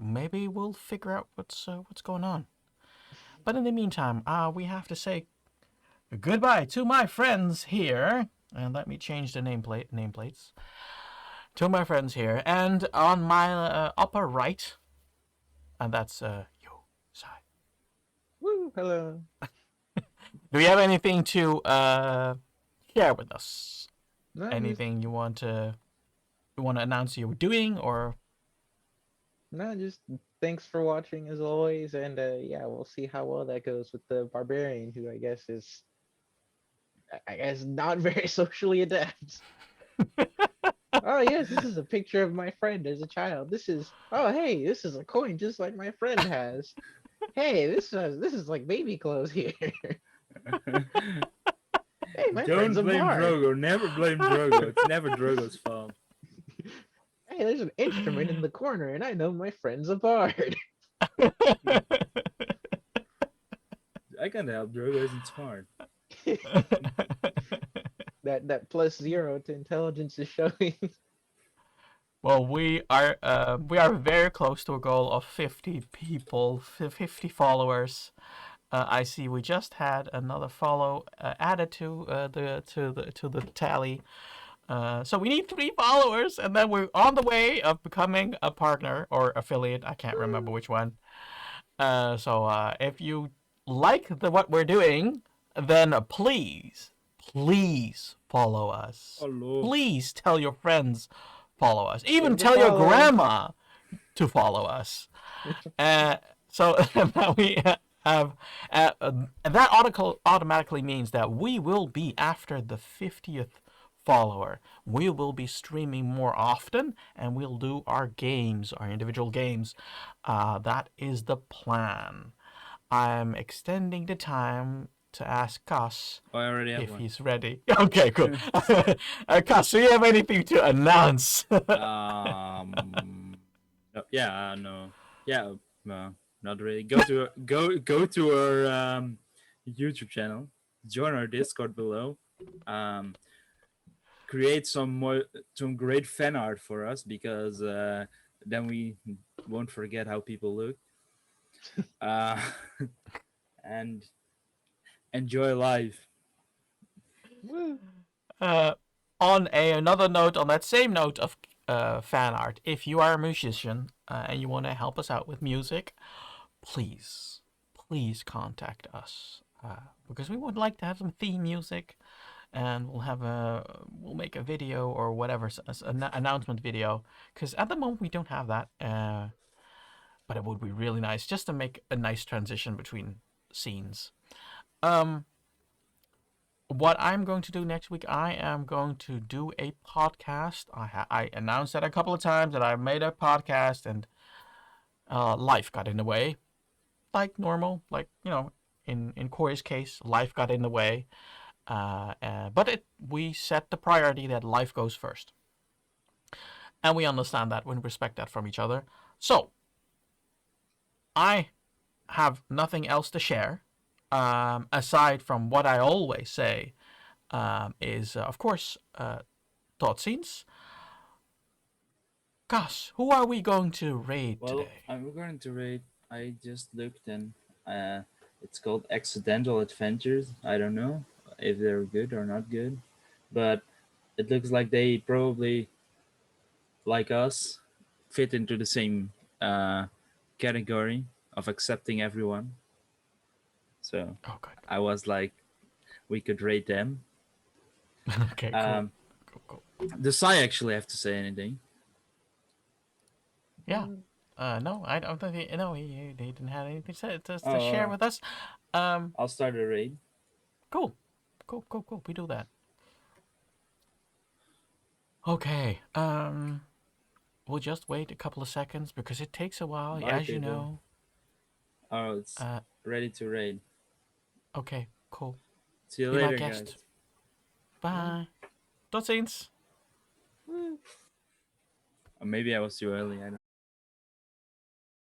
maybe we'll figure out what's going on. But in the meantime, we have to say goodbye to my friends here, and let me change the nameplates to my friends here, and on my upper right, and that's you, Sai. Woo. Hello. Do you have anything to share with us? No, Anything you want to announce you were doing, or just thanks for watching as always, and yeah, we'll see how well that goes with the barbarian, who I guess is, I guess, not very socially adept. Oh yes, this is a picture of my friend as a child. Oh hey, this is a coin just like my friend has. Hey, this is like baby clothes here. Hey, my Don't friend's a blame bard. Drogo. Never blame Drogo. It's never Drogo's fault. Hey, there's an instrument in the corner, and I know my friend's a bard. I can't help. Drogo isn't smart. That +0 to intelligence is showing. Well, we are very close to a goal of 50 people, 50 followers. I see we just had another follow added to the tally. So we need 3 followers, and then we're on the way of becoming a partner or affiliate. I can't remember which one. So if you like what we're doing, then please follow us. Hello. Please tell your friends follow us. Even Give the tell your follow. grandma to follow us. So now we have that article automatically means that we will be after the 50th follower. We will be streaming more often, and we'll do our games, our individual games. That is the plan. I'm extending the time to ask Gus Oh, I already have if one. he's ready. Okay, cool. Gus, do you have anything to announce? No, yeah, no, yeah, not really. Go to our YouTube channel. Join our Discord below. Create some great fan art for us because then we won't forget how people look. Uh, and enjoy life. Woo. On another note, on that same note of fan art, if you are a musician and you want to help us out with music, please, please contact us because we would like to have some theme music, and we'll make a video or whatever, an announcement video, because at the moment we don't have that. But it would be really nice just to make a nice transition between scenes. What I'm going to do next week, I am going to do a podcast. I announced that a couple of times that I made a podcast, and life got in the way, like normal, like in Corey's case, life got in the way. But we set the priority that life goes first, and we understand that, we respect that from each other. So I have nothing else to share, aside from what I always say, is of course thought scenes. Gosh, who are we going to raid Well, today? I'm going to rate. I just looked and it's called Accidental Adventures. I don't know if they're good or not good, but it looks like they probably, like us, fit into the same category of accepting everyone. So Oh, good. I was like, we could rate them. Okay, cool. Cool. Does I actually have to say anything? Yeah. No, I don't think he didn't have anything to share Oh, with us. I'll start a raid. Cool. We do that. Okay. We'll just wait a couple of seconds because it takes a while, Bye, as you people. know. Oh, it's Uh, ready to raid. okay, cool. See you Be my later, guest. guys. Bye. Tot ziens. Woo. Or maybe I was too early. I don't